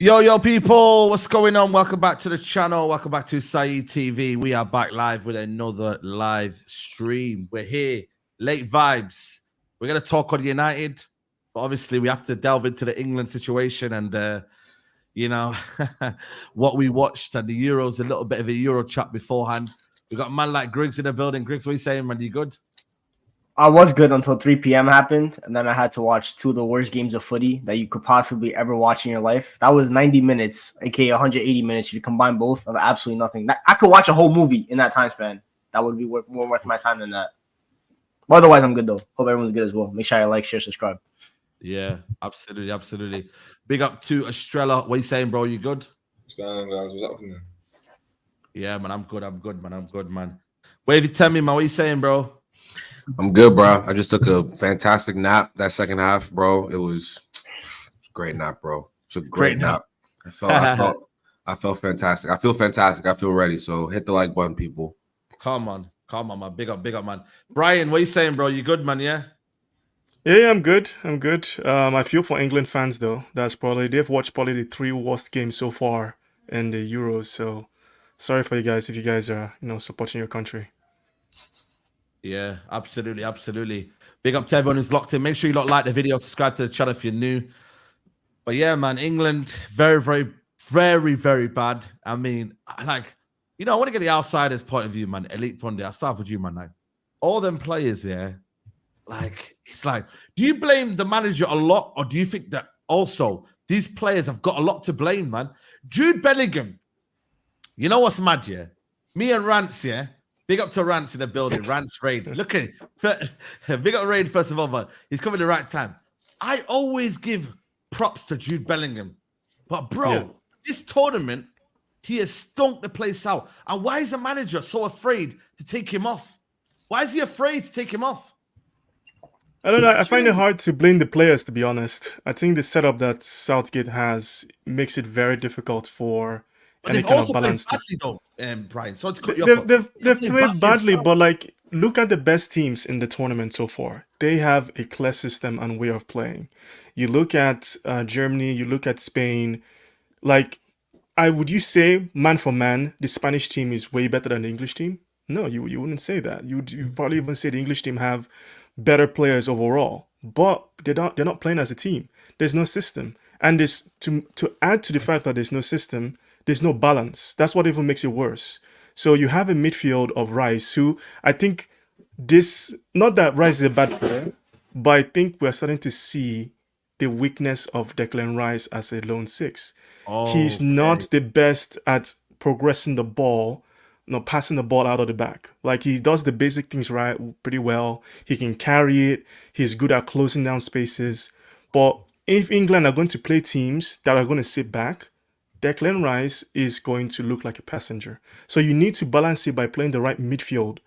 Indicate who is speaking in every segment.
Speaker 1: Yo, people, what's going on? Welcome back to the channel. Welcome back to Saeed TV. We are back live with another live stream. We're here, late vibes. We're going to talk on United, but obviously we have to delve into the England situation and, what we watched and the Euros, a little bit of a Euro chat beforehand. We got a man like Griggs in the building. Griggs, what are you saying, man? You good?
Speaker 2: I was good until 3 p.m. happened, and then I had to watch two of the worst games of footy that you could possibly ever watch in your life. That was 90 minutes, aka 180 minutes. If you combine both of absolutely nothing. I could watch a whole movie in that time span. That would be more worth my time than that. But otherwise, I'm good, though. Hope everyone's good as well. Make sure you like, share, subscribe.
Speaker 1: Yeah, absolutely. Big up to Estrella. What are you saying, bro? You good?
Speaker 3: What's going on, guys? What's up with you?
Speaker 1: Yeah, man, I'm good, man. Wavy, tell me, man, what are you saying, bro?
Speaker 4: I'm good, bro. I just took a fantastic nap that second half, bro. It was a great nap, bro. It's a great nap. I felt fantastic. I feel fantastic. I feel ready. So hit the like button, people.
Speaker 1: Come on, man. Big up, man. Brian, what are you saying, bro? You good, man? Yeah,
Speaker 5: I'm good. I feel for England fans though. They've watched probably the three worst games so far in the Euros. So sorry for you guys if you guys are supporting your country.
Speaker 1: Yeah, absolutely. Big up to everyone who's locked in. Make sure you like the video, subscribe to the channel if you're new. But yeah, man, England, very bad. I mean, I want to get the outsider's point of view, man. Elite Pundit, I'll start with you, man. Like, all them players, yeah, it's like, do you blame the manager a lot, or do you think that also these players have got a lot to blame, man? Jude Bellingham, you know what's mad, yeah? Me and Rance, yeah? Big up to Rance in the building. Rance Raid. Look at it. Big up Raid, first of all, but he's coming at the right time. I always give props to Jude Bellingham. But, bro, This tournament, he has stunk the place out. And why is the manager so afraid to take him off? Why is he afraid to take him off?
Speaker 5: I don't know. I find it hard to blame the players, to be honest. I think the setup that Southgate has makes it very difficult for
Speaker 1: But they've also played badly, though, Brian. So
Speaker 5: they've played badly, but look at the best teams in the tournament so far. They have a clear system and way of playing. You look at Germany, you look at Spain. Would you say man for man, the Spanish team is way better than the English team? No, you wouldn't say that. You'd probably even say the English team have better players overall, but they're not playing as a team. There's no system, and this to add to the fact that there's no system. There's no balance. That's what even makes it worse. So you have a midfield of Rice, who I think not that Rice is a bad player, but I think we're starting to see the weakness of Declan Rice as a lone six. He's not the best at progressing the ball, passing the ball out of the back. He does the basic things right pretty well. He can carry it. He's good at closing down spaces. But if England are going to play teams that are going to sit back, Declan Rice is going to look like a passenger. So you need to balance it by playing the right midfield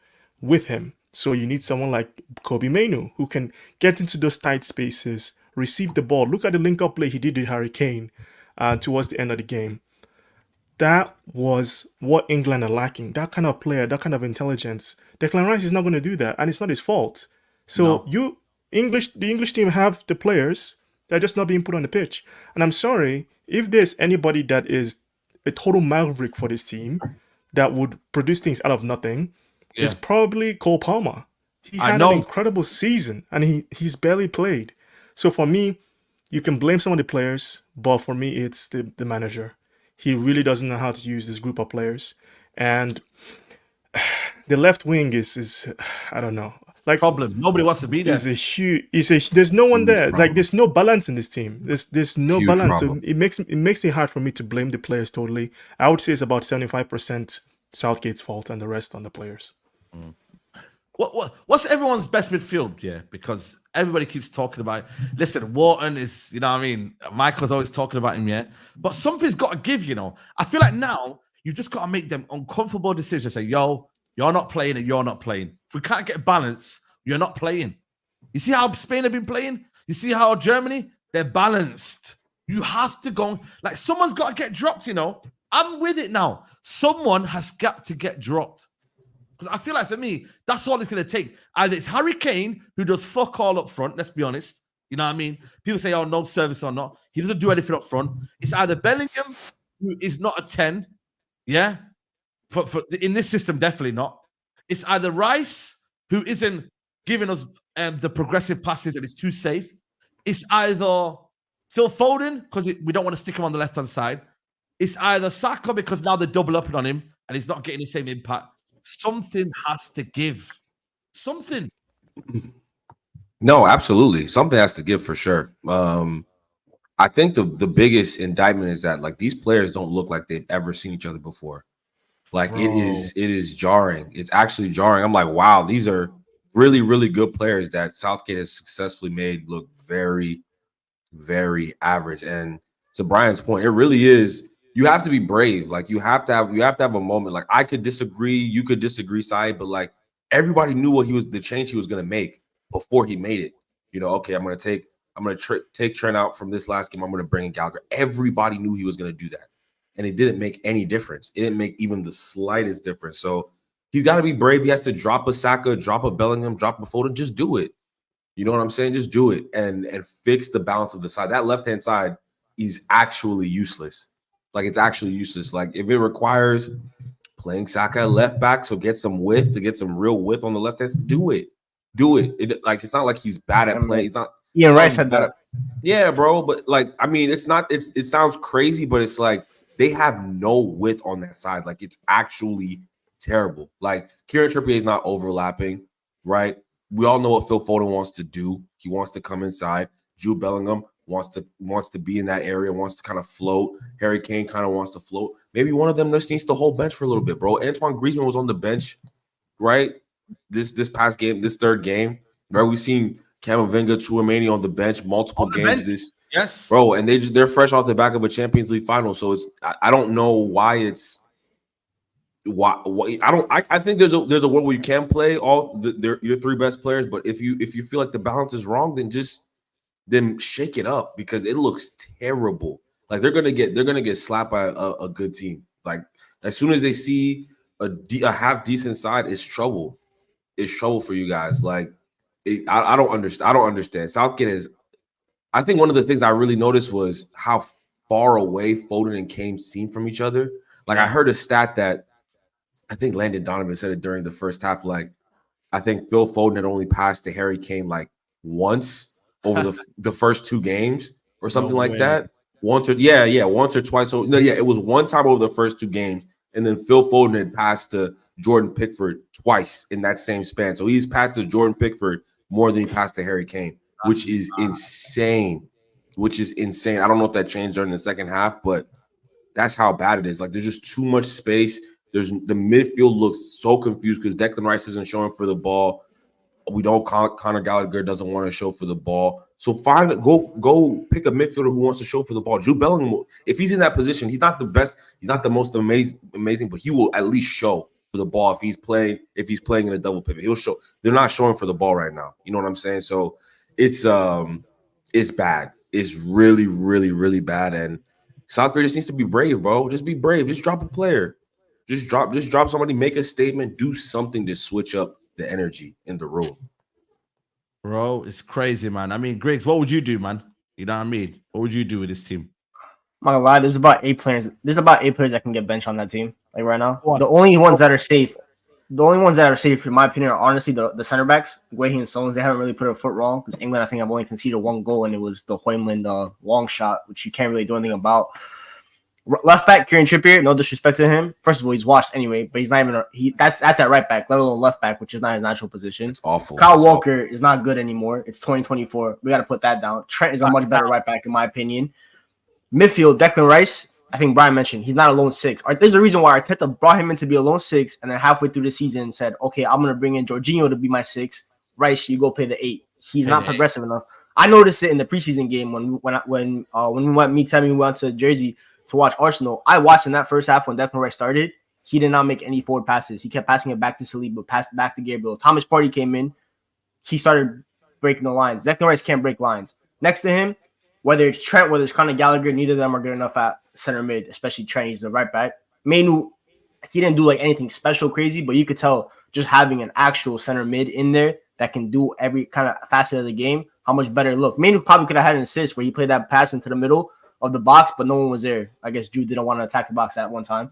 Speaker 5: with him. So you need someone like Kobe Mainoo who can get into those tight spaces, receive the ball. Look at the link-up play he did with Harry Kane towards the end of the game. That was what England are lacking. That kind of player, that kind of intelligence. Declan Rice is not going to do that, and it's not his fault. So the English team have the players. They're just not being put on the pitch. And I'm sorry, if there's anybody that is a total maverick for this team that would produce things out of nothing, it's probably Cole Palmer. He had an incredible season, and he's barely played. So for me, you can blame some of the players, but for me, it's the manager. He really doesn't know how to use this group of players. And the left wing is I don't know.
Speaker 1: Problem. Nobody wants to be there.
Speaker 5: There's no one there. There's no balance in this team. There's no balance. So it makes it hard for me to blame the players totally. I would say it's about 75% Southgate's fault and the rest on the players.
Speaker 1: What's everyone's best midfield? Yeah, because everybody keeps talking about it. Listen, Wharton is, Michael's always talking about him, yeah. But something's got to give, I feel like now you've just got to make them uncomfortable decisions. Say, yo, you're not playing and you're not playing. If we can't get balance, you're not playing. You see how Spain have been playing? You see how Germany? They're balanced. You have to go. Someone's got to get dropped, I'm with it now. Someone has got to get dropped. Because I feel like for me, that's all it's going to take. Either it's Harry Kane, who does fuck all up front, let's be honest, You know what I mean? People say, oh, no service or not. He doesn't do anything up front. It's either Bellingham, who is not a 10, yeah? For in this system, definitely not. It's either Rice, who isn't giving us the progressive passes and it's too safe. It's either Phil Foden, because we don't want to stick him on the left-hand side. It's either Saka, because now they're double upping on him and he's not getting the same impact. Something has to give. Something.
Speaker 4: No, absolutely. Something has to give for sure. I think the biggest indictment is that like these players don't look like they've ever seen each other before. Like it is jarring. It's actually jarring. I'm like, wow, these are really, really good players that Southgate has successfully made look very, very average. And to Brian's point, it really is. You have to be brave. Like you have to have a moment. Like I could disagree, you could disagree, Saeed, but like everybody knew what the change he was going to make before he made it. You know, okay, I'm going to take Trent out from this last game. I'm going to bring in Gallagher. Everybody knew he was going to do that. And it didn't make any difference. It didn't make even the slightest difference. So he's got to be brave. He has to drop a Saka, drop a Bellingham, drop a Foden. Just do it. You know what I'm saying? Just do it and fix the balance of the side. That left-hand side is actually useless. Like it's actually useless. Like if it requires playing Saka at left back, so get some width, to get some real width on the left hand, do it. Do it. Like it's not like he's bad at playing. It's not.
Speaker 2: Ian Rice had that.
Speaker 4: Yeah, bro. But like, I mean, it's not. It sounds crazy, but it's like they have no width on that side. Like it's actually terrible. Like Kieran Trippier is not overlapping, right? We all know what Phil Foden wants to do. He wants to come inside. Jude Bellingham wants to be in that area, wants to kind of float. Harry Kane kind of wants to float. Maybe one of them just needs to hold bench for a little bit, bro. Antoine Griezmann was on the bench, right? This past game, this third game, right? We've seen Camavinga, Tchouaméni on the bench multiple games.
Speaker 1: Yes,
Speaker 4: bro, and they're fresh off the back of a Champions League final. So it's I don't know why it's why I think there's a world where you can play your three best players, but if you feel like the balance is wrong, then shake it up because it looks terrible. Like they're gonna get slapped by a good team. Like as soon as they see a half decent side, it's trouble. It's trouble for you guys. Like I don't understand. I don't understand. Southgate is. I think one of the things I really noticed was how far away Foden and Kane seem from each other. Like I heard a stat that I think Landon Donovan said it during the first half. Like I think Phil Foden had only passed to Harry Kane like once over the first two games or something like that. Once or twice. So no, it was one time over the first two games, and then Phil Foden had passed to Jordan Pickford twice in that same span. So he's passed to Jordan Pickford more than he passed to Harry Kane, which is insane. I don't know if that changed during the second half, but that's how bad it is. Like there's just too much space. The midfield looks so confused because Declan Rice isn't showing for the ball. We don't. Conor Gallagher doesn't want to show for the ball. So go pick a midfielder who wants to show for the ball. Jude Bellingham, if he's in that position, he's not the best. He's not the most amazing, but he will at least show for the ball if he's playing in a double pivot. He'll show. They're not showing for the ball right now. You know what I'm saying? So it's bad. It's really, really, really bad. And Southgate just needs to be brave, bro. Just be brave. Just drop a player. Just drop somebody. Make a statement. Do something to switch up the energy in the room.
Speaker 1: Bro, it's crazy, man. I mean, Griggs, what would you do, man? You know what I mean? What would you do with this team?
Speaker 2: I'm not gonna lie, there's about 8 players. There's about 8 players that can get benched on that team, like right now. The only ones that are safe, in my opinion, are honestly the center backs, Guehi and Stones. They haven't really put a foot wrong because England, I think, have only conceded 1 goal, and it was the Højlund long shot, which you can't really do anything about. Left back, Kieran Trippier, no disrespect to him. First of all, he's washed anyway, but he's not even that's at right back, let alone left back, which is not his natural position.
Speaker 4: It's awful.
Speaker 2: Kyle Walker is not good anymore. It's 2024. We got to put that down. Trent is a much better right back, in my opinion. Midfield, Declan Rice, I think Brian mentioned, he's not a lone 6. There's a reason why Arteta brought him in to be a lone 6, and then halfway through the season said, okay, I'm going to bring in Jorginho to be my 6. Rice, you go play the 8. He's not progressive enough. I noticed it in the preseason game when we went to Jersey to watch Arsenal. I watched in that first half when Declan Rice started. He did not make any forward passes. He kept passing it back to Saliba, passed it back to Gabriel. Thomas Partey came in. He started breaking the lines. Declan Rice can't break lines. Next to him, whether it's Trent, whether it's Conor Gallagher, neither of them are good enough at center mid, especially Trent. He's the right back. Mainu, he didn't do like anything special crazy, but you could tell just having an actual center mid in there that can do every kind of facet of the game how much better it looked. Manu probably could have had an assist where he played that pass into the middle of the box, but no one was there. I guess Jude didn't want to attack the box at one time.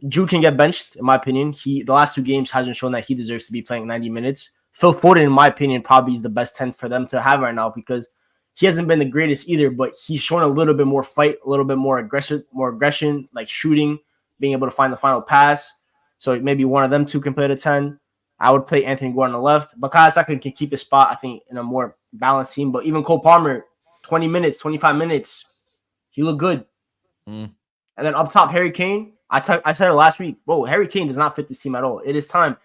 Speaker 2: Jude can get benched, in my opinion. The last 2 games hasn't shown that he deserves to be playing 90 minutes. Phil Foden, in my opinion, probably is the best 10th for them to have right now because he hasn't been the greatest either, but he's shown a little bit more fight, a little bit more aggression, like shooting, being able to find the final pass. So maybe one of them 2 can play the 10. I would play Anthony Gordon on the left. Bukayo Saka can keep his spot, I think, in a more balanced team. But even Cole Palmer, 20 minutes, 25 minutes, he looked good. And then up top, Harry Kane. I said it last week, bro, Harry Kane does not fit this team at all. It is time.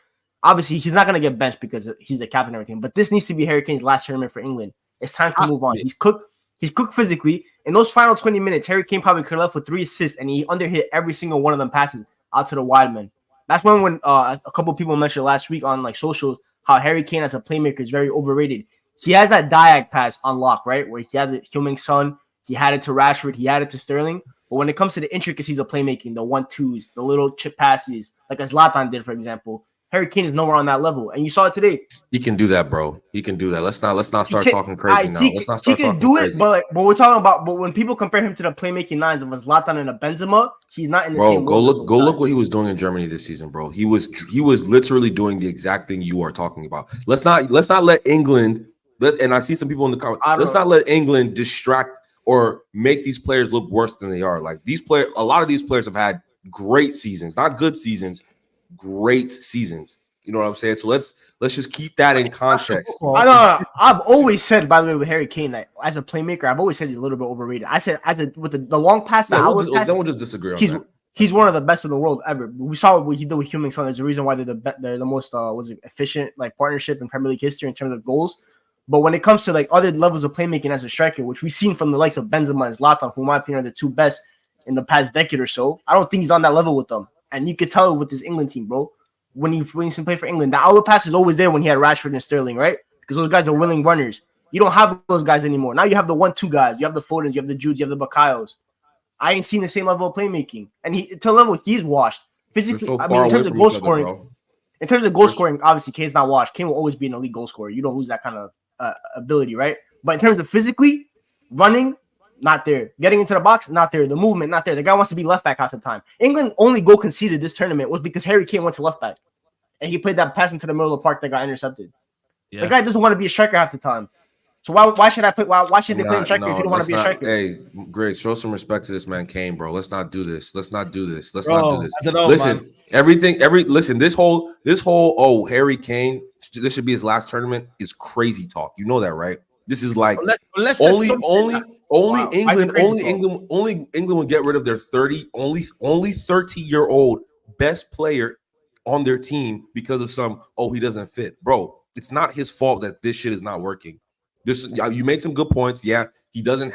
Speaker 2: Obviously, he's not going to get benched because he's the captain and everything, but this needs to be Harry Kane's last tournament for England. It's time to move on. He's cooked physically. In those final 20 minutes, Harry Kane probably could have left with 3 assists, and he underhit every single one of them passes out to the wide man. That's when a couple of people mentioned last week on like socials how Harry Kane as a playmaker is very overrated. He has that diag pass on lock, right? Where he has it Heung-min Son, he had it to Rashford, he had it to Sterling. But when it comes to the intricacies of playmaking, the 1-2s, the little chip passes, like as Zlatan did, for example, Harry Kane is nowhere on that level. And you saw it today.
Speaker 4: He can do that, bro. He can do that. Let's not start talking crazy now. Let's not start
Speaker 2: he can
Speaker 4: talking
Speaker 2: do
Speaker 4: crazy.
Speaker 2: it, but we're talking about. But when people compare him to the playmaking 9s of a Zlatan and a Benzema, he's not in the same.
Speaker 4: Go look what he was doing in Germany this season, bro. He was literally doing the exact thing you are talking about. Let's not let England. And I see some people in the comments. Let's not let England distract or make these players look worse than they are. Like these players, a lot of these players have had great seasons, not good seasons, great seasons. You know what I'm saying? So let's just keep that in context.
Speaker 2: I know. I've always said, by the way, with Harry Kane, that as a playmaker, I've always said he's a little bit overrated. I said with the long pass that
Speaker 4: we'll just disagree on that.
Speaker 2: He's one of the best in the world ever. We saw what he did with Heung-min Son. There's a reason why they're the most efficient like partnership in Premier League history in terms of goals. But when it comes to like other levels of playmaking as a striker, which we've seen from the likes of Benzema and Zlatan, who in my opinion are the 2 best in the past decade or so, I don't think he's on that level with them. And you could tell with this England team, bro. When he play for England, the outlet pass is always there when he had Rashford and Sterling, right? Because those guys are willing runners. You don't have those guys anymore. Now you have the 1-2 guys. You have the Fodens, you have the Judes, you have the Bakayos. I ain't seen the same level of playmaking. And to the level he's washed. Physically,
Speaker 4: so
Speaker 2: I mean, in terms of goal scoring,
Speaker 4: scoring,
Speaker 2: obviously Kane's not washed. Kane will always be an elite goal scorer. You don't lose that kind of ability, right? But in terms of physically, running, not there. Getting into the box, not there. The movement, not there. The guy wants to be left back half the time. England only goal conceded this tournament was because Harry Kane went to left back. And he played that pass into the middle of the park that got intercepted. Yeah. The guy doesn't want to be a striker half the time. So why should I play? Why should they play him striker if you don't want to be a striker?
Speaker 4: Hey, Greg, show some respect to this man, Kane, bro. Let's not do this. Let's not do this. This whole Harry Kane, this should be his last tournament is crazy talk. You know that, right? This is like only England would get rid of their 30-year-old best player on their team because of he doesn't fit. Bro, it's not his fault that this shit is not working. You made some good points. Yeah, he doesn't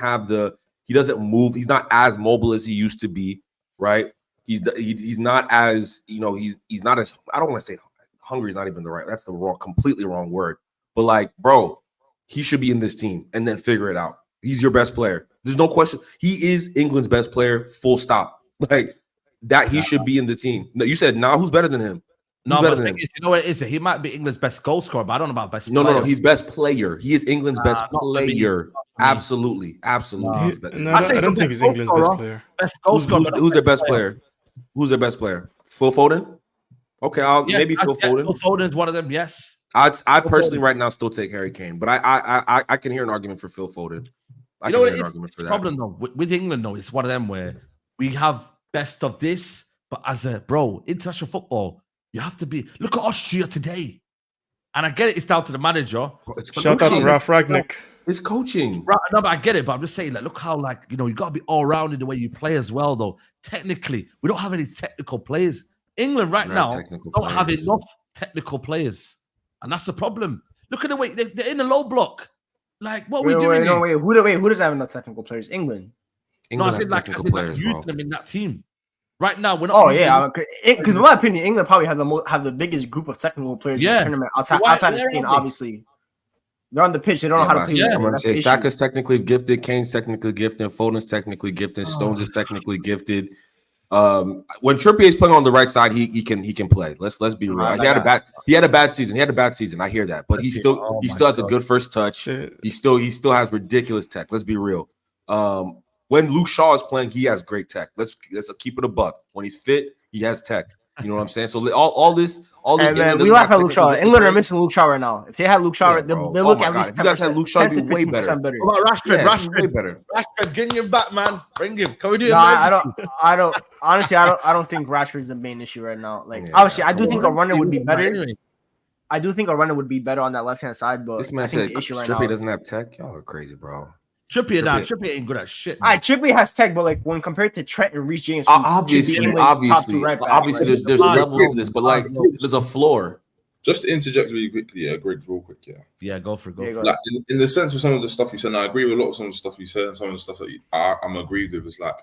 Speaker 4: move. He's not as mobile as he used to be, right? He's not as, he's not as, I don't want to say hungry is not even that's the completely wrong word. But like, bro, he should be in this team and then figure it out. He's your best player. There's no question. He is England's best player, full stop. Like that, he should be in the team. No, you said, who's better than him?
Speaker 1: No, but the thing is, you know what it is? He might be England's best goal scorer, but I don't know about best player.
Speaker 4: No, he's best player. He is England's best player. Absolutely.
Speaker 5: I don't think he's England's best player.
Speaker 1: Best goal scorer.
Speaker 4: Who's their best player? Who's their best player? Phil Foden? Okay, maybe Phil Foden.
Speaker 1: Phil Foden is one of them, yes.
Speaker 4: I personally right now still take Harry Kane, but I can hear an argument for Phil Foden.
Speaker 1: You know what it is? The problem though with England though, it's one of them where we have best of this, but as a international football, you have to be. Look at Austria today, and I get it. It's down to the manager.
Speaker 5: Shout out to Ralf Ragnick.
Speaker 4: It's coaching.
Speaker 1: Right, no, but I get it. But I'm just saying, like, look how you got to be all round in the way you play as well. Though technically, we don't have any technical players. England right now don't have enough technical players, and that's the problem. Look at the way they're in the low block. Like, what are we doing?
Speaker 2: Who doesn't have enough technical players? England.
Speaker 4: England has technical players,
Speaker 1: using them in that team. Right now, we're not.
Speaker 2: Because in my opinion, England probably have the biggest group of technical players in the tournament outside of Spain. Obviously, they're on the pitch. They don't know how to play.
Speaker 4: I'm going to say Saka's technically gifted, Kane's technically gifted, Foden's technically gifted, Stones is technically gifted. When Trippier is playing on the right side, he can play. Let's be real. He had a bad season. I hear that, but he still has a good first touch. He still has ridiculous tech. Let's be real. When Luke Shaw is playing, he has great tech. Let's keep it a buck. When he's fit, he has tech. You know what I'm saying? So all this.
Speaker 2: Hey, man, we laugh at Luke Shaw. England are missing Luke Shaw right now. If they had Luke Shaw, they look at least 10%.
Speaker 4: If you guys had Luke Shaw, it'd be way better.
Speaker 1: What about Rashford? Rashford,
Speaker 4: way better.
Speaker 1: Rashford, get him back, man. Bring him. Can we do it?
Speaker 2: No, I don't. Honestly, I don't think Rashford is the main issue right now. Like, obviously, I do think a runner would be better. I do think a runner would be better on that left hand side, but
Speaker 4: this man said Trippier doesn't have tech. Y'all are crazy, bro.
Speaker 1: Trippier ain't good at shit.
Speaker 2: All right, Trippier has tech, but like when compared to Trent and Reece James,
Speaker 4: obviously, there's levels to this, but like there's a floor.
Speaker 3: Just to interject really quickly, Greg, real quick,
Speaker 1: Yeah, go for it.
Speaker 3: Like in the sense of some of the stuff you said, and I agree with a lot of some of the stuff you said, and some of the stuff that I'm agreed with. Is like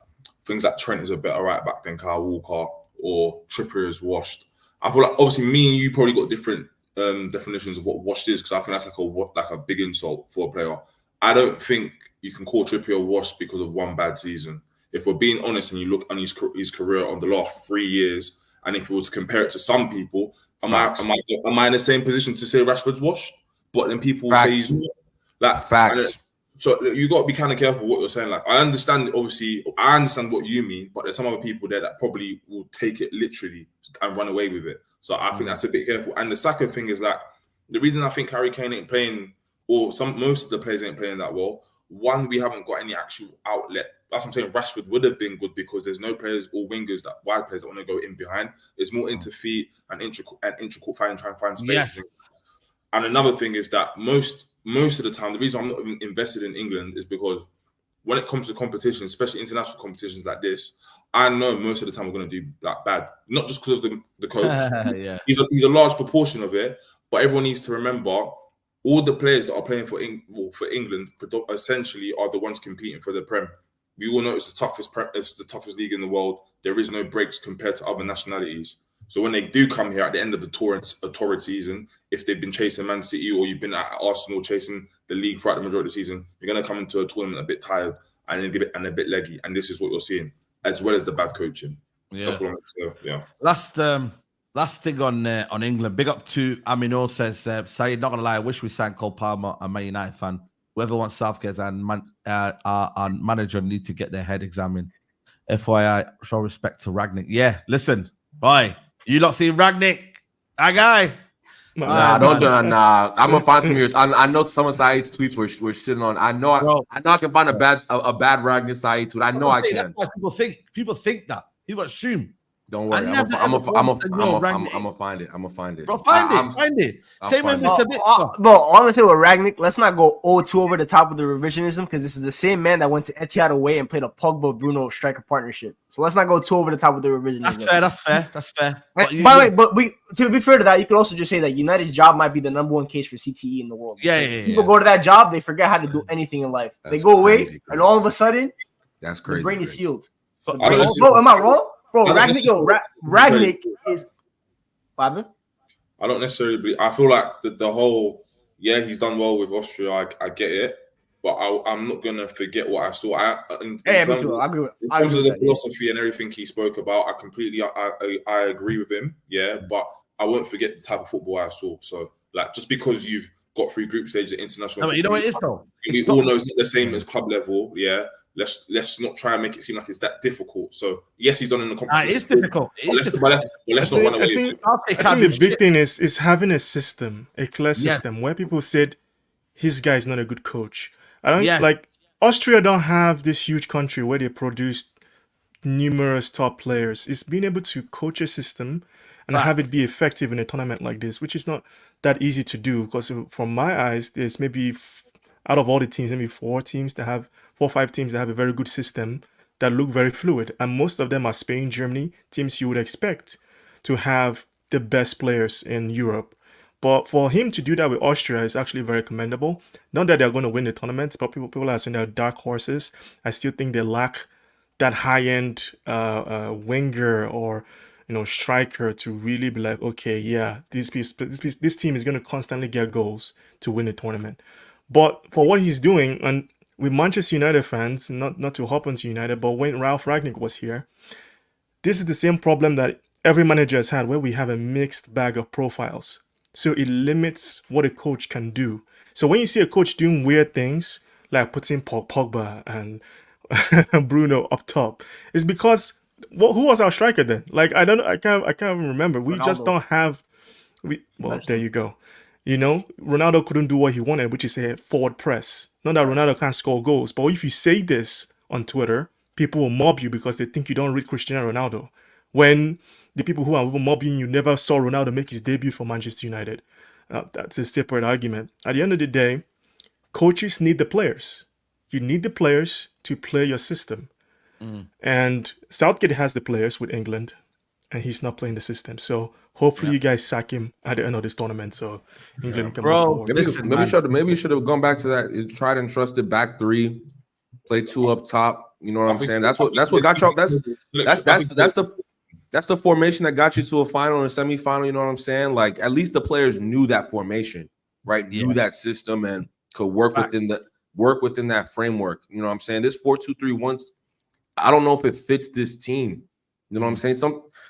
Speaker 3: things like Trent is a better right back than Kyle Walker, or Trippier is washed. I feel like obviously me and you probably got different definitions of what washed is, because I think that's like a big insult for a player. I don't think you can call Trippier washed because of one bad season. If we're being honest, and you look on his career on the last 3 years, and if we were to compare it to some people, am I in the same position to say Rashford's washed? But then people say he's like
Speaker 4: facts.
Speaker 3: So you got to be kind of careful what you're saying. Like I understand what you mean, but there's some other people there that probably will take it literally and run away with it. So I think that's a bit careful. And the Saka thing is like the reason I think Harry Kane ain't playing, or most of the players ain't playing that well. One, we haven't got any actual outlet. That's what I'm saying. Rashford would have been good because there's no players or wingers wide players that want to go in behind. It's more into feet and intricate trying to find space.
Speaker 1: Yes.
Speaker 3: And another thing is that most of the time, the reason I'm not even invested in England is because when it comes to competition, especially international competitions like this, I know most of the time we're going to do like bad. Not just because of the coach.
Speaker 1: Yeah.
Speaker 3: He's a large proportion of it, but everyone needs to remember all the players that are playing for England essentially are the ones competing for the Prem. We all know it's the toughest league in the world. There is no breaks compared to other nationalities. So when they do come here at the end of a torrid season, if they've been chasing Man City or you've been at Arsenal chasing the league throughout the majority of the season, you're going to come into a tournament a bit tired and a bit leggy. And this is what you're seeing, as well as the bad coaching.
Speaker 1: Yeah.
Speaker 3: That's what I'm saying. Yeah.
Speaker 1: Last thing on England. Big up to Amino says, Saeed, not gonna lie, I wish we signed Cole Palmer, a Man United fan. Whoever wants Southgate and manager need to get their head examined. FYI, show respect to Ragnick. Yeah, listen, boy, you lot seen Ragnick? That guy.
Speaker 4: Nah, don't do that. Nah, I'm gonna find some of your. I know some of Saeed's tweets were shitting on. I know I can find a bad Ragnick Saeed tweet. I know I can.
Speaker 1: That's why people think that. People assume.
Speaker 4: Don't worry. I'm gonna find it.
Speaker 1: Bro, find it. Same way with Sabitzer.
Speaker 2: Bro, all I'm gonna say with Ragnick, let's not go 0-2 over the top of the revisionism, because this is the same man that went to Etihad away and played a Pogba Bruno striker partnership. So let's not go 2 over the top of the revisionism.
Speaker 1: That's fair.
Speaker 2: By the way, to be fair to that, you could also just say that United's job might be the number one case for CTE in the world.
Speaker 1: Yeah.
Speaker 2: People go to that job, they forget how to do anything in life. They go away, and all of a sudden,
Speaker 4: that's crazy.
Speaker 2: The brain is healed.
Speaker 3: Bro,
Speaker 2: am I wrong? Bro, Ragnick is. What happened?
Speaker 3: I don't necessarily believe. I feel like the whole, he's done well with Austria. I get it, but I'm not gonna forget what I saw. In terms of the philosophy and everything he spoke about, I agree with him. Yeah, but I won't forget the type of football I saw. So, like, just because you've got through group stage at international,
Speaker 1: you know what it is though.
Speaker 3: We all know it's not the same as club level. Yeah. Let's not try and make it seem like it's that difficult. So yes, he's done in the competition.
Speaker 1: It's difficult.
Speaker 5: Let's not run away. I think the big thing is having a system, a clear system where people said his guy is not a good coach. I don't like Austria don't have this huge country where they produce numerous top players. It's being able to coach a system and have it be effective in a tournament like this, which is not that easy to do, because from my eyes, there's maybe out of all the teams, maybe 4 or 5 teams that have a very good system that look very fluid. And most of them are Spain, Germany, teams you would expect to have the best players in Europe. But for him to do that with Austria is actually very commendable. Not that they're going to win the tournament, but people are saying they're dark horses. I still think they lack that high-end winger or striker to really be like, okay, yeah, this team is going to constantly get goals to win the tournament. But for what he's doing, and with Manchester United fans, not to hop onto United, but when Ralph Ragnick was here, this is the same problem that every manager has had, where we have a mixed bag of profiles. So it limits what a coach can do. So when you see a coach doing weird things, like putting Paul Pogba and Bruno up top, it's because who was our striker then? Like I can't even remember. We just
Speaker 2: Ronaldo.
Speaker 5: don't have. There you go. You know, Ronaldo couldn't do what he wanted, which is a forward press. Not that Ronaldo can't score goals, but if you say this on Twitter, people will mob you because they think you don't read Cristiano Ronaldo. When the people who are mobbing you never saw Ronaldo make his debut for Manchester United. That's a separate argument. At the end of the day, coaches need the players. You need the players to play your system. And Southgate has the players with England, and he's not playing the system. So hopefully you guys sack him at the end of this tournament so England can move forward.
Speaker 4: Maybe you should have gone back to that. Tried and trusted back three, play two up top. You know what I'm saying? That's what got you. That's the formation that got you to a final and a semifinal. You know what I'm saying? Like at least the players knew that formation, right? Knew that system and could work within that framework. You know what I'm saying? This 4-2-3-1, I don't know if it fits this team. You know what I'm saying?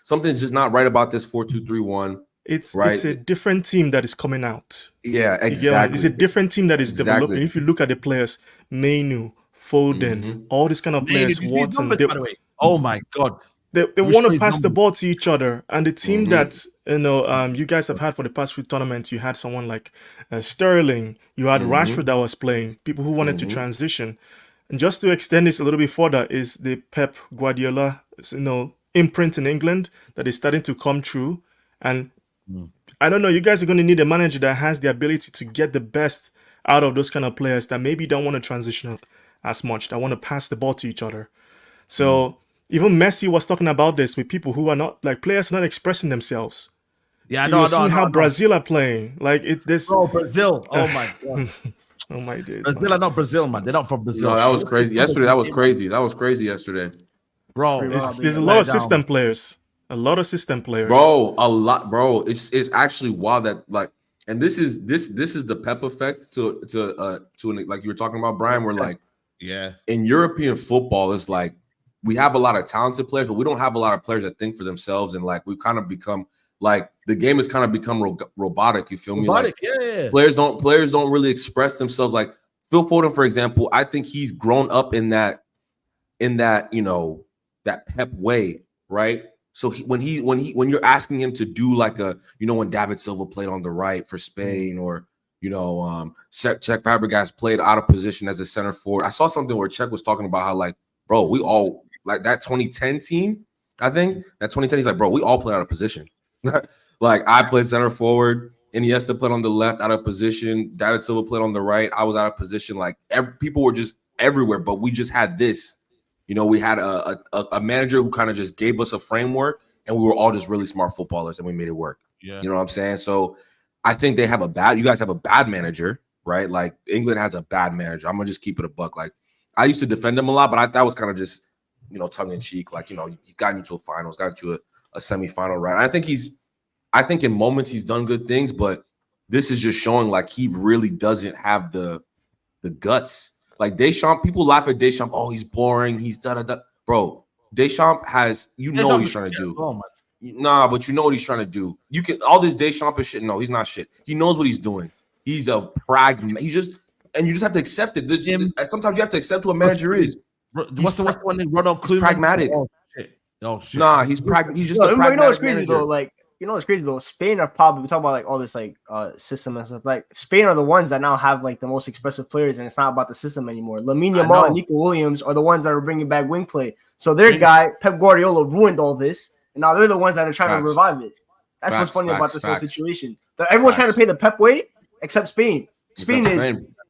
Speaker 4: Something's just not right about this 4-2-3-1.
Speaker 5: It's a different team that is coming out.
Speaker 4: Yeah, exactly.
Speaker 5: It's a different team that is developing. If you look at the players, Mainu, Foden, all these kind of players. Watson,
Speaker 1: by the way. Oh my God.
Speaker 5: They want to pass the ball to each other. And the team that you guys have had for the past few tournaments, you had someone like Sterling, you had Rashford that was playing, people who wanted to transition. And just to extend this a little bit further is the Pep Guardiola, imprint in England that is starting to come true. And I don't know, you guys are going to need a manager that has the ability to get the best out of those kind of players that maybe don't want to transition as much, that want to pass the ball to each other. So even Messi was talking about this with people who are not, like, players not expressing themselves.
Speaker 1: Yeah, I know.
Speaker 5: You're seeing how Brazil are playing. Like,
Speaker 1: Brazil. Oh my God.
Speaker 5: Oh my days.
Speaker 1: Brazil are not Brazil, man. They're not from Brazil.
Speaker 4: No, that was crazy. Yesterday, that was crazy. That was crazy yesterday.
Speaker 1: Bro,
Speaker 5: there's a lot of system players. A lot of system players.
Speaker 4: Bro, a lot, bro. It's actually wild that, like, and this is the Pep effect to like you were talking about, Brian, where like in European football, it's like we have a lot of talented players, but we don't have a lot of players that think for themselves, and like we've kind of become like the game has kind of become robotic. You feel me? Like, players don't really express themselves. Like Phil Foden, for example, I think he's grown up in that that Pep way, right? So when you're asking him to do like when David Silva played on the right for Spain, or Czech Fabregas played out of position as a center forward. I saw something where Czech was talking about how, like, bro, we all, like, that 2010 team. I think that 2010, he's like, bro, we all played out of position. Like, I played center forward, Iniesta played on the left out of position, David Silva played on the right, I was out of position. Like, people were just everywhere, but we just had this. We had a manager who kind of just gave us a framework, and we were all just really smart footballers, and we made it work. Yeah. You know what I'm saying? So I think you guys have a bad manager, right? Like, England has a bad manager. I'm going to just keep it a buck. Like, I used to defend him a lot, but that was kind of just, tongue in cheek. Like, he's gotten you to a final, he's gotten you to a semifinal, right? I think in moments he's done good things, but this is just showing like he really doesn't have the guts. Like Deschamps, people laugh at Deschamps. Oh, he's boring. He's da-da-da. Bro, Deschamps has, what he's trying to do. Oh, nah, but you know what he's trying to do. You can, all this Deschamps is shit. No, he's not shit. He knows what he's doing. He's a pragmatic. You just have to accept it. Sometimes you have to accept who a manager is.
Speaker 1: What's the one thing? Ronald Koeman?
Speaker 4: Pragmatic.
Speaker 1: Oh shit.
Speaker 4: Nah, he's just a pragmatic
Speaker 2: what's crazy
Speaker 4: manager.
Speaker 2: though? Like, what's crazy though? Spain are probably, we talk about like all this like system and stuff. Like, Spain are the ones that now have like the most expressive players, and it's not about the system anymore. Lamine Yamal and Nico Williams are the ones that are bringing back wing play. So their guy Pep Guardiola ruined all this, and now they're the ones that are trying to revive it. That's what's funny about this whole situation. Everyone's trying to play the Pep way except Spain.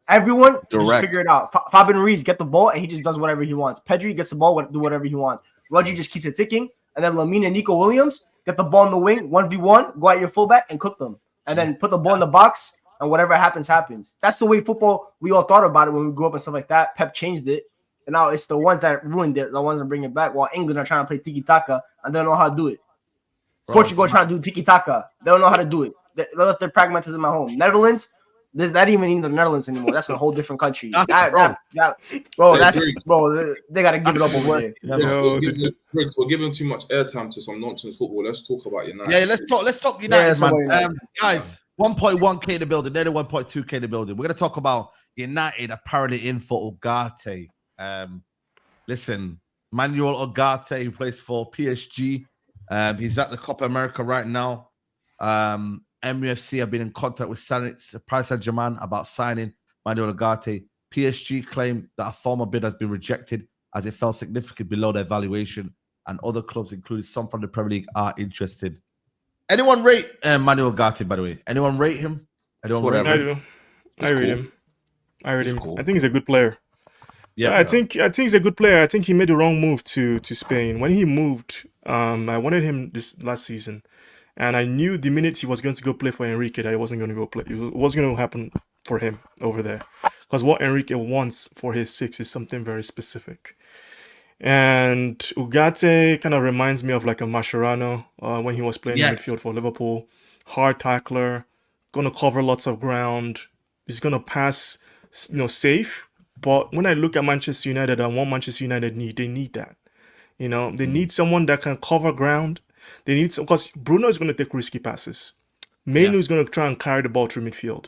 Speaker 2: Everyone just figure it out. Fabian Ruiz get the ball and he just does whatever he wants. Pedri gets the ball, do whatever he wants. Rodri just keeps it ticking, and then Lamine and Nico Williams get the ball in the wing, 1v1, go at your fullback and cook them. And then put the ball in the box, and whatever happens, happens. That's the way football, we all thought about it when we grew up and stuff like that. Pep changed it, and now it's the ones that ruined it, the ones that bring it back, while England are trying to play tiki-taka, and they don't know how to do it. Portugal are trying to do tiki-taka. They don't know how to do it. They left their pragmatism at home. Netherlands, There's not even in the Netherlands anymore. That's a whole different country.
Speaker 1: Bro,
Speaker 2: They gotta give it up over there.
Speaker 3: We're giving too much airtime to some nonsense football. Let's talk about United.
Speaker 1: Yeah, let's talk United, man.
Speaker 2: United.
Speaker 1: Guys, 1.1k in the building, nearly 1.2k in the building. We're gonna talk about United apparently in for Ugarte. Listen, Manuel Ugarte, who plays for PSG. He's at the Copa America right now. MUFC have been in contact with Paris Saint-Germain about signing Manuel Ugarte. PSG claim that a former bid has been rejected as it fell significantly below their valuation, and other clubs, including some from the Premier League, are interested. Anyone rate Manuel Ugarte, by the way? Anyone rate him?
Speaker 5: I rate him.
Speaker 4: Cool.
Speaker 5: I think he's a good player. I think he's a good player. I think he made the wrong move to Spain. When he moved, I wanted him this last season. And I knew the minute he was going to go play for Enrique that he wasn't going to go play. It wasn't going to happen for him over there. Because what Enrique wants for his six is something very specific. And Ugarte kind of reminds me of like a Mascherano when he was playing in midfield for Liverpool. Hard tackler, going to cover lots of ground. He's going to pass, safe. But when I look at Manchester United and what Manchester United they need that. They need someone that can cover ground. They need some, because Bruno is going to take risky passes. Mainu is going to try and carry the ball through midfield.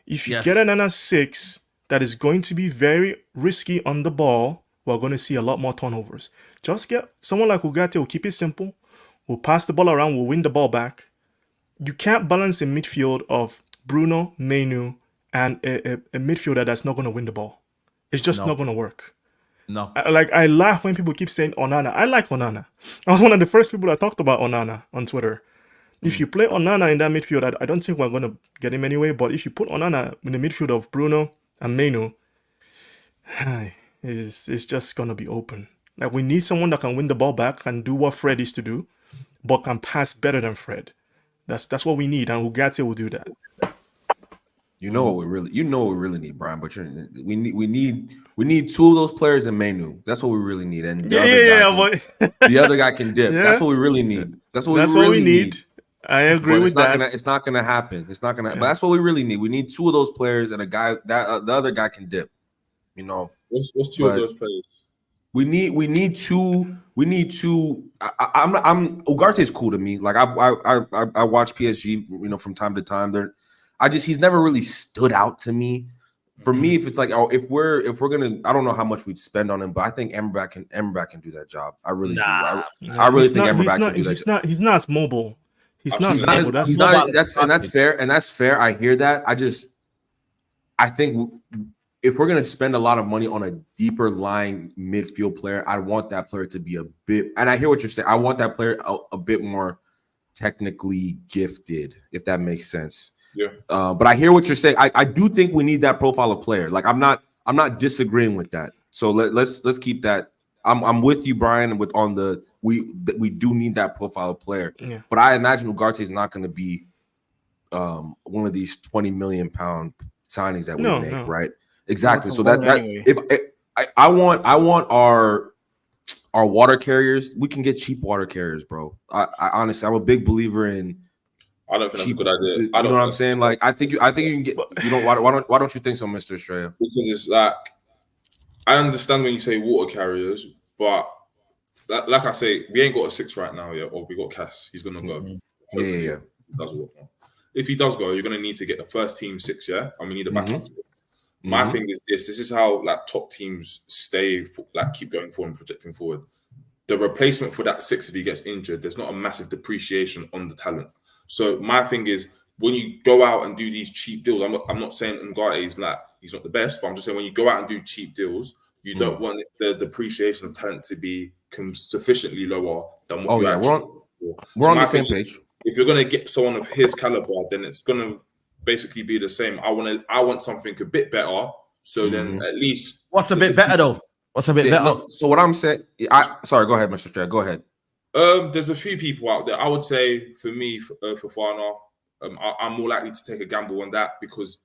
Speaker 5: If you get another 6 that is going to be very risky on the ball, we're going to see a lot more turnovers. Just get someone like Ugarte who keep it simple, will pass the ball around, will win the ball back. You can't balance a midfield of Bruno, Mainu, and a midfielder that's not going to win the ball. It's just not going to work.
Speaker 1: No.
Speaker 5: I laugh when people keep saying Onana. I like Onana. I was one of the first people that talked about Onana on Twitter. If you play Onana in that midfield, I don't think we're going to get him anyway. But if you put Onana in the midfield of Bruno and Mainu, it's just going to be open. Like, we need someone that can win the ball back and do what Fred used to do, but can pass better than Fred. That's what we need, and Ugarte will do that.
Speaker 4: You know what we really need, Brian. But we need 2 of those players in Mainu. That's what we really need. And the other guy can dip. Yeah. That's what we really need. That's what we need.
Speaker 5: I agree with that.
Speaker 4: It's not gonna happen. It's not gonna. But that's what we really need. We need 2 of those players and a guy that the other guy can dip.
Speaker 3: What's 2 of those players?
Speaker 4: We need 2. We need 2. Ugarte is cool to me. Like I watch PSG, from time to time. He's never really stood out to me. For me, if it's like, if we're gonna, I don't know how much we'd spend on him, but I think Amrabat can do that job. I really do. I really think Amrabat can do that job.
Speaker 5: He's not as mobile. He's not as mobile.
Speaker 4: That's fair. And that's fair. I hear that. I think if we're gonna spend a lot of money on a deeper lying midfield player, I want that player to be a bit. And I hear what you're saying. I want that player a bit more technically gifted, if that makes sense.
Speaker 3: Yeah.
Speaker 4: But I hear what you're saying. I do think we need that profile of player. Like I'm not disagreeing with that. So let's keep that. I'm with you, Brian, we do need that profile of player.
Speaker 5: Yeah.
Speaker 4: But I imagine Ugarte is not going to be one of these 20 million pound signings that we make, right? Exactly. So I want our water carriers. We can get cheap water carriers, bro. I honestly, I'm a big believer in.
Speaker 3: I don't think that's a good idea.
Speaker 4: You know what I'm saying? Like, I think you can get. Why don't you think so, Mr. Estrella?
Speaker 3: Because it's like, I understand when you say water carriers, but like I say, we ain't got a 6 right now yet, or we got Cass. He's gonna go.
Speaker 4: Mm-hmm. Yeah.
Speaker 3: He does work now. If he does go, you're gonna need to get the first team 6, and we need a backup. Mm-hmm. My thing is this is how like top teams keep going forward and projecting forward. The replacement for that 6, if he gets injured, there's not a massive depreciation on the talent. So my thing is, when you go out and do these cheap deals, I'm not saying Ugarte is he's not the best, but I'm just saying when you go out and do cheap deals, you don't want the depreciation of talent to be sufficiently lower than what
Speaker 4: we're on the same page.
Speaker 3: If you're gonna get someone of his caliber, then it's gonna basically be the same. I want something a bit better. So then at least
Speaker 1: what's a bit better though? What's a bit better?
Speaker 4: No, so what I'm saying, sorry, go ahead, Mr. Trey. Go ahead.
Speaker 3: There's a few people out there. I would say for me, for Fofana, I'm more likely to take a gamble on that because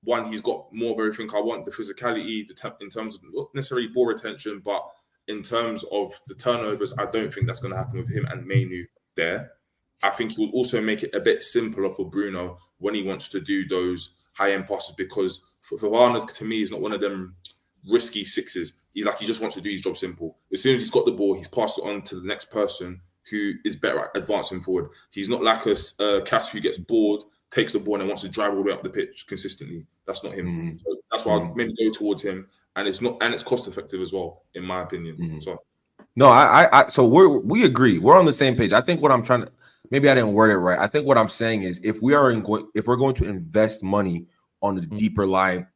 Speaker 3: one, he's got more of everything I want. The physicality, in terms of not necessarily ball retention, but in terms of the turnovers, I don't think that's going to happen with him and Mainu there. I think he will also make it a bit simpler for Bruno when he wants to do those high-end passes because Varane, to me, is not one of them risky sixes. He just wants to do his job simple. As soon as he's got the ball, he's passed it on to the next person who is better at advancing forward. He's not like a Cass who gets bored, takes the ball and wants to drive all the way up the pitch consistently. That's not him. So that's why I mainly go towards him, and it's cost effective as well, in my opinion. So
Speaker 4: no, so we agree. We're on the same page. I think what I'm trying to, maybe I didn't word it right. I think what I'm saying is if we're going to invest money on the deeper line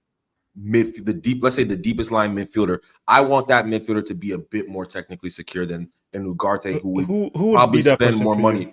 Speaker 4: let's say the deepest line midfielder, I want that midfielder to be a bit more technically secure than Ugarte, who would probably spend more money.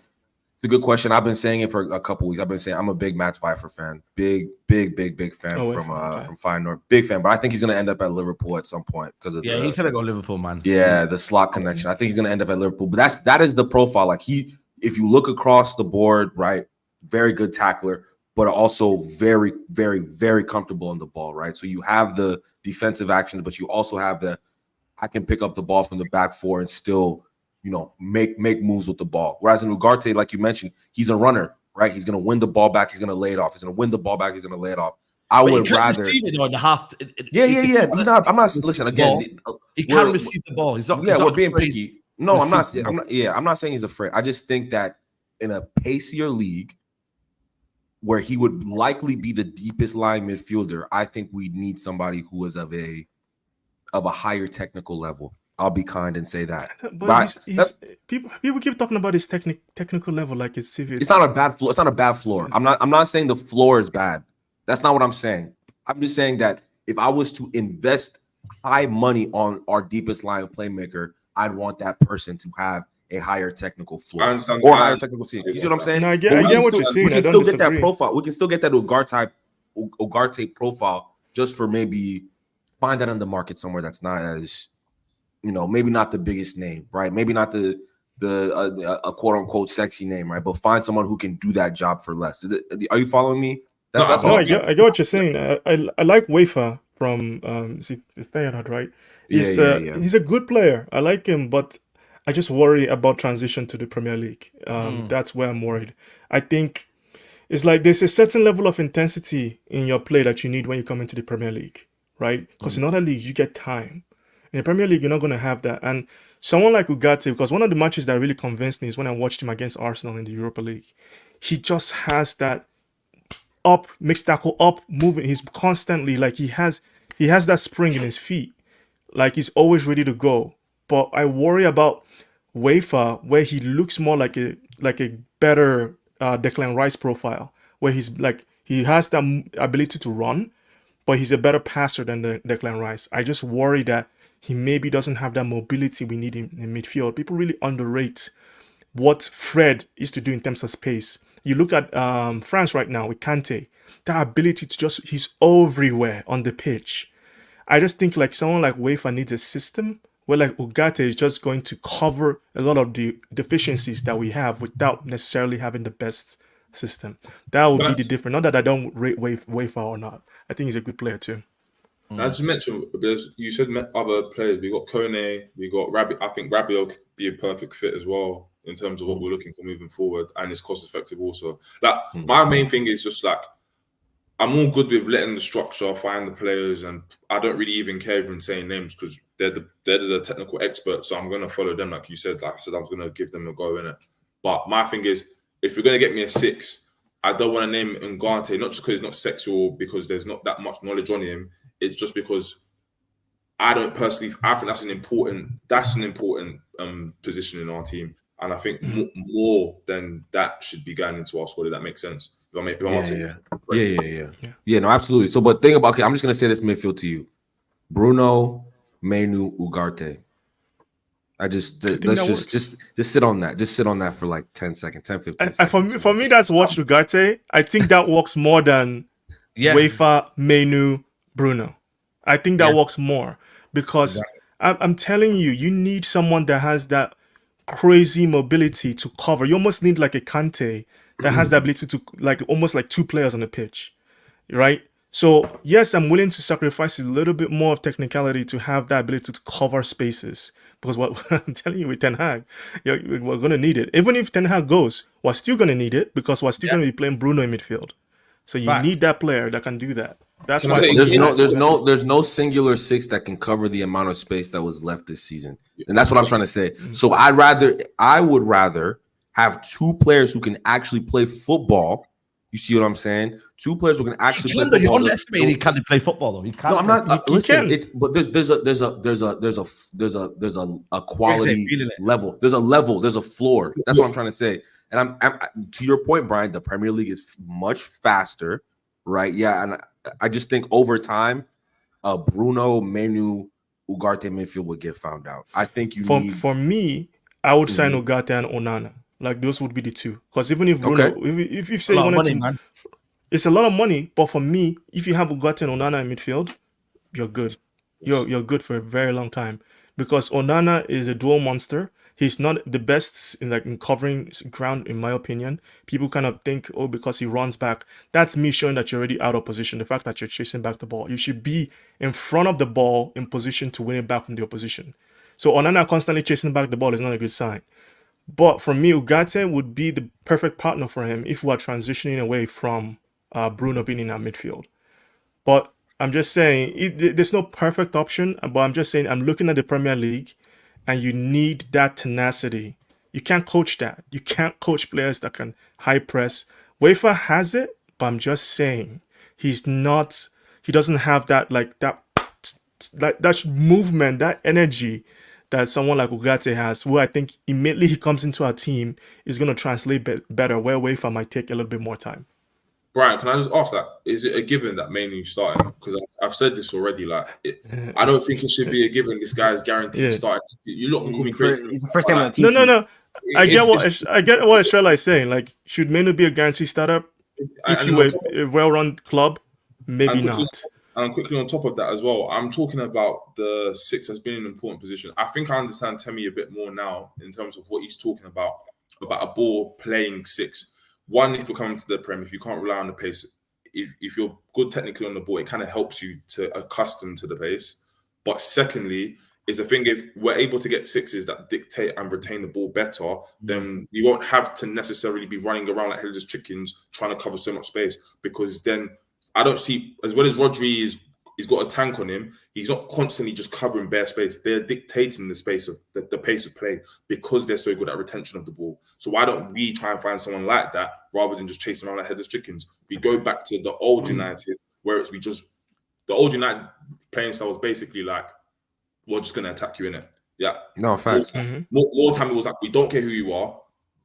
Speaker 4: It's a good question. I've been saying it for a couple weeks. I've been saying I'm a big Mats Pfeiffer fan, big fan from Feyenoord, big fan. But I think he's going to end up at Liverpool at some point because of
Speaker 1: he's going to go Liverpool, man.
Speaker 4: Yeah, the slot connection. I think he's going to end up at Liverpool. But that is the profile. Like if you look across the board, right, very good tackler, but also very, very, very comfortable on the ball, right? So you have the defensive actions, but you also have I can pick up the ball from the back four and still, make moves with the ball. Whereas in Ugarte, like you mentioned, he's a runner, right? He's going to win the ball back. He's going to lay it off. He's going to win the ball back. He's going to lay it off. I would rather. Yeah. He's not. I'm not. Listen again.
Speaker 1: He can't receive the ball. He's not.
Speaker 4: Yeah, we're being picky. No, I'm not. I'm not saying he's afraid. I just think that in a pacier league, where he would likely be the deepest line midfielder, I think we need somebody who is of a higher technical level. I'll be kind and say that.
Speaker 5: But people keep talking about his technical level like it's serious.
Speaker 4: It's not a bad floor. It's not a bad floor. I'm not saying the floor is bad. That's not what I'm saying. I'm just saying that if I was to invest high money on our deepest line playmaker, I'd want that person to have a higher technical floor or higher technical ceiling. You see what I'm saying?
Speaker 5: No, I get what you're saying.
Speaker 4: We can still get that profile. We can still get that Ugarte profile just for maybe find that on the market somewhere that's not as, maybe not the biggest name, right? Maybe not the quote unquote sexy name, right? But find someone who can do that job for less. Are you following me? That's all.
Speaker 5: I get what you're saying. I like Wafer from Feyenoord, right? He's a good player. I like him, but I just worry about transition to the Premier League. That's where I'm worried. I think it's like there's a certain level of intensity in your play that you need when you come into the Premier League, right? Because in other leagues, you get time. In the Premier League, you're not going to have that. And someone like Ugarte, because one of the matches that really convinced me is when I watched him against Arsenal in the Europa League. He just has that mixed tackle, moving. He's constantly like he has that spring in his feet. Like he's always ready to go. But I worry about Wafer, where he looks more like a better Declan Rice profile, where he's like he has the ability to run, but he's a better passer than Declan Rice. I just worry that he maybe doesn't have that mobility we need in midfield. People really underrate what Fred is to do in terms of space. You look at France right now with Kante, that ability to he's everywhere on the pitch. I just think like someone like Wafer needs a system where like Ugarte is just going to cover a lot of the deficiencies that we have without necessarily having the best system. That would be the difference. Not that I don't rate Wafer or not. I think he's a good player too.
Speaker 3: I just mentioned, you said other players. We got Kone, we got Rabiot. I think Rabiot could be a perfect fit as well in terms of what we're looking for moving forward, and it's cost effective also. Like my main thing is just like I'm all good with letting the structure find the players, and I don't really even care even saying names because they're the technical experts. So I'm going to follow them, like you said. Like I said, I was going to give them a go in it. But my thing is, if you're going to get me a 6, I don't want to name Ugarte, not just because he's not sexual, because there's not that much knowledge on him. It's just because I think that's an important position in our team, and I think more than that should be going into our squad. If that makes sense.
Speaker 4: Yeah, no, absolutely. So, but think about, I'm just gonna say this midfield to you: Bruno, Menu, Ugarte. Let's just sit on that. Just sit on that for like 10 seconds, 10, 15 seconds.
Speaker 5: For me, that's watch Ugarte. I think that works more than Wafer, Menu, Bruno. I think that works more because I'm telling you, you need someone that has that crazy mobility to cover. You almost need like a Kante that has the ability to like almost like 2 players on the pitch, right? So yes, I'm willing to sacrifice a little bit more of technicality to have that ability to cover spaces. Because what I'm telling you with Ten Hag, we're going to need it. Even if Ten Hag goes, we're still going to need it because we're still going to be playing Bruno in midfield. So you
Speaker 1: Fact.
Speaker 5: need that player that can do that. That's
Speaker 3: Can I
Speaker 5: why
Speaker 3: say-
Speaker 4: There's no singular six that can cover the amount of space that was left this season, and that's what I'm trying to say. So I would rather have two players who can actually play football. You see what I'm saying? Two players who can actually play
Speaker 1: You're
Speaker 4: football.
Speaker 1: underestimating he can't play football though. He can't.
Speaker 4: No, I'm not.
Speaker 5: He
Speaker 4: Listen,
Speaker 5: can.
Speaker 4: it's but there's a quality
Speaker 1: feeling it.
Speaker 4: level. There's a level. There's a floor. That's what I'm trying to say. And I'm to your point, Brian. The Premier League is much faster, right? Yeah, and I just think over time, Bruno, Menu, Ugarte midfield would get found out. I think you need.
Speaker 5: For me, I would sign Ugarte and Onana. Like those would be the two. Because even if Bruno, if you say you wanted to,
Speaker 1: man.
Speaker 5: it's a lot of money. But for me, if you have Ugarte and Onana in midfield, you're good. You're good for a very long time. Because Onana is a dual monster. He's not the best in covering ground, in my opinion. People kind of think, oh, because he runs back. That's me showing that you're already out of position. The fact that you're chasing back the ball. You should be in front of the ball in position to win it back from the opposition. So Onana constantly chasing back the ball is not a good sign. But for me, Ugarte would be the perfect partner for him if we are transitioning away from Bruno being in our midfield. But I'm just saying, there's no perfect option. But I'm just saying, I'm looking at the Premier League, and you need that tenacity. You can't coach that. You can't coach players that can high press. UEFA has it, but I'm just saying, he doesn't have that that movement, that energy that someone like Ugarte has, who I think immediately he comes into our team is going to translate better, where UEFA might take a little bit more time.
Speaker 3: Brian, can I just ask that? Is it a given that Mainu's starting? Because I've said this already. I don't think it should be a given. This guy is guaranteed starting. You lot can call me crazy.
Speaker 2: He's the first time on the team.
Speaker 5: No. I get what Estrella is saying. Like, should Mainu be a guaranteed startup? If you were a well-run club, maybe not.
Speaker 3: And quickly on top of that as well, I'm talking about the six has been an important position. I think I understand Temi a bit more now in terms of what he's talking about a ball playing six. One, if you're coming to the Prem, if you can't rely on the pace, if you're good technically on the ball, it kind of helps you to accustom to the pace. But secondly, is the thing, if we're able to get sixes that dictate and retain the ball better, then you won't have to necessarily be running around like headless chickens trying to cover so much space, because then I don't see, as well as Rodri he's got a tank on him, he's not constantly just covering bare space. They're dictating the space of the pace of play because they're so good at retention of the ball. So why don't we try and find someone like that rather than just chasing around like headless chickens? We go back to the old United, where it's the old United playing style was basically like, we're just going to attack you in it. Yeah.
Speaker 4: No, facts.
Speaker 3: More time it was like, we don't care who you are.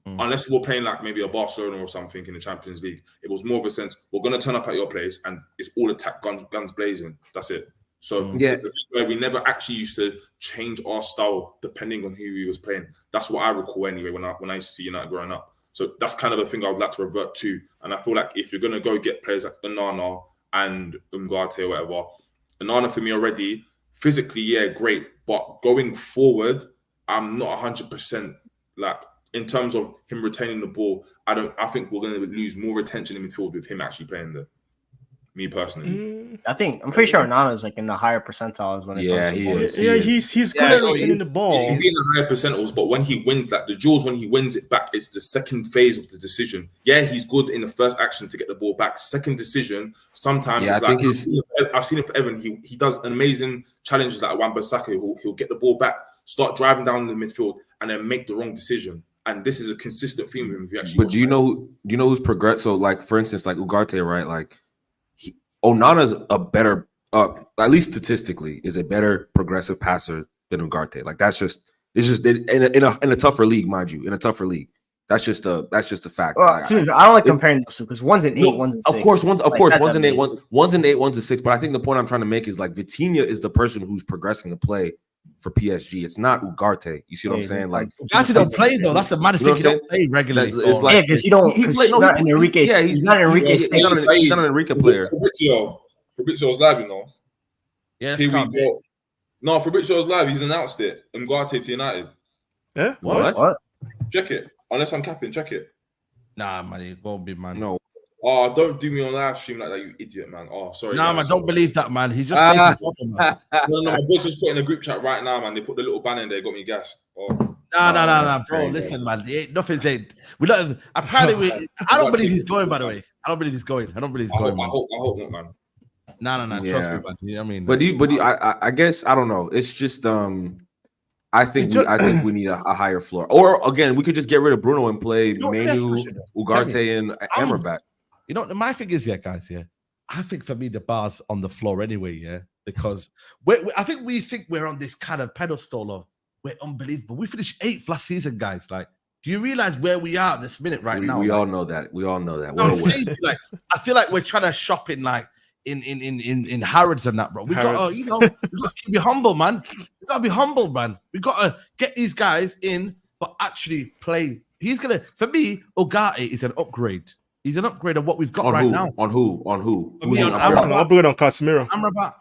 Speaker 3: Unless we're playing like maybe a Barcelona or something in the Champions League, it was more of a sense, we're going to turn up at your place and it's all attack, guns blazing. That's it. So where we never actually used to change our style depending on who we was playing. That's what I recall anyway when I used to see United growing up. So that's kind of a thing I would like to revert to. And I feel like if you're going to go get players like Onana and Ugarte or whatever, Onana for me already, physically, yeah, great. But going forward, I'm not 100% like, in terms of him retaining the ball, I think we're going to lose more retention in midfield with him actually playing there. Me personally,
Speaker 2: I'm pretty sure Onana is like in the higher percentiles when it comes to balls.
Speaker 5: He's good at retaining the ball.
Speaker 3: He can be in the higher percentiles, but when he wins, like the duels, when he wins it back, it's the second phase of the decision. Yeah, he's good in the first action to get the ball back. Second decision, sometimes it's like I've seen it for Evan. He does amazing challenges like Wan-Bissaka. He'll get the ball back, start driving down the midfield, and then make the wrong decision. And this is a consistent theme with him. If you actually,
Speaker 4: but do you know who's progressed? So, like for instance, like Ugarte, right? Like Onana's a better, at least statistically, is a better progressive passer than Ugarte. Like it's just in a tougher league, mind you, in a tougher league. That's just a fact.
Speaker 2: Well, I don't like comparing those two because one's an 8, one's an 6.
Speaker 4: Of course, one's an 8, one's an 8, one's a 6. But I think the point I'm trying to make is like Vitinha is the person who's progressing the play for PSG. It's not Ugarte. You see what I'm saying? Like
Speaker 1: Ugarte don't play though. That's a mad thing. He don't play regularly.
Speaker 4: It's like
Speaker 2: because you don't. He's not an Enrique. He's not an Enrique.
Speaker 4: He's not an Enrique player.
Speaker 3: Fabrizio's live, you know.
Speaker 1: Yeah,
Speaker 3: no, Fabrizio's live. He's announced it. Ugarte to United.
Speaker 5: Yeah.
Speaker 2: What?
Speaker 3: Check it. Unless I'm capping, check it.
Speaker 1: Nah, man, it won't be, man.
Speaker 4: No.
Speaker 3: Oh, don't do me on live stream like that, you idiot, man. Oh, sorry.
Speaker 1: Nah, man, don't believe that, man. He's just man.
Speaker 3: No, my boys just put in a group chat right now, man. They put the little banner in there, got me gassed. Oh.
Speaker 1: No, bro. Listen, man. Nothing's in. We don't. Apparently, I don't believe he's going. By the way, I don't believe he's going. I don't believe he's
Speaker 3: I
Speaker 1: going.
Speaker 3: hope not, man.
Speaker 1: No. Trust me, man. You know what I mean?
Speaker 4: But I guess I don't know. It's just I think we need a higher floor. Or again, we could just get rid of Bruno and play Manu, Ugarte, and Amrabat.
Speaker 1: You know, my thing is, guys, I think for me the bar's on the floor anyway, because I think we're on this kind of pedestal of we're unbelievable. We finished 8th last season, guys. Like, do you realize where we are this minute now?
Speaker 4: We all know that. We all know that.
Speaker 1: No, I feel like we're trying to shop in in Harrods and that, bro. We got to keep you humble, man. We got to be humble, man. We got to get these guys in, but actually play. For me, Ugarte is an upgrade. He's an upgrade of what we've got now.
Speaker 4: On who?
Speaker 5: Who's an upgrade on Casemiro?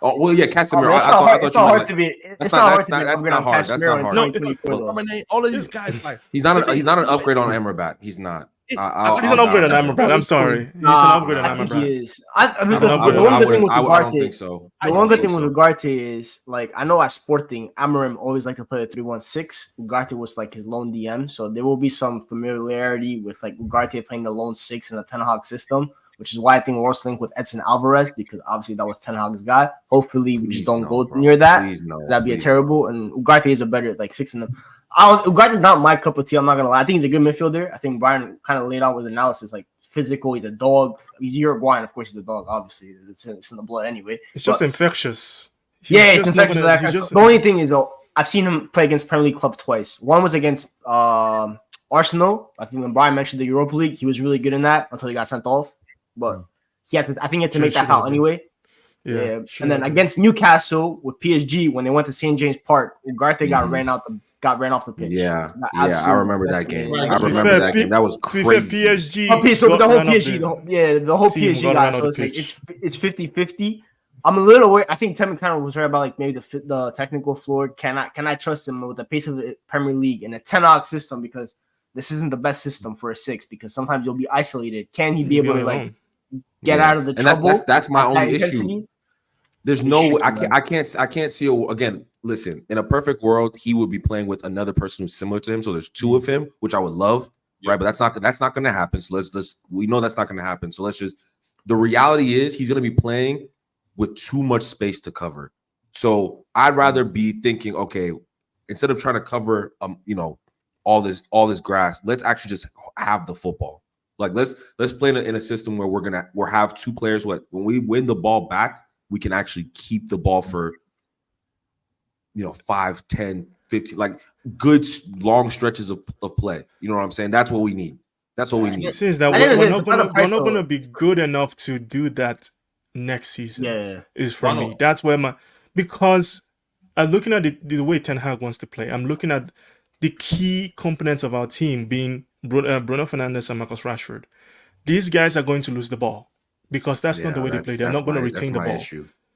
Speaker 4: Oh, well, yeah, Casemiro.
Speaker 2: It's not hard to be. It's not hard to be an upgrade on Casemiro in 2024.
Speaker 1: All of these guys,
Speaker 4: he's not an upgrade on Amrabat. He's not.
Speaker 5: He's an upgrade on Amrabat. I'm sorry. He's an upgrade on Amrabat.
Speaker 2: He is. The one good thing with Ugarte, the one good thing with Ugarte is, like, I know at Sporting, Amorim always liked to play a 3-1-6. Ugarte was like his lone DM, so there will be some familiarity with like Ugarte playing the lone 6 in a Ten Hag system, which is why I think we're also linked with Edson Alvarez, because obviously that was Ten Hag's guy. Hopefully we just don't go near that. That'd be a terrible. And Ugarte is a better 6 in them. Ugarte's not my cup of tea. I'm not gonna lie. I think he's a good midfielder. I think Brian kind of laid out with analysis, like physical. He's a dog. He's Uruguayan, of course. He's a dog. Obviously, it's in the blood anyway.
Speaker 5: It's just infectious.
Speaker 2: It's infectious. The only thing is, I've seen him play against Premier League club twice. One was against Arsenal. I think when Brian mentioned the Europa League, he was really good in that until he got sent off. But he had to make that foul anyway. Yeah. And then against Newcastle with PSG, when they went to St. James Park, Ugarte got ran off the pitch.
Speaker 4: Yeah, I remember that game. That was crazy.
Speaker 5: PSG.
Speaker 2: So the whole PSG, the whole PSG got. So it's like it's 50-50. I'm a little worried. I think Tim kind of was right about like maybe the technical floor. Can I trust him with the pace of the Premier League in a 10 Hag system, because this isn't the best system for a 6, because sometimes you'll be isolated. Can he be able to like get out of the trouble?
Speaker 4: That's my only issue. There's no, I can't see again. Listen, in a perfect world, he would be playing with another person who's similar to him. So there's 2 of him, which I would love, right? But that's not going to happen. So we know that's not going to happen. So the reality is he's going to be playing with too much space to cover. So I'd rather be thinking, okay, instead of trying to cover, all this grass, let's actually just have the football. Like let's play in a system where we'll have 2 players. When we win the ball back, we can actually keep the ball for 5, 10, 15, like good long stretches of play. You know what I'm saying? That's what we need.
Speaker 5: It seems that we're not going to be good enough to do that next season. Is for me. That's where because I'm looking at the way Ten Hag wants to play. I'm looking at the key components of our team being Bruno Fernandes and Marcus Rashford. These guys are going to lose the ball, because that's not the way they play. They're not going to retain the ball.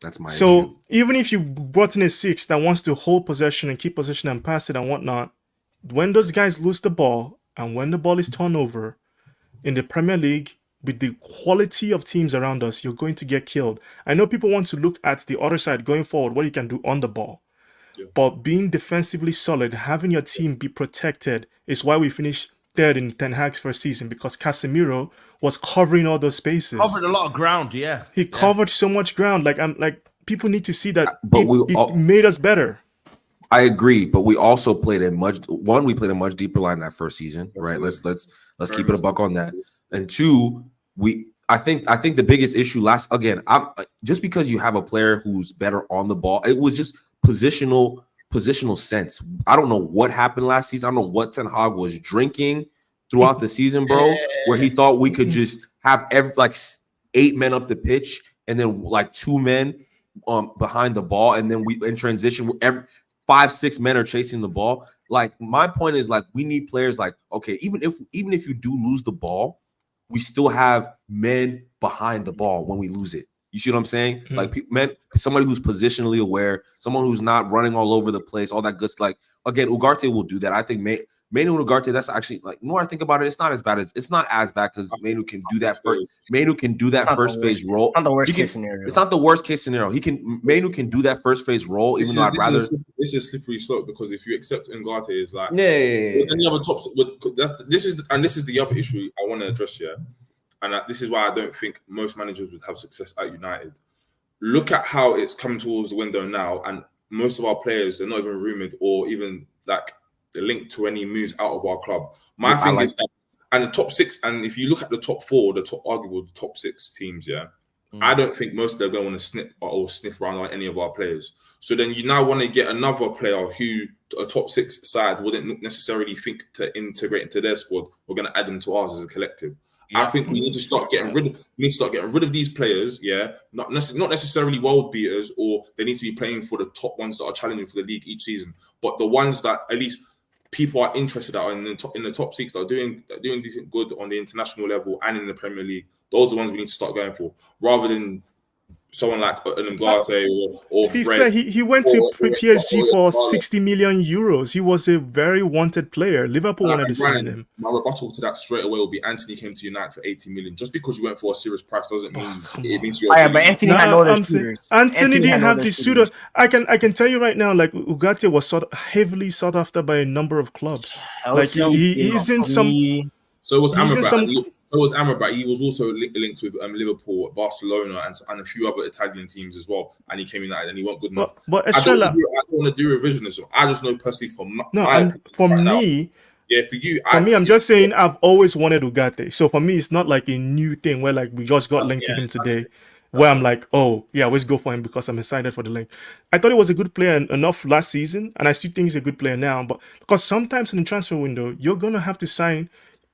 Speaker 4: That's my issue.
Speaker 5: So even if you brought in a 6 that wants to hold possession and keep possession and pass it and whatnot, when those guys lose the ball and when the ball is turned over in the Premier League, with the quality of teams around us, you're going to get killed. I know people want to look at the other side going forward, what you can do on the ball. Yeah. But being defensively solid, having your team be protected, is why we finished 3rd in Ten Hag's first season, because Casemiro was covering all those spaces.
Speaker 1: Covered a lot of ground, yeah.
Speaker 5: He covered so much ground. People need to see that it made us better.
Speaker 4: I agree, but we also played a much deeper line that first season, right? Let's keep it a buck on that. And 2, I think the biggest issue just because you have a player who's better on the ball, it was just positional sense. I don't know what happened last season. I don't know what Ten Hag was drinking throughout the season, bro, where he thought we could just have 8 men up the pitch and then 2 men behind the ball, and then we in transition 5, 6 men are chasing the ball. Like, my point is, we need players okay, even if you do lose the ball, we still have men behind the ball when we lose it. You see what I'm saying? Mm-hmm. Somebody who's positionally aware, someone who's not running all over the place, all that good stuff. Again, Ugarte will do that. I think Manu and Ugarte, that's actually, the more I think about it, it's not as bad because Manu can do that first. Manu can do that first phase role.
Speaker 2: It's not the worst case scenario.
Speaker 4: It's not the worst case scenario. Manu can do that first phase role, even though I'd rather.
Speaker 3: This is a slippery slope, because if you accept Ugarte, it's like
Speaker 4: any
Speaker 3: other tops. This is the other issue I want to address here. and this is why I don't think most managers would have success at United. Look at how it's come towards the window now, and most of our players, they're not even rumoured or even like linked to any moves out of our club. My thing is that, and the top 6, and if you look at the top 4, the top 6 teams, I don't think most of them are going to want to sniff around on any of our players. So then you now want to get another player who a top 6 side wouldn't necessarily think to integrate into their squad. We're going to add them to ours as a collective. I think we need to start getting rid of these players. Not necessarily world beaters, or they need to be playing for the top ones that are challenging for the league each season, but the ones that at least people are interested in the top 6 that are doing decent good on the international level and in the Premier League. Those are the ones we need to start going for, rather than someone like an Ugarte or
Speaker 5: to be
Speaker 3: Fred.
Speaker 5: fair, he went to PSG for 60 million euros. He was a very wanted player. Liverpool wanted to sign him.
Speaker 3: My rebuttal to that straight away will be Anthony came to United for 80 million. Just because you went for a serious price doesn't mean it means you're.
Speaker 2: But Anthony had no other suitors.
Speaker 5: Anthony didn't have the suitor. I can tell you right now, like Ugarte was heavily sought after by a number of clubs. Like he's in some.
Speaker 3: So it was Amrabat. So was Amrabat. He was also linked with Liverpool, Barcelona, and a few other Italian teams as well. And he came United, and he wasn't good enough.
Speaker 5: But
Speaker 3: I don't want to do revisionism. I just know personally for me, I'm just
Speaker 5: saying I've always wanted Ugarte. So for me, it's not like a new thing where like we just got linked to him today. Where I'm like, oh yeah, let's go for him because I'm excited for the link. I thought he was a good player enough last season, and I still think he's a good player now. But because sometimes in the transfer window, you're gonna have to sign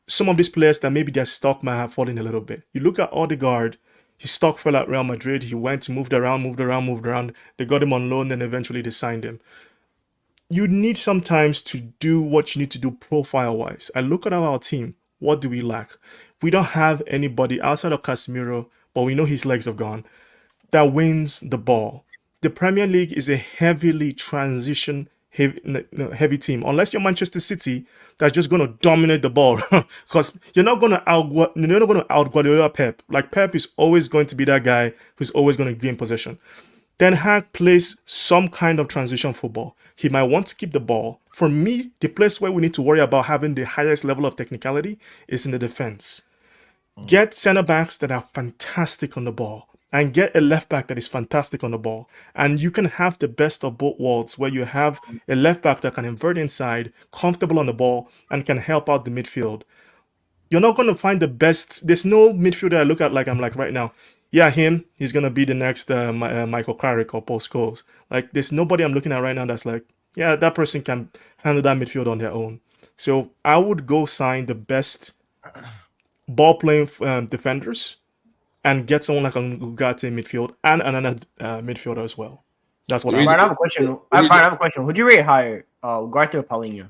Speaker 5: some of these players that maybe their stock might have fallen a little bit. You look at Odegaard, his stock fell at Real Madrid. He moved around. They got him on loan, and eventually they signed him. You need sometimes to do what you need to do profile-wise. I look at our team. What do we lack? We don't have anybody outside of Casemiro, but we know his legs have gone, that wins the ball. The Premier League is a heavily heavy team, unless you're Manchester City, that's just going to dominate the ball, because you're not going to out Guardiola Pep. Like Pep is always going to be that guy who's always going to gain possession. Ten Hag plays some kind of transition football. He might want to keep the ball. For me, the place where we need to worry about having the highest level of technicality is in the defense. Get center backs that are fantastic on the ball, and get a left back that is fantastic on the ball. And you can have the best of both worlds, where you have a left back that can invert inside, comfortable on the ball, and can help out the midfield. You're not going to find the best. There's no midfielder I look at like I'm like right now, yeah, he's going to be the next Michael Carrick or Paul Scholes. Like, there's nobody I'm looking at right now that's like, yeah, that person can handle that midfield on their own. So I would go sign the best ball-playing defenders and get someone like a Ugarte midfield and another midfielder as well. That's what I
Speaker 2: have a question. I have a question. Would you rate higher, Ugarte or Paulinho?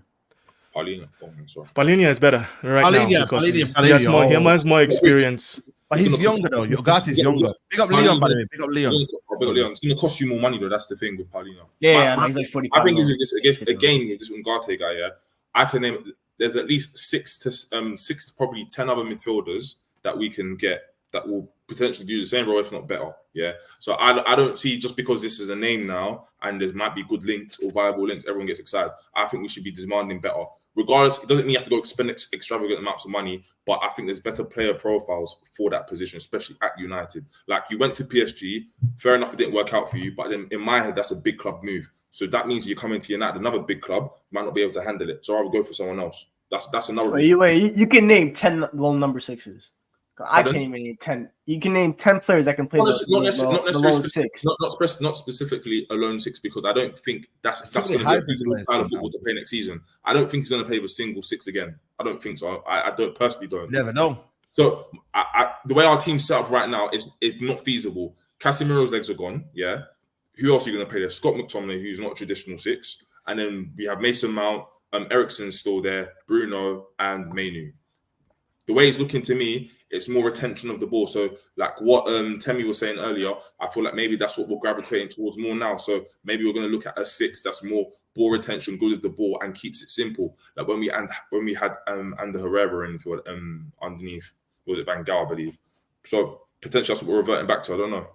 Speaker 5: Paulinho is better now because he has more experience.
Speaker 1: But he's younger though. Ugarte's younger. Big up Leon, by the way. Big up Leon.
Speaker 3: It's going to cost you more money though. That's the thing with Paulinho.
Speaker 2: He's like 45.
Speaker 3: I think against a game with this Ugarte guy, I can name. There's at least 6 to probably 10 other midfielders that we can get that will potentially do the same role, if not better. Yeah. So I don't see, just because this is a name now and there might be good links or viable links, everyone gets excited. I think we should be demanding better. Regardless, it doesn't mean you have to go spend extravagant amounts of money, but I think there's better player profiles for that position, especially at United. Like, you went to PSG, fair enough, it didn't work out for you, but then in my head, that's a big club move. So that means you're coming to United, another big club, might not be able to handle it. So I would go for someone else. That's another reason.
Speaker 2: You can name 10 lone number 6s. I can't even name 10. You can name 10 players that can play the lone 6.
Speaker 3: Not specifically a lone 6, because I don't think that's going to be a feasible style of football to play next season. I don't think he's going to play with a single 6 again. I don't think so. I don't.
Speaker 1: Never know.
Speaker 3: So the way our team's set up right now is not feasible. Casemiro's legs are gone. Yeah. Who else are you going to play there? Scott McTominay, who's not a traditional 6. And then we have Mason Mount, Eriksen's still there, Bruno, and Mainu. The way it's looking to me, it's more retention of the ball. So, like what Temi was saying earlier, I feel like maybe that's what we're gravitating towards more now. So maybe we're going to look at a 6 that's more ball retention, good as the ball, and keeps it simple. Like when we had Ander Herrera into underneath, was it Van Gaal, I believe. So potentially that's what we're reverting back to. I don't know.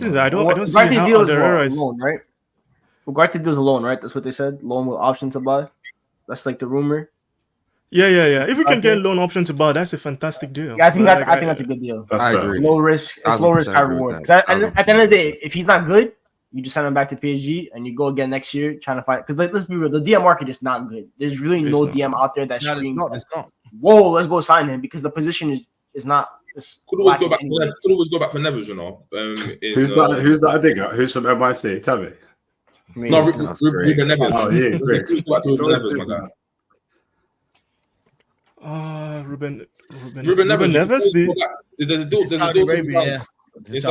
Speaker 5: I don't see how Ander Herrera is
Speaker 2: loan, right? Ugarte deals a loan, right? That's what they said. Loan with option to buy. That's like the rumor.
Speaker 5: Yeah. If we can get loan option to buy, that's a fantastic deal.
Speaker 2: Yeah, I think that's a good deal.
Speaker 4: I agree.
Speaker 2: Low risk, it's low risk, high reward. Because at the end of the day, if he's not good, you just send him back to PSG and you go again next year trying to find. Because let's be real, the DM market is not good. There's really no DM out there that screams.
Speaker 1: It's not.
Speaker 2: Whoa, let's go sign him because the position is not.
Speaker 3: Could always go back. Could always go back for Neves, you know.
Speaker 6: Who's that? I dig at? Who's from MIC? Tell me.
Speaker 3: No, Ruben Neves.
Speaker 6: Oh yeah, great.
Speaker 5: Ruben
Speaker 3: Neves. There's a deal.
Speaker 1: There's a deal
Speaker 3: in Saudi Arabia. You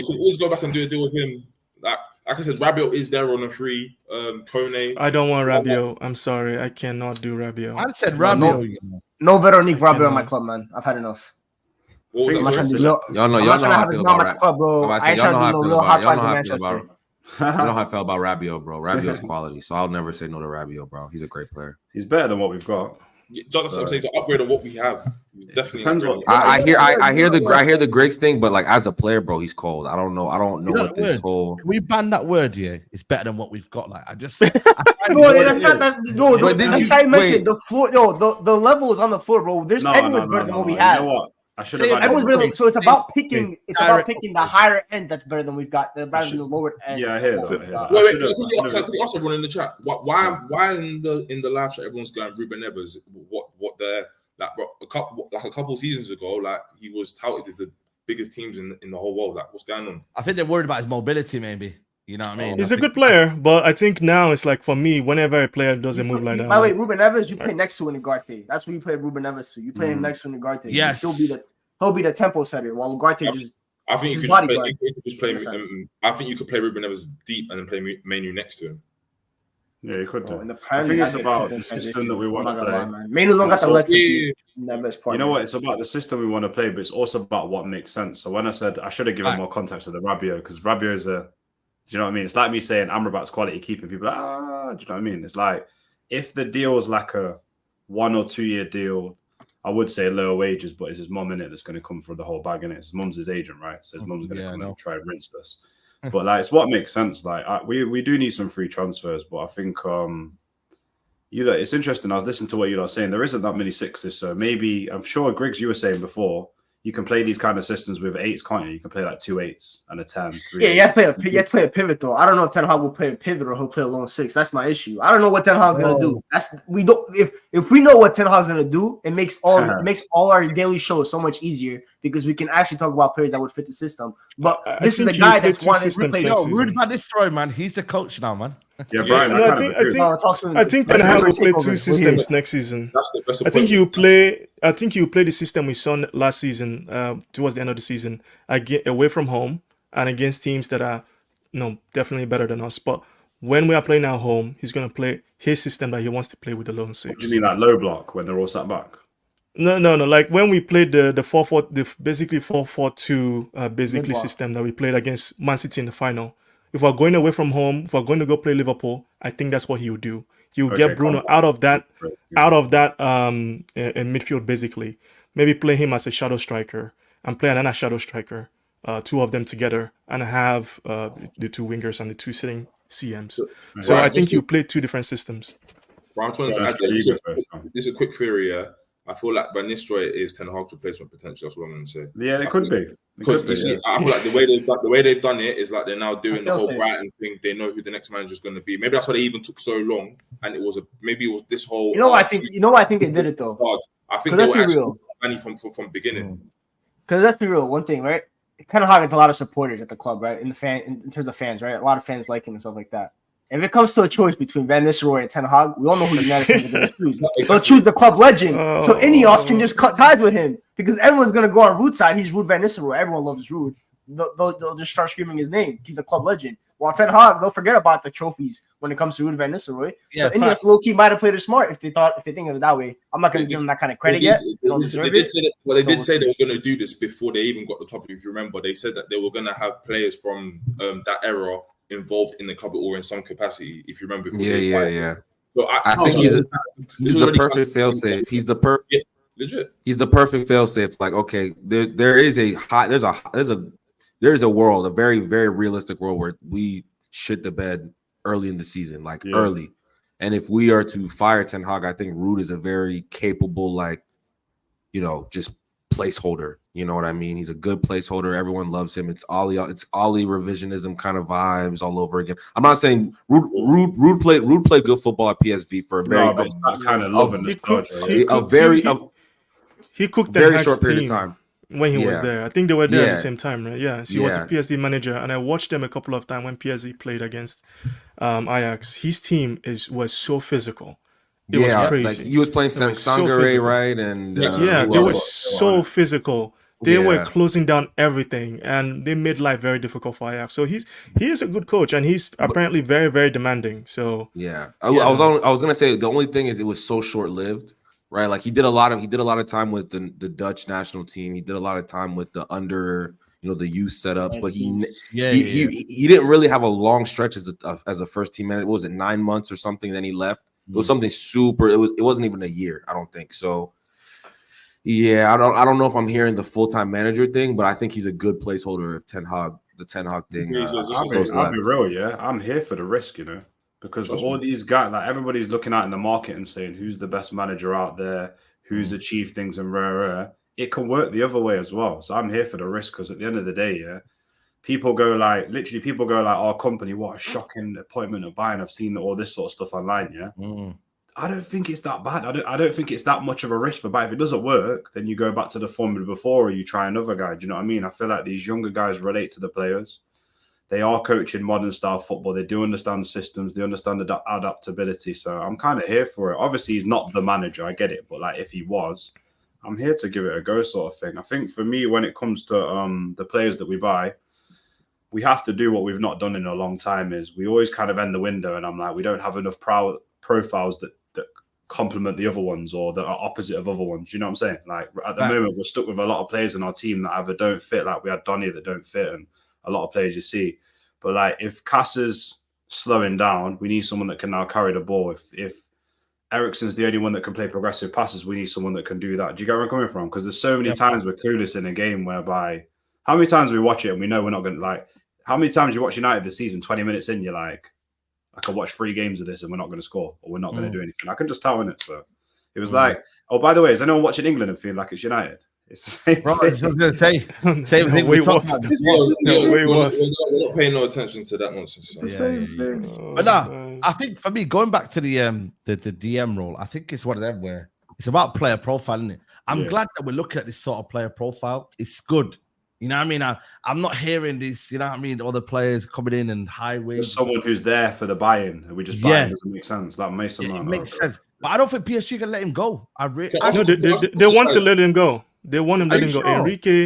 Speaker 3: could always go back and do a deal with him. Like I said, Rabiot is there on a free. Kone.
Speaker 5: I don't want Rabiot. I'm sorry, I cannot do Rabiot.
Speaker 1: I said Rabiot.
Speaker 2: No Veronique Rabiot on my club, man. I've had enough.
Speaker 4: Y'all know how I feel about Rabiot. Y'all know how I feel about Rabiot, bro. Rabiot's quality, so I'll never say no to Rabiot, bro. He's a great player.
Speaker 6: He's better than what we've got.
Speaker 3: Just I'm saying, to upgrade on what we have. Definitely.
Speaker 4: I hear the Griggs thing, but like as a player, bro, he's cold. I don't know what this whole.
Speaker 1: Can we ban that word? Yeah, it's better than what we've got. Like I just.
Speaker 2: That's how you mentioned the floor. The level is on the floor, bro. Everyone's better than what we have.
Speaker 6: You know what? So
Speaker 2: it's about picking. It's about picking the higher end that's better than we've got. Rather than the lower end.
Speaker 6: Yeah, I hear that.
Speaker 3: Wait. Could you also run in the chat? Why in the live chat everyone's going Ruben Neves? What they're like? A couple seasons ago, like he was touted as the biggest teams in the whole world. Like, what's going on?
Speaker 1: I think they're worried about his mobility, maybe. You know what I mean?
Speaker 5: He's a good player, but I think now it's like for me, whenever a player doesn't move like that.
Speaker 2: By the way, Ruben Neves, you play next to Ugarte. That's what you play Ruben Neves to. You play him next to Ugarte.
Speaker 1: Yes.
Speaker 2: He'll be the tempo setter while Ugarte just.
Speaker 3: I think you could just play. I think you could play Ruben Neves deep and then play Manu next to him.
Speaker 6: Yeah, you could do.
Speaker 2: I
Speaker 6: think it's about the system that we want to play.
Speaker 2: Manu don't got the Neves part.
Speaker 6: You know what? It's about the system we want to play, but it's also about what makes sense. So when I said I should have given more context to the Rabiot, because Rabiot is a. Do you know what I mean? It's like me saying Amrabat's quality keeping people like, do you know what I mean? It's like if the deal is like a 1 or 2 year deal, I would say lower wages, but it's his mum in it that's going to come for the whole bag in it. His mum's his agent, right? So his mum's going to come and try and rinse us. But like, it's what makes sense. Like we do need some free transfers, but I think it's interesting. I was listening to what you're saying. There isn't that many sixes, so maybe I'm sure Griggs, you were saying before. You can play these kind of systems with 8s, can't you? You can play like 2 8s and a 10. 3
Speaker 2: you have to play a pivot though. I don't know if Ten Hag will play a pivot or he'll play a lone 6. That's my issue. I don't know what Ten Hag's gonna do. If we know what Ten Hag's gonna do, it makes all our daily shows so much easier because we can actually talk about players that would fit the system. But this is a guy that's wanted to play.
Speaker 1: Rude about this story, man. He's the coach now, man.
Speaker 6: Yeah, Brian.
Speaker 5: I think Ten Hag will play 2 systems next season. I think he'll play the system we saw last season, towards the end of the season, away from home and against teams that are definitely better than us. But when we are playing at home, he's gonna play his system that he wants to play with the lone 6.
Speaker 6: What do you mean like low block when they're all sat back?
Speaker 5: No. Like when we played the 4-4, the basically 4-4-2 system that we played against Man City in the final. If we're going away from home, if we're going to go play Liverpool, I think that's what he would do. He would get Bruno out of that in midfield basically. Maybe play him as a shadow striker and play another shadow striker, 2 of them together, and have the 2 wingers and the 2 sitting CMs. So I think you play 2 different systems.
Speaker 3: Well, I'm trying to add this is a quick theory, yeah. I feel like Van Nistelrooy is Ten Hag's replacement potential. That's what I'm going to say.
Speaker 6: Yeah, they could be.
Speaker 3: Because you see, I feel like the way they've done it is like they're now doing the whole Brighton thing. They know who the next manager is going to be. Maybe that's why they even took so long. And it was this whole.
Speaker 2: You know what I think they did it though.
Speaker 3: I think they were actually money from beginning.
Speaker 2: Because let's be real, one thing, right? Ten Hag has a lot of supporters at the club, right? In terms of fans, right? A lot of fans like him and stuff like that. If it comes to a choice between Van Nistelrooy and Ten Hag, we all know who United fans are going to choose. They'll choose the club legend. So Ineos can just cut ties with him because everyone's going to go on Ruud's side. He's Ruud Van Nistelrooy. Everyone loves Ruud. They'll just start screaming his name. He's a club legend. While Ten Hag, they'll forget about the trophies when it comes to Ruud Van Nistelrooy. So Ineos low-key might have played it smart if they think of it that way. I'm not going to give them that kind of credit yet.
Speaker 3: They did say they were going to do this before they even got the club. If you remember, they said that they were going to have players from that era involved in the club or in some capacity, if you remember.
Speaker 4: Yeah. So I think he's the perfect fail-safe. He's the perfect.
Speaker 3: Legit.
Speaker 4: He's the perfect fail-safe. Like, okay, there is a world, a very, very realistic world where we shit the bed early in the season, early. And if we are to fire Ten Hag, I think Ruud is a very capable, like, just placeholder. You know what I mean? He's a good placeholder. Everyone loves him. It's Ollie revisionism kind of vibes all over again. I'm not saying Ruud played good football at PSV for a very
Speaker 6: kind of love and
Speaker 5: he cooked
Speaker 4: very
Speaker 5: Ten
Speaker 4: short
Speaker 5: Hag's
Speaker 4: period
Speaker 5: team
Speaker 4: of time
Speaker 5: when he was there. I think they were there at the same time, right? Yeah. So he was the PSG manager, and I watched them a couple of times when PSG played against Ajax. His team was so physical. It was crazy.
Speaker 4: Like he was playing Sangare, right? And
Speaker 5: they were so physical. They were closing down everything, and they made life very difficult for Ajax. So he is a good coach, and he's apparently very, very demanding. So
Speaker 4: I was gonna say the only thing is it was so short lived, right? Like he did a lot of time with the Dutch national team. He did a lot of time with the under, the youth setups, but he didn't really have a long stretch as a first team manager. What was it, 9 months or something? Then he left. It was something super. It wasn't even a year, I don't think. So, yeah, I don't know if I'm hearing the full-time manager thing, but I think he's a good placeholder if the Ten Hag thing.
Speaker 6: I'll be real, yeah. I'm here for the risk, because all these guys, like everybody's looking out in the market and saying who's the best manager out there, who's achieved things and rare. It can work the other way as well. So I'm here for the risk because at the end of the day, people go like, our company, what a shocking appointment of buying. I've seen all this sort of stuff online. Yeah. I don't think it's that bad. I don't think it's that much of a risk for buying. If it doesn't work, then you go back to the formula before or you try another guy. Do you know what I mean? I feel like these younger guys relate to the players. They are coaching modern style football. They do understand the systems. They understand the adaptability. So I'm kind of here for it. Obviously, he's not the manager. I get it. But like if he was, I'm here to give it a go sort of thing. I think for me, when it comes to the players that we buy, we have to do what we've not done in a long time is we always kind of end the window and I'm like, we don't have enough profiles that complement the other ones or that are opposite of other ones. You know what I'm saying? Like at the moment, we're stuck with a lot of players in our team that either don't fit, like we had Donny that don't fit and a lot of players you see. But like if Cass is slowing down, we need someone that can now carry the ball. If Eriksen's the only one that can play progressive passes, we need someone that can do that. Do you get where I'm coming from? Because there's so many times we're clueless in a game whereby how many times we watch it and we know we're not going to like, how many times you watch United this season, 20 minutes in, you're like, I can watch 3 games of this and we're not going to score or we're not going to do anything. I can just tell in it. So it was like, oh, by the way, is anyone watching England and feeling like it's United? It's the same thing.
Speaker 1: I was going to say, same thing.
Speaker 6: We're
Speaker 1: not
Speaker 3: paying no attention to that nonsense.
Speaker 1: But no, I think for me, going back to the DM role, I think it's one of them where it's about player profile, isn't it? I'm glad that we're looking at this sort of player profile. It's good. You know what I mean? I'm not hearing this, you know what I mean? All the players coming in and high wages.
Speaker 6: Someone who's there for the buy-in. We just buy it doesn't make sense. That makes
Speaker 1: it makes sense. But I don't think PSG can let him go.
Speaker 5: No, they want to let him go. They want him to let him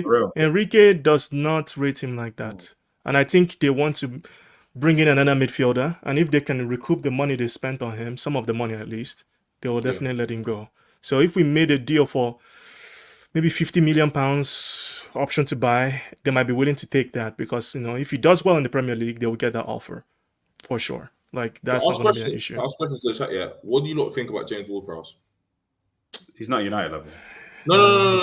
Speaker 5: go. Enrique does not rate him like that. And I think they want to bring in another midfielder. And if they can recoup the money they spent on him, some of the money at least, they will definitely let him go. So if we made a deal for maybe £50 million option to buy, they might be willing to take that because, if he does well in the Premier League, they will get that offer for sure. Like, that's not going to be an issue.
Speaker 3: I'll question to the chat, yeah. What do you lot think about James Ward-Prowse?
Speaker 6: He's not United level.
Speaker 4: No.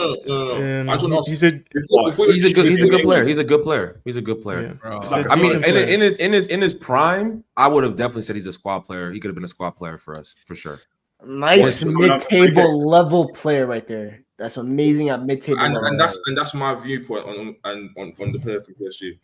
Speaker 4: He's a good player. He's a good player. Yeah. I mean, in his prime, I would have definitely said he's a squad player. He could have been a squad player for us, for sure.
Speaker 2: Nice mid-table level player right there. That's amazing at mid-table.
Speaker 3: And that's my viewpoint on the player for PSG.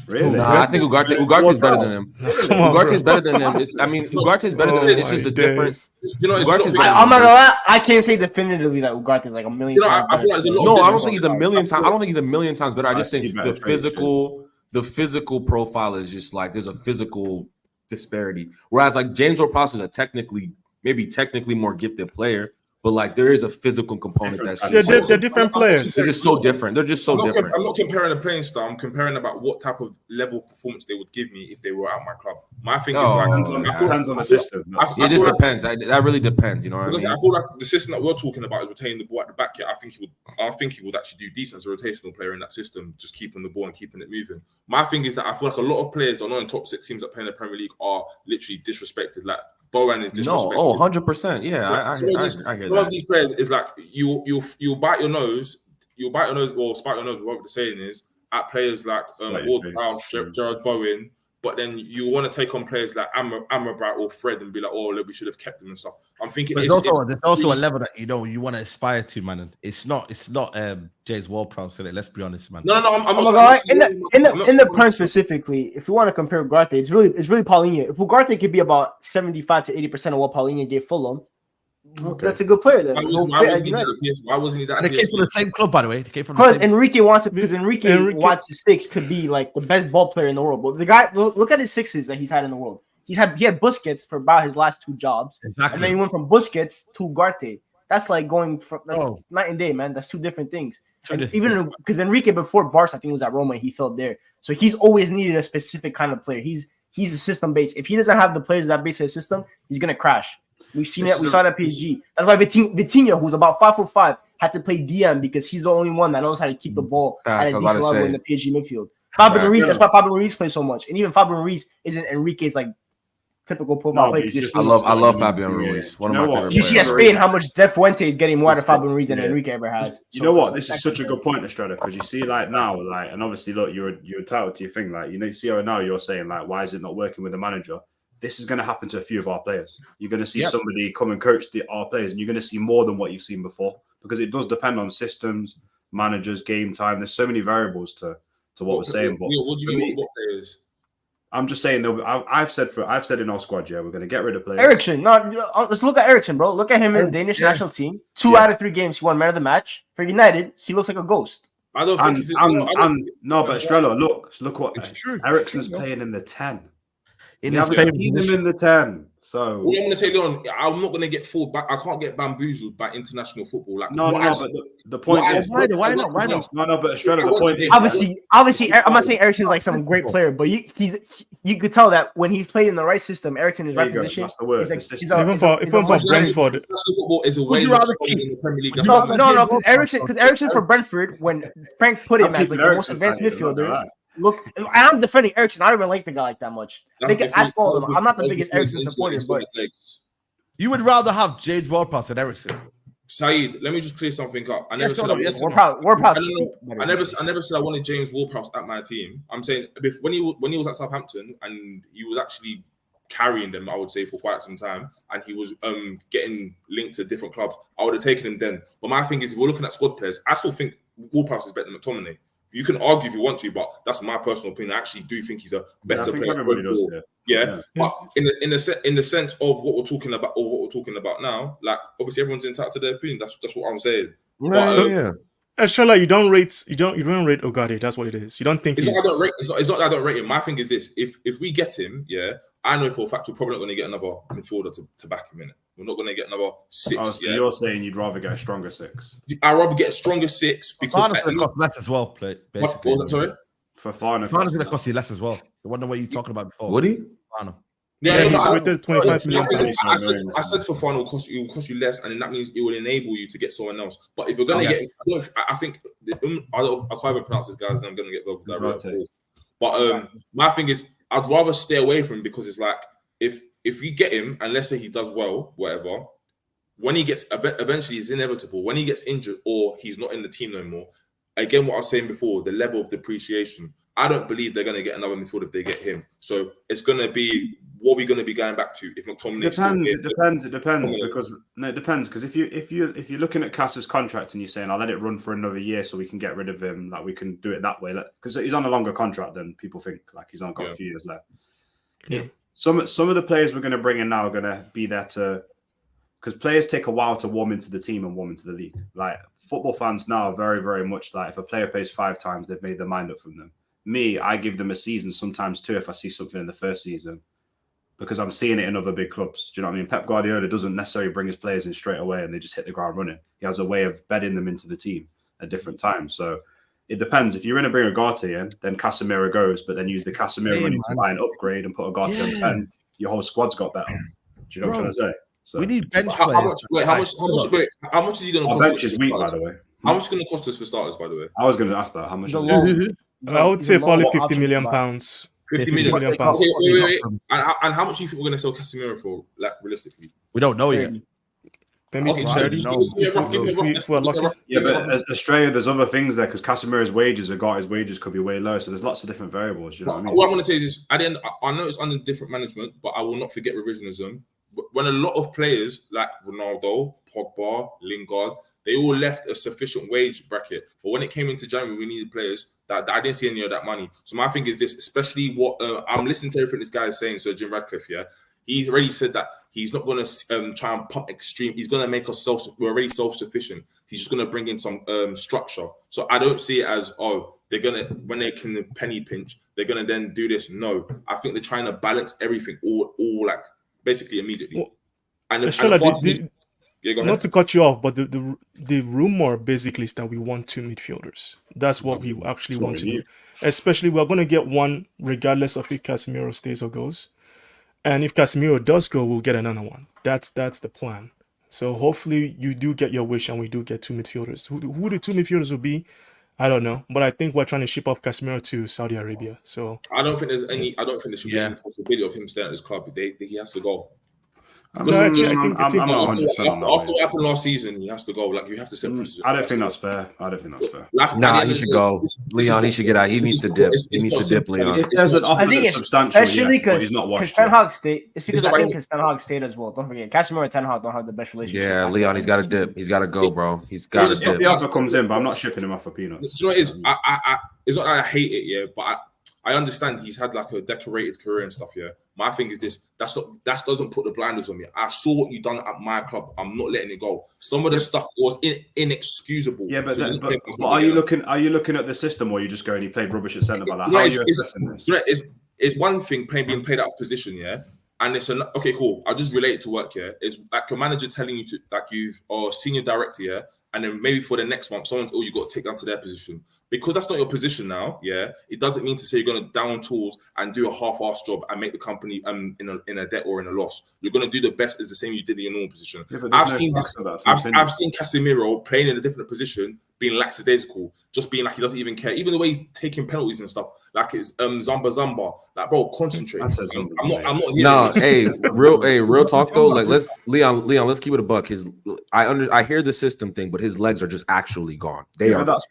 Speaker 6: Really?
Speaker 4: Nah, I think Ugarte is better than him. Ugarte is better than him. Ugarte is better than him. It's just a difference.
Speaker 2: I'm not gonna lie. I can't say definitively that Ugarte is like a million times better.
Speaker 4: I don't think he's a million times. I don't think he's a million times better. I just think the physical profile is just like there's a physical disparity. Whereas like James Ward-Prowse is a technically more gifted player. But like there is a physical component
Speaker 5: they're different players.
Speaker 4: They're just so different.
Speaker 3: I'm not comparing the playing style. I'm comparing about what type of level of performance they would give me if they were at my club. My thing is
Speaker 6: depends on the system.
Speaker 4: It just depends. That really depends. You know what I mean?
Speaker 3: I feel like the system that we're talking about is retaining the ball at the back. Yeah, I think he would actually do decent as a rotational player in that system, just keeping the ball and keeping it moving. My thing is that I feel like a lot of players that are not in top 6 teams that play in the Premier League are literally disrespected. Like Bowen is disrespected.
Speaker 4: No, 100%. Yeah, I hear that.
Speaker 3: One of these players is like you'll bite your nose or spite your nose, whatever the saying is, at players like Ward-Prowse, Gerard Bowen, but then you want to take on players like Amrabat or Fred and be like, oh, look, we should have kept them and stuff. I'm thinking
Speaker 1: there's also a level that you want to aspire to, man. It's not Jay's Ward-Prowse, let's be honest, man.
Speaker 3: No, I'm
Speaker 2: Oh
Speaker 3: not
Speaker 2: in the Prem specifically, if you want to compare Ugarte, it's really Paulinho. If Ugarte could be about 75 to 80% of what Paulinho gave Fulham, that's a good player. Then
Speaker 3: why wasn't he that?
Speaker 1: And they came from the same club, by the way. They came from
Speaker 2: because Enrique wants wants his six to be like the best ball player in the world. But the guy, look at his sixes that he's had in the world. He had Busquets for about his last 2 jobs,
Speaker 1: exactly,
Speaker 2: and then he went from Busquets to Ugarte. That's like going from night and day, man. That's 2 different things. Even because Enrique before Barca, I think it was at Roma, he fell there. So he's always needed a specific kind of player. He's a system based. If he doesn't have the players that base his system, he's gonna crash. We've seen it. We saw that at PSG. That's why Vitinha, who's about 5'5", had to play DM because he's the only one that knows how to keep the ball at a decent level in the PSG midfield. Fabio Ruiz, that's why Fabio Ruiz plays so much. And even Fabio Ruiz isn't Enrique's like typical profile player.
Speaker 4: I love Fabio Ruiz. One of my favorite players.
Speaker 2: You see at Spain how much Def Fuente is getting more out of Fabio Ruiz than Enrique ever has.
Speaker 6: You know what? This is such a good point, Estrella, because you see, like now, like, and obviously, look, you're entitled to your thing. Like, you see how now you're saying, like, why is it not working with the manager? This is going to happen to a few of our players. You're going to see somebody come and coach our players, and you're going to see more than what you've seen before because it does depend on systems, managers, game time. There's so many variables to what we're saying. But
Speaker 3: what do you mean? What players?
Speaker 6: I'm just saying. I've said in our squad, we're going to get rid of players.
Speaker 2: Eriksen, let's look at Eriksen, bro. Look at him in the Danish national team. 2 out of 3 games, he won man of the match. For United, he looks like a ghost.
Speaker 3: I don't think
Speaker 6: but Estrella, look what Eriksen's playing in the 10. In his favorite position in the 10. So
Speaker 3: what I'm going to say, Leon, I'm not going to get fooled back. I can't get bamboozled by international football. Like
Speaker 6: but the point is
Speaker 1: why not?
Speaker 6: No, but Estrella, the point is
Speaker 2: obviously, I'm not saying Eriksen's like some great player, but you could tell that when he's playing in the right system, Eriksen is right position.
Speaker 5: Even for Brentford,
Speaker 3: football is a way in the Premier League.
Speaker 2: No, because Eriksen for Brentford, when Frank put him as like the most advanced midfielder. Look, I'm defending Eriksen. I don't even like the guy like that much. They can ask all of them. I'm not the biggest Eriksen supporter, but
Speaker 1: you would rather have James Ward-Prowse than Eriksen.
Speaker 3: Saeed, let me just clear something up. I never said I never said I wanted James Ward-Prowse at my team. I'm saying when he was at Southampton and he was actually carrying them, I would say, for quite some time, and he was getting linked to different clubs, I would have taken him then. But my thing is, if we're looking at squad players, I still think Ward-Prowse is better than McTominay. You can argue if you want to, but that's my personal opinion. I actually do think he's a better player.
Speaker 6: Everybody does,
Speaker 3: but in the sense of what we're talking about now, like obviously everyone's entitled to their opinion. That's what I'm saying.
Speaker 5: Estrella, you don't rate Ugarte. That's what it is. You don't think
Speaker 3: it's not that I don't rate him. My thing is this: if we get him, I know for a fact we're probably not going to get another midfielder to back him in it. We're not going to get another 6.
Speaker 6: Oh, so you're saying you'd rather get a stronger 6?
Speaker 3: I'd rather get a stronger 6 because
Speaker 1: it's going to cost less as well. Basically,
Speaker 3: what was that, sorry?
Speaker 6: Fofana's
Speaker 1: going to cost you less as well. The one way you talking about before.
Speaker 4: Would he?
Speaker 1: Fofana.
Speaker 5: He's rated 25 million.
Speaker 3: I said Fofana will cost you less, and then that means it will enable you to get someone else. But if you're going to get, I think I can't even pronounce this guy's name. I'm going to get Ugarte. But my thing is, I'd rather stay away from him because it's like if we get him, and let's say he does well, whatever, when he gets, eventually it's inevitable. When he gets injured or he's not in the team no more, again, what I was saying before, the level of depreciation, I don't believe they're going to get another midfielder if they get him. So it's going to be, what we're going to be going back to if McTominay.
Speaker 6: It depends because if you're looking at Cass's contract and you're saying I'll let it run for another year so we can get rid of him, like we can do it that way, because he's on a longer contract than people think. Like he's only got a few years left.
Speaker 5: Yeah.
Speaker 6: Some of the players we're going to bring in now are going to be there because players take a while to warm into the team and warm into the league. Like football fans now are very, very much like if a player plays 5 times, they've made their mind up from them. Me, I give them a season, sometimes 2 if I see something in the first season, because I'm seeing it in other big clubs. Do you know what I mean? Pep Guardiola doesn't necessarily bring his players in straight away and they just hit the ground running. He has a way of bedding them into the team at different times. So it depends. If you're going to bring Ugarte in, then Casemiro goes, but then use the Casemiro money to buy an upgrade and put Ugarte on 10. Your whole squad's got better. Do you know what I'm trying to say? So,
Speaker 1: we need bench players. How much
Speaker 3: is he going to cost?
Speaker 6: Our bench is weak, by the way.
Speaker 3: How much is it going to cost us for starters, by the way?
Speaker 6: I was going to ask that. How much?
Speaker 5: I would say probably £50 million. £50 million.
Speaker 3: Wait. And how much do you think we're going to sell Casemiro for, like, realistically?
Speaker 1: We don't know yet.
Speaker 5: Maybe
Speaker 3: Okay,
Speaker 5: 30.
Speaker 3: give me a rough.
Speaker 5: If we're lucky.
Speaker 6: Yeah, but Australia, there's other things there because Casemiro's wages, Ugarte's wages could be way lower. So there's lots of different variables. You know what I mean?
Speaker 3: What I want to say is this, at the end, I know it's under different management, but I will not forget revisionism. When a lot of players like Ronaldo, Pogba, Lingard, they all left a sufficient wage bracket. But when it came into January, we needed players that I didn't see any of that money. So my thing is this, especially what I'm listening to everything this guy is saying. So Jim Radcliffe, yeah, he's already said that he's not going to try and pump extreme. He's going to make us we're already self-sufficient. He's just going to bring in some structure. So I don't see it as, they're going to, when they can penny pinch, they're going to then do this. No, I think they're trying to balance everything all like basically immediately.
Speaker 5: Well,
Speaker 3: And
Speaker 5: not to cut you off, but the rumor basically is that we want 2 midfielders. That's what we actually want to do. Especially we're going to get one regardless of if Casemiro stays or goes. And if Casemiro does go, we'll get another one. That's the plan. So hopefully you do get your wish and we do get 2 midfielders. Who the 2 midfielders will be, I don't know. But I think we're trying to ship off Casemiro to Saudi Arabia. So
Speaker 3: I don't think there should be any possibility of him staying at his club. He has to go.
Speaker 6: I'm not 100%
Speaker 3: After
Speaker 6: on
Speaker 3: what happened last season, he has to go. Like, you have to set precedent.
Speaker 6: I don't think that's fair.
Speaker 4: Nah, he should go. Leon, he should get out. He needs to dip. He needs to dip, Leon.
Speaker 6: If there's an offer that's substantial,
Speaker 2: especially
Speaker 6: because Ten
Speaker 2: Hag stayed. It's because I think because Ten Hag stayed as well. Don't forget, Casemiro and Ten Hag don't have the best relationship.
Speaker 4: Yeah, Leon, he's got to dip. He's got to go, bro. He's got to dip.
Speaker 6: The offer comes in, but I'm not shipping him off for peanuts.
Speaker 3: Do you know what it is? It's not that I hate it, yeah, but I understand he's had like a decorated career and stuff, yeah. My thing is this: that doesn't put the blinders on me. I saw what you done at my club. I'm not letting it go. Some of the stuff was inexcusable.
Speaker 6: Yeah, but are you looking at the system, or are you just going? He played rubbish at centre back. Like, how are you assessing this?
Speaker 3: It's one thing being played out of position, yeah, and it's okay, cool. I'll just relate it to work, yeah. It's like a manager telling you to, like, or senior director, yeah, and then maybe for the next month, someone's you got to take down to their position. Because that's not your position now, yeah, it doesn't mean to say you're going to down tools and do a half-assed job and make the company in a debt or in a loss. You're going to do the best as the same you did in your normal position. Yeah, I've seen Casemiro playing in a different position, being lackadaisical, just being like he doesn't even care. Even the way he's taking penalties and stuff, like it's Zamba. Like, bro, concentrate. I'm not here.
Speaker 4: No, real talk though. Like, Leon, let's keep it a buck. I hear the system thing, but his legs are just actually gone. They're gone.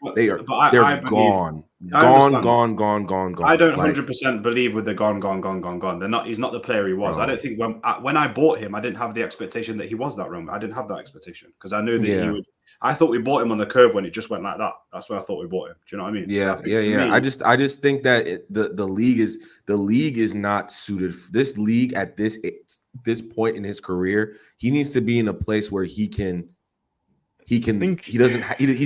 Speaker 4: Gone.
Speaker 6: I don't 100% believe with the gone. They're not. He's not the player he was. I don't think when I bought him, I didn't have the expectation that he was that wrong. I didn't have that expectation because I knew that he would. I thought we bought him on the curve when it just went like that. That's when I thought we bought him. Do you know what I mean?
Speaker 4: Yeah, yeah. I just think that the league is not suited. This league at this point in his career, he needs to be in a place where he's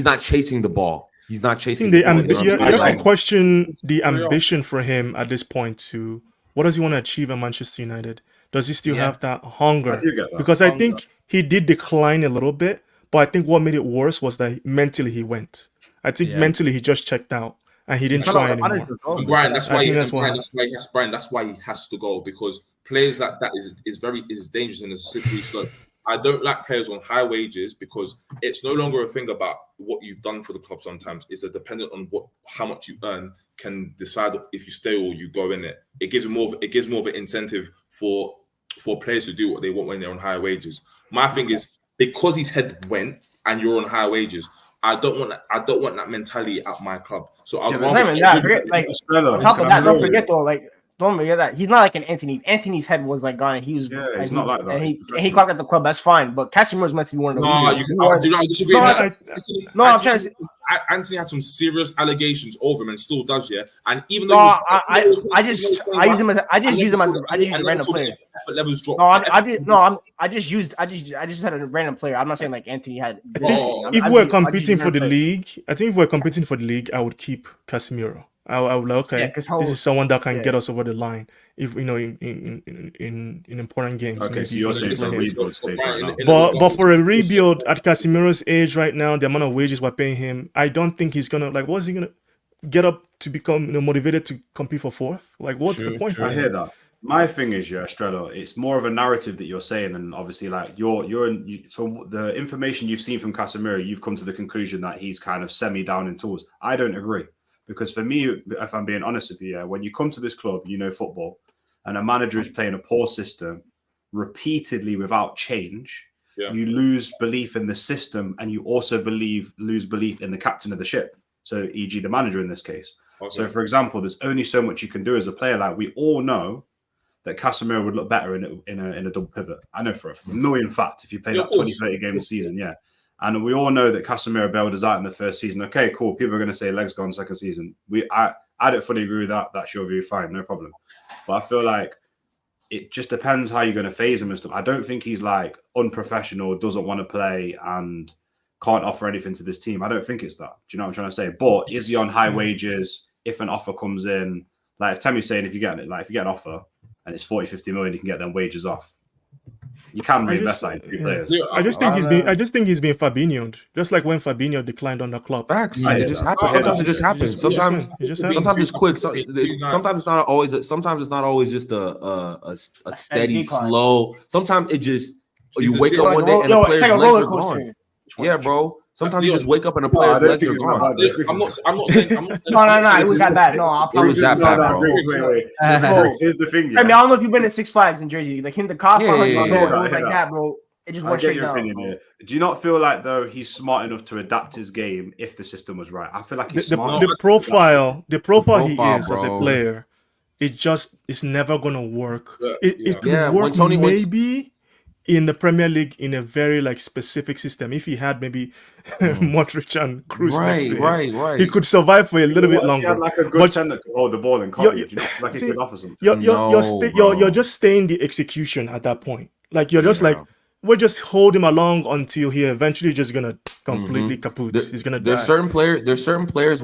Speaker 4: not chasing the ball. He's not chasing the ball.
Speaker 5: You have to question the ambition for him at this point. To what does he want to achieve at Manchester United? Does he still have that hunger? Because I think he did decline a little bit. But I think what made it worse was that mentally he went. I think mentally he just checked out and he didn't try anymore.
Speaker 3: Brian, that's why he has to go, because players like that is dangerous in a slippery slope. I don't like players on high wages because it's no longer a thing about what you've done for the club. Sometimes it's dependent on how much you earn can decide if you stay or you go in it. It gives more of an incentive for players to do what they want when they're on high wages. My thing is, because his head went and you're on high wages, I don't want that mentality at my club. So I'll
Speaker 2: on top of that, don't forget that he's not like an Anthony. Anthony's head was like gone, and he was.
Speaker 6: Yeah, he's not like that.
Speaker 2: And he clocked at the club. That's fine, but Casemiro's meant to be one of the.
Speaker 3: I disagree.
Speaker 2: I'm trying to say,
Speaker 3: Anthony had some serious allegations over him and still does, yeah. And even though
Speaker 2: I just use him as a random player.
Speaker 3: Levels dropped.
Speaker 2: I just had a random player. I'm not saying like Anthony had.
Speaker 5: If we're competing for the league, I would keep Casemiro. I would like, okay, this is someone that can get us over the line. If you know, in important games.
Speaker 6: Okay,
Speaker 5: maybe
Speaker 6: so you're saying for a rebuild stage right now.
Speaker 5: But for a rebuild at Casemiro's age right now, the amount of wages we're paying him, I don't think he's gonna what's he gonna get up to become motivated to compete for fourth? Like, what's the point?
Speaker 6: I hear that. My thing is, Estrella, it's more of a narrative that you're saying, and obviously, like from the information you've seen from Casemiro, you've come to the conclusion that he's kind of semi-down in tools. I don't agree. Because for me, if I'm being honest with you, when you come to this club, you know football, and a manager is playing a poor system repeatedly without change, you lose belief in the system, and you also lose belief in the captain of the ship. So, e.g., the manager in this case. Okay. So, for example, there's only so much you can do as a player. Like, we all know that Casemiro would look better in a double pivot. I know for a million fact if you play that 20-30 game season, yeah. And we all know that Casemiro bailed us out in the first season. Okay, cool. People are going to say legs gone second season. I don't fully agree with that. That's your view. Fine, no problem. But I feel like it just depends how you're going to phase him and stuff. I don't think he's like unprofessional, doesn't want to play, and can't offer anything to this team. I don't think it's that. Do you know what I'm trying to say? But is he on high wages? If an offer comes in, like if Temmie's saying, if you get an offer and it's 40-50 million, you can get them wages off. You can reinvest that in three players.
Speaker 5: I just think he's being Fabinho'd, just like when Fabinho declined on the club.
Speaker 4: Facts. It just happens. Sometimes it just happens. Sometimes it's quick. Sometimes it's not always. Sometimes it's not always just a steady, slow. Sometimes it just you wake up one day and the player's legs are gone. Yeah, bro. Sometimes you just wake up and the player's legs are gone.
Speaker 3: I'm not saying.
Speaker 2: No. It was that bad. No,
Speaker 4: it was that bad, bro.
Speaker 6: Here's the thing.
Speaker 2: I mean, I don't know if you've been to Six Flags in Jersey. Like him, the car, it was like that, bro. It just went straight down.
Speaker 6: Do you not feel like though he's smart enough to adapt his game if the system was right? I feel like he's smart.
Speaker 5: The profile he is as a player, it's never gonna work. It could work maybe in the Premier League in a very like specific system. If he had maybe Modric and Kroos next to him, he could survive for a little bit longer.
Speaker 6: Like a good center to hold the ball and can't you? Like he could offer something.
Speaker 5: You're just staying the execution at that point. Like you're just like, we'll just hold him along until he eventually just gonna completely kaput. He's gonna die.
Speaker 4: There's certain players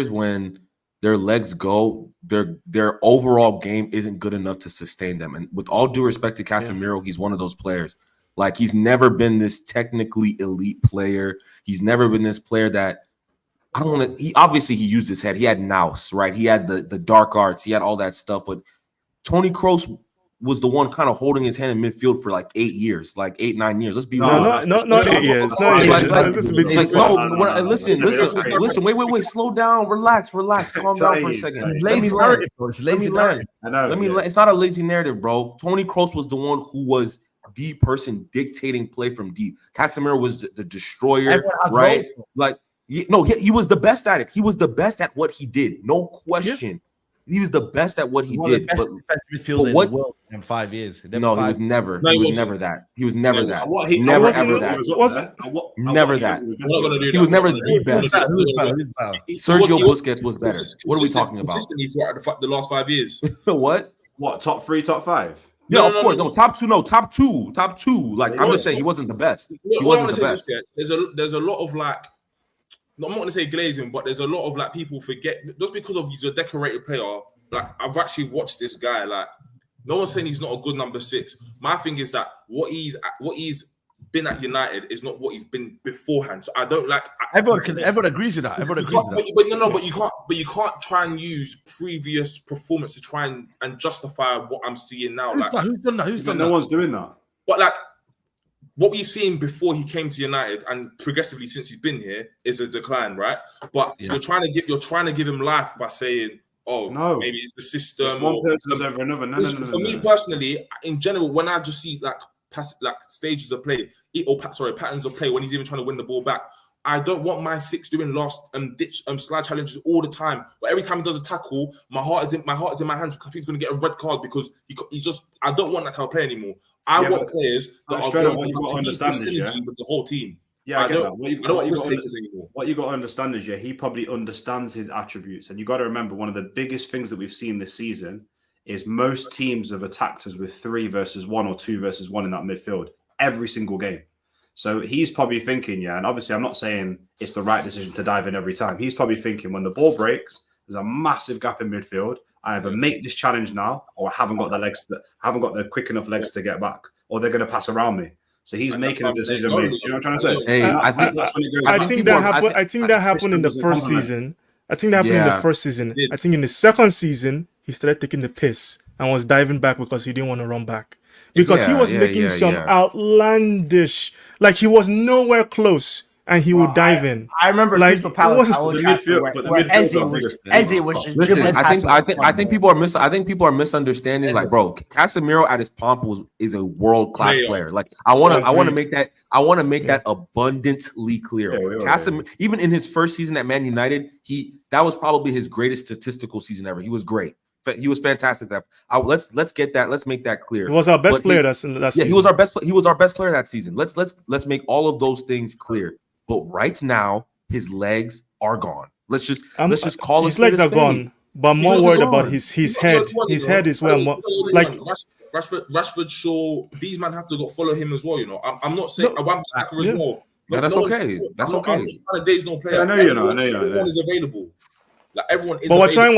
Speaker 4: when their legs go, their overall game isn't good enough to sustain them. And with all due respect to Casemiro, he's one of those players. Like he's never been this technically elite player. He's never been this player that I don't want to. He obviously he used his head. He had nous, right? He had the dark arts. He had all that stuff. But Toni Kroos was the one kind of holding his hand in midfield for like 8 years, like 8-9 years. Let's be real.
Speaker 5: Not 8 years.
Speaker 4: Listen. Wait. Slow down. Relax. Calm down for a second. Lazy narrative. It's lazy narrative. It's not a lazy narrative, bro. Toni Kroos was the one who was the person dictating play from deep. Casemiro was the destroyer, right? He was the best at it. He was the best at what he did. No question. Yeah. He was the best at what he did.
Speaker 1: The best midfielder in the world in 5 years.
Speaker 4: He was never. He was never that. He was never that. Never ever that. Never that. He was never the best. Sergio Busquets was better. What are we talking about?
Speaker 3: Consistently throughout the last 5 years.
Speaker 4: What?
Speaker 6: What, top 3, top 5?
Speaker 4: Yeah, of course. No, top two. Like I'm just saying, he wasn't the best. He wasn't the best.
Speaker 3: There's a lot of like. I'm not going to say glazing, but there's a lot of like people forget just because of he's a decorated player. Like I've actually watched this guy. Like no one's saying he's not a good number 6. My thing is that what he's been at United is not what he's been beforehand. So I don't like.
Speaker 1: Everyone agrees with that.
Speaker 3: But you can't try and use previous performance to try and justify what I'm seeing now. Who's
Speaker 6: done that? No one's doing that.
Speaker 3: But like. What we've seen before he came to United and progressively since he's been here is a decline, right? But you're trying to give him life by saying, maybe it's the system.
Speaker 6: One person's over another. No.
Speaker 3: For me personally, in general, when I just see like stages of play, patterns of play when he's even trying to win the ball back, I don't want my 6 doing last ditch slide challenges all the time. But every time he does a tackle, my heart is in my hands because I think he's going to get a red card because he's just. I don't want that type of play anymore. I want players that are going to understand synergy with the whole team.
Speaker 6: Yeah, I get that. What you got to understand is, he probably understands his attributes, and you got to remember one of the biggest things that we've seen this season is most teams have attacked us with 3 versus 1 or 2 versus 1 in that midfield every single game. So he's probably thinking, and obviously I'm not saying it's the right decision to dive in every time. He's probably thinking when the ball breaks, there's a massive gap in midfield. I either make this challenge now, or I haven't got the quick enough legs to get back, or they're going to pass around me. So he's making a decision based. You know what I'm trying to say?
Speaker 4: Hey,
Speaker 5: I think that happened in the first season. I think in the second season, he started taking the piss and was diving back because he didn't want to run back. Because he was making some outlandish, like he was nowhere close. and he would dive in.
Speaker 2: I remember
Speaker 5: Like,
Speaker 2: Crystal Palace.
Speaker 5: it was-
Speaker 2: Old
Speaker 6: the
Speaker 2: Trafford,
Speaker 6: midfield- but the
Speaker 2: where
Speaker 6: midfield's
Speaker 2: Eze
Speaker 6: our
Speaker 2: was
Speaker 6: biggest
Speaker 2: just
Speaker 4: Listen,
Speaker 2: dribbling
Speaker 4: I
Speaker 2: past
Speaker 4: think
Speaker 2: him.
Speaker 4: people are misunderstanding. Like, bro, Casemiro at his pomp is a world class
Speaker 3: Player.
Speaker 4: player. Like, I want to
Speaker 5: Agreed.
Speaker 4: make that abundantly clear.
Speaker 6: Yeah, we all
Speaker 4: Casemiro, even in his first season at Man United, that was probably his greatest statistical season ever. He was great. He was fantastic. Let's get that. Let's make that clear.
Speaker 5: He was our best
Speaker 4: But
Speaker 5: player that season.
Speaker 4: he was our best. He was our best player that season. Let's make all of those things clear. But right now, his legs are gone. Let's just call
Speaker 5: his
Speaker 4: it.
Speaker 5: legs are gone. But I'm more
Speaker 3: also
Speaker 5: worried
Speaker 3: gone.
Speaker 5: about his head. His head is where I'm more like.
Speaker 3: Rashford, Shaw, these men have to go follow him as well. You know, I'm not saying
Speaker 5: No,
Speaker 3: Wan-Bissaka as
Speaker 5: yeah.
Speaker 3: well.
Speaker 4: Yeah, that's okay. That's okay.
Speaker 3: I'm not trying to days no player.
Speaker 6: Yeah, I know you're not.
Speaker 3: Everyone is available. Like everyone is.
Speaker 5: But
Speaker 3: available.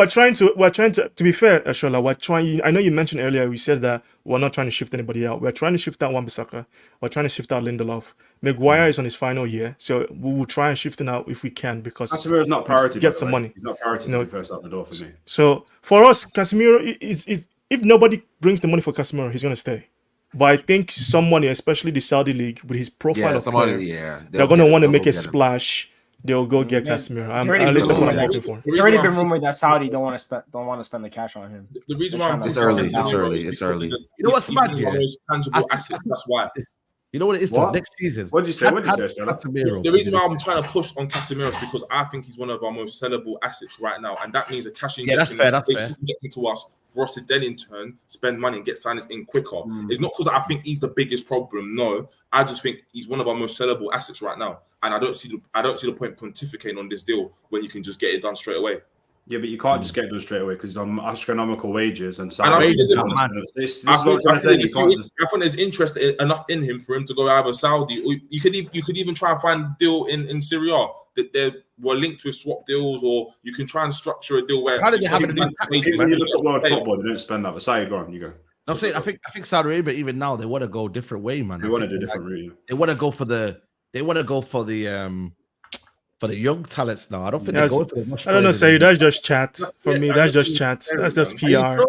Speaker 5: we're trying to be fair, Ashola, we're trying. I know you mentioned earlier, we said that we're not trying to shift anybody out. We're trying to shift out Wan-Bissaka. We're trying to shift out Lindelof. Maguire is on his final year, so we will try and shift him out if we can because
Speaker 6: Casemiro's not priority.
Speaker 5: get some money.
Speaker 6: He's not priority to
Speaker 5: No.
Speaker 6: be first out the door for me.
Speaker 5: So for us, Casemiro is if nobody brings the money for Casemiro, he's gonna stay. But I think someone, especially the Saudi league, with his profile of player, they're gonna want to make a splash. They'll go get Casemiro. At least that's what I'm hoping for.
Speaker 2: It's already been rumored that Saudi don't want to spend the cash on him.
Speaker 3: The reason why I'm
Speaker 2: It's
Speaker 3: pushing
Speaker 4: early.
Speaker 3: Casemiro
Speaker 4: It's
Speaker 3: is
Speaker 4: early.
Speaker 3: because
Speaker 1: You know what's
Speaker 3: he's
Speaker 1: mad,
Speaker 3: one of our
Speaker 1: yeah?
Speaker 3: most tangible assets. That's why.
Speaker 1: You know what it is, though?
Speaker 6: What?
Speaker 1: Next season.
Speaker 6: What did you say? Stella?
Speaker 1: Casemiro.
Speaker 3: The reason why I'm trying to push on Casemiro is because I think he's one of our most sellable assets right now, and that means a cash injection.
Speaker 1: that's fair, that's fair.
Speaker 3: Injecting to us for us to then in turn spend money and get signings in quicker. It's not because I think he's the biggest problem. No, I just think he's one of our most sellable assets right now, and I don't see the point pontificating on this deal when you can just get it done straight away.
Speaker 6: Yeah, but you can't just get it done straight away because he's on astronomical wages and
Speaker 3: And I
Speaker 6: salaries.
Speaker 3: think I think there's interest enough in him for him to go either Saudi or you could even try and find a deal in Serie A that they were linked with swap deals, or you can try and structure a deal where
Speaker 1: How did they have it in
Speaker 6: When you look at world football, they don't spend that. But sorry, go on, you go.
Speaker 1: I'm saying I think Saudi Arabia even now they want to go a different way, man.
Speaker 6: They want to do a different route.
Speaker 1: They want to go for the young talents now. I don't think they're going for the much.
Speaker 5: I don't know, Saeed. That's just chat. For me, that's just chat. That's just PR.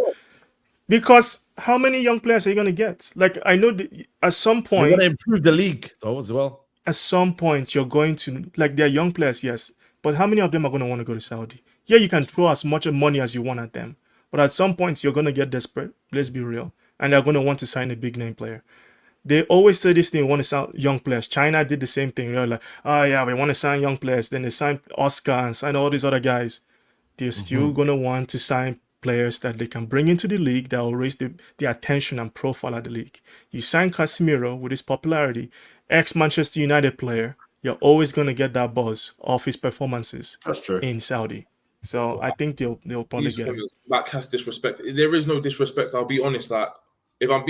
Speaker 5: Because how many young players are you gonna get? Like I know at some
Speaker 1: They
Speaker 5: point,
Speaker 1: want to improve the league though as well.
Speaker 5: at some point you're going to like they're young players, yes. But how many of them are gonna want to go to Saudi? Yeah, you can throw as much money as you want at them. But at some point you're gonna get desperate. Let's be real. And they're gonna want to sign a big name player. They always say this thing, want to sign young players. China did the same thing. They're like, oh yeah, we want to sign young players. Then they sign Oscar and sign all these other guys. They're still going to want to sign players that they can bring into the league that will raise the attention and profile of the league. You sign Casemiro with his popularity, ex-Manchester United player, you're always going to get that buzz off his performances
Speaker 6: That's true.
Speaker 5: in Saudi. So I think they'll probably
Speaker 3: These
Speaker 5: get him.
Speaker 3: players, like has disrespect. There is no disrespect. I'll be honest. Like if I'm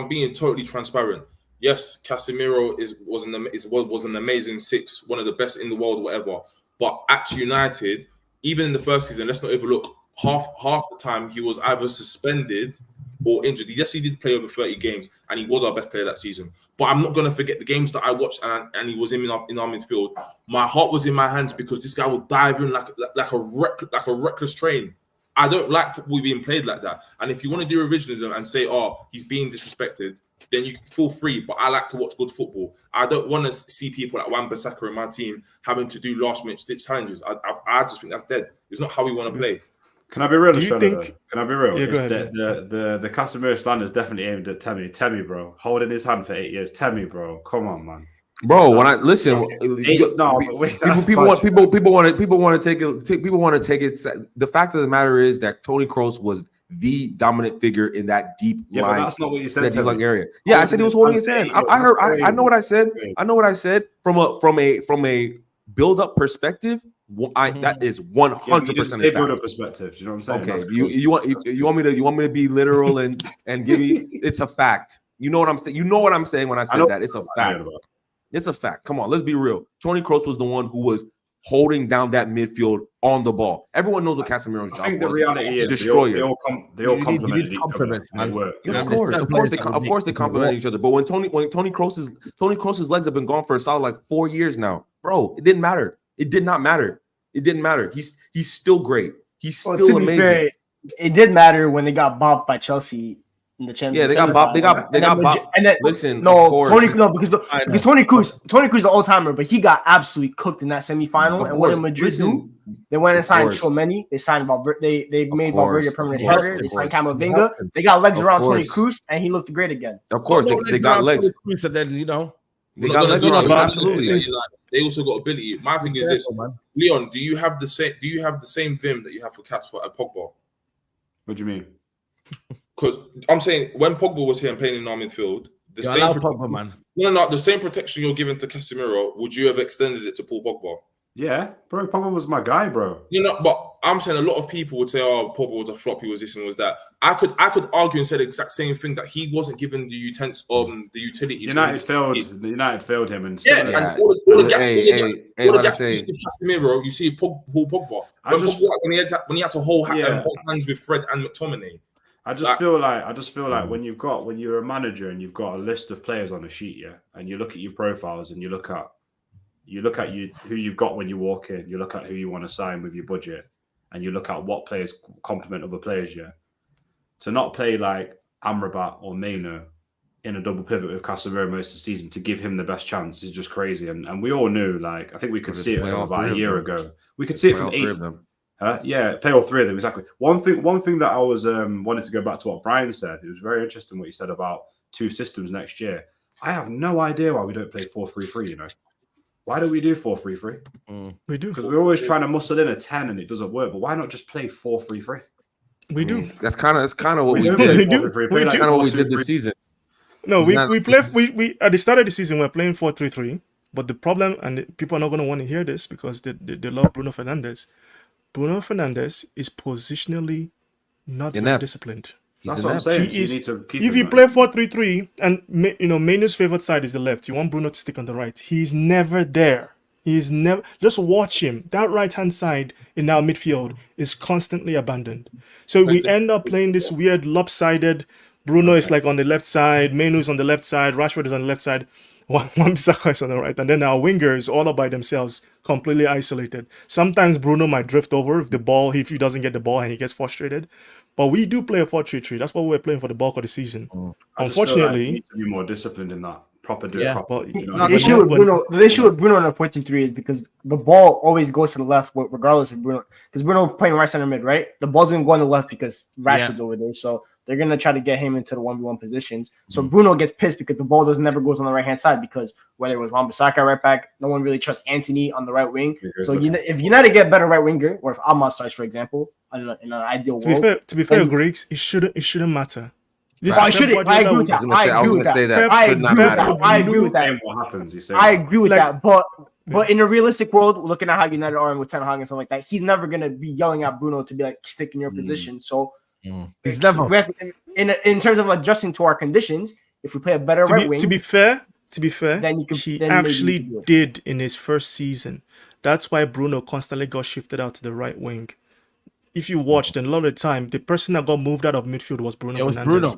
Speaker 3: being totally transparent, yes, Casemiro was an amazing six, one of the best in the world, whatever. But at United, even in the first season, let's not overlook half the time he was either suspended or injured. Yes, he did play over 30 games, and he was our best player that season. But I'm not gonna forget the games that I watched, and he was in our midfield. My heart was in my hands because this guy would dive in like a reckless train. I don't like football being played like that. And if you want to do revisionism and say, "Oh, he's being disrespected," then you feel free. But I like to watch good football. I don't want to see people like Wan-Bissaka in my team having to do last-minute stitch challenges. I just think that's dead. It's not how we want to play.
Speaker 6: Can I be real?
Speaker 5: Do you think-
Speaker 6: Can I be real?
Speaker 5: Yeah, go ahead,
Speaker 6: The Casemiro slander is definitely aimed at Temi, bro. Holding his hand for 8 years. Temi, bro. Come on, man.
Speaker 4: Bro, when I listen, people want to take it. The fact of the matter is that Toni Kroos was the dominant figure in that deep
Speaker 6: Yeah, but
Speaker 4: line,
Speaker 6: that's not what you said.
Speaker 4: that deep
Speaker 6: Temi.
Speaker 4: line area. Yeah, I said he was holding his hand. I heard. I know what I said. I know what I said from a build up perspective. That is 100%
Speaker 6: build up perspective. You know what I'm saying?
Speaker 4: Okay, you want me to be literal and give me? It's a fact. You know what I'm saying. You know what I'm saying when I said that. It's a fact. It's a fact. Come on, let's be real. Toni Kroos was the one who was holding down that midfield on the ball. Everyone knows what Casemiro's job was.
Speaker 6: I think the reality is
Speaker 4: destroyer.
Speaker 6: they all complement each other.
Speaker 4: Of course, they complement each other. But when Toni Kroos's legs have been gone for a solid like 4 years now, bro, it didn't matter. It did not matter. It didn't matter. He's still great. He's still amazing.
Speaker 2: Fair, it did matter when they got bopped by Chelsea in the Champions
Speaker 4: Yeah, they got
Speaker 2: League
Speaker 4: Bob. They got
Speaker 2: semifinal.
Speaker 4: Bob.
Speaker 2: And then
Speaker 4: Listen,
Speaker 2: no,
Speaker 4: of course.
Speaker 2: because Tony Cruz the old timer, but he got absolutely cooked in that semifinal.
Speaker 4: Of
Speaker 2: And what did
Speaker 4: course.
Speaker 2: Madrid do?
Speaker 4: Listen,
Speaker 2: They went and
Speaker 4: of
Speaker 2: signed
Speaker 4: course.
Speaker 2: Tchouameni. They signed Valverde. They made
Speaker 4: course,
Speaker 2: Valverde a
Speaker 4: of
Speaker 2: permanent
Speaker 4: course,
Speaker 2: starter.
Speaker 4: of
Speaker 2: They signed
Speaker 4: course.
Speaker 2: Camavinga. They got legs
Speaker 4: Of
Speaker 2: around Tony
Speaker 4: course.
Speaker 2: Cruz, and he looked great again.
Speaker 4: Of course, they got legs.
Speaker 1: Cruz, and then, you know,
Speaker 4: They
Speaker 3: We're
Speaker 4: got
Speaker 3: not
Speaker 4: legs.
Speaker 3: gonna
Speaker 5: not
Speaker 3: do
Speaker 5: about-
Speaker 3: that.
Speaker 4: Absolutely.
Speaker 5: it's-
Speaker 3: They also got ability. My thing is this, Leon. Do you have the same vim that you have for Pogba?
Speaker 6: What do you mean?
Speaker 3: Because I'm saying when Pogba was here and playing in our midfield, the
Speaker 1: you're
Speaker 3: same
Speaker 1: allowed
Speaker 3: protection-
Speaker 1: Pogba, man.
Speaker 3: no, the same protection you're giving to Casemiro, would you have extended it to Paul Pogba?
Speaker 6: Yeah, bro. Pogba was my guy, bro.
Speaker 3: You know, but I'm saying a lot of people would say, "Oh, Pogba was a flop. He was this and was that." I could argue and say the exact same thing, that he wasn't given the utilities.
Speaker 6: United failed him, and
Speaker 3: Yeah,
Speaker 6: similar-
Speaker 3: and all the gaps,
Speaker 4: Hey,
Speaker 3: all the
Speaker 4: what I
Speaker 3: gaps
Speaker 4: say-
Speaker 3: you see Casemiro, you see Paul Pogba. When he had to hold hands with Fred and McTominay.
Speaker 6: I just feel like when you're a manager and you've got a list of players on a sheet, yeah, and you look at your profiles and you look at who you've got when you walk in, you look at who you want to sign with your budget, and you look at what players complement other players, yeah. To not play like Amrabat or Maino in a double pivot with Casemiro most of the season to give him the best chance is just crazy. And we all knew, like, I think we could see it from about a year ago. We could see it from
Speaker 4: three of them.
Speaker 6: Yeah, play all three of them, exactly. One thing that I was wanted to go back to what Brian said. It was very interesting what he said about two systems next year. I have no idea why we don't play 4-3-3, you know. Why do we do 4-3-3?
Speaker 5: We do.
Speaker 6: Because we're always trying to muscle in a 10 and it doesn't work. But why not just play 4-3-3?
Speaker 5: We do.
Speaker 4: That's kind of what we
Speaker 6: don't
Speaker 4: did.
Speaker 6: play
Speaker 5: We do.
Speaker 6: 4-3-3,
Speaker 5: We
Speaker 6: like
Speaker 5: do.
Speaker 4: Kind of what we
Speaker 6: 4-2-3.
Speaker 4: did this season.
Speaker 5: No,
Speaker 4: It's not-
Speaker 5: we play. We at the start of the season we're playing 4-3-3. But the problem, and people are not going to want to hear this because they love Bruno Fernandes. Bruno Fernandes is positionally not very
Speaker 4: Inept.
Speaker 5: disciplined.
Speaker 4: He's
Speaker 6: That's what I'm
Speaker 4: inept.
Speaker 6: saying.
Speaker 5: He
Speaker 6: So you
Speaker 5: is-
Speaker 6: need to keep
Speaker 5: If
Speaker 6: him,
Speaker 5: you
Speaker 6: man.
Speaker 5: play 4-3-3 and Mainu's favorite side is the left, you want Bruno to stick on the right. He's never there. He's never. Just watch him. That right hand side in our midfield is constantly abandoned. So we end up playing this weird lopsided. Bruno is like on the left side, Mainu's on the left side, Rashford is on the left side, Wan-Bissaka is on the right, and then our wingers all up by themselves, completely isolated. Sometimes Bruno might drift over if he doesn't get the ball and he gets frustrated. But we do play a 4-3-3. That's what we're playing for the bulk of the season.
Speaker 6: I just feel like we
Speaker 5: Unfortunately,
Speaker 6: need to be more disciplined in that. Proper do it
Speaker 1: Yeah,
Speaker 6: proper.
Speaker 5: but-
Speaker 6: You know
Speaker 2: The
Speaker 6: what I mean?
Speaker 2: issue with Bruno in a 4-3 is because the ball always goes to the left, regardless of Bruno. Because Bruno playing right center mid, right? The ball's gonna go on the left because Rashford's over there, so they're gonna try to get him into the 1v1 positions. So Bruno gets pissed because the ball never goes on the right hand side, because whether it was Wan-Bissaka right back, no one really trusts Anthony on the right wing. So if United get better right winger, or if Ahmad starts, for example, in an ideal world,
Speaker 5: to be fair, Greeks, it shouldn't matter. This
Speaker 2: I
Speaker 5: is
Speaker 2: agree with that.
Speaker 4: I was gonna say that.
Speaker 2: I
Speaker 4: Should not
Speaker 2: agree with
Speaker 4: matter.
Speaker 2: that. I agree with that.
Speaker 6: Saying what happens, you say
Speaker 2: I
Speaker 6: that.
Speaker 2: agree with
Speaker 5: Like-
Speaker 2: that, but in a realistic world, looking at how United are and with Ten Hag and stuff like that, he's never gonna be yelling at Bruno to be like, stick in your position. So
Speaker 1: He's never.
Speaker 2: we have to- in terms of adjusting to our conditions, if we play a better right wing,
Speaker 5: To be fair,
Speaker 2: Then you can-
Speaker 5: he
Speaker 2: then maybe
Speaker 5: actually
Speaker 2: you can do it.
Speaker 5: did in his first season. That's why Bruno constantly got shifted out to the right wing. If you watched, and a lot of the time, the person that got moved out of midfield was Bruno
Speaker 1: It was
Speaker 5: Fernandes.
Speaker 1: Bruno.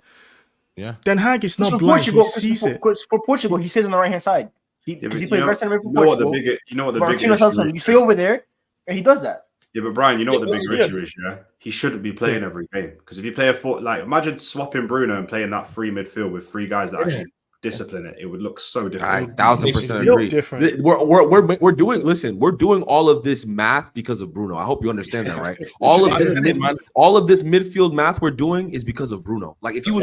Speaker 1: Yeah.
Speaker 5: Ten Hag is not
Speaker 2: for
Speaker 5: blind.
Speaker 2: Portugal,
Speaker 5: He sees it.
Speaker 2: for Portugal, he stays on the right hand side.
Speaker 6: Yeah,
Speaker 2: Because he
Speaker 6: but
Speaker 2: plays right center mid for
Speaker 6: you know what the
Speaker 2: Portugal.
Speaker 6: big you know what the
Speaker 2: But
Speaker 6: big
Speaker 2: Martino tells him,
Speaker 6: issue
Speaker 2: you
Speaker 6: is?
Speaker 2: stay over there, and he does that.
Speaker 6: Yeah, but Brian, you know what the bigger
Speaker 5: Yeah.
Speaker 6: issue is, yeah? He shouldn't be playing every game. Because if you play imagine swapping Bruno and playing that free midfield with three guys that actually discipline it, it would look so different.
Speaker 4: 1000%
Speaker 5: Look
Speaker 4: agree.
Speaker 5: different.
Speaker 4: We're doing all of this math because of Bruno. I hope you understand that, right? All of this midfield math we're doing is because of Bruno. Like if we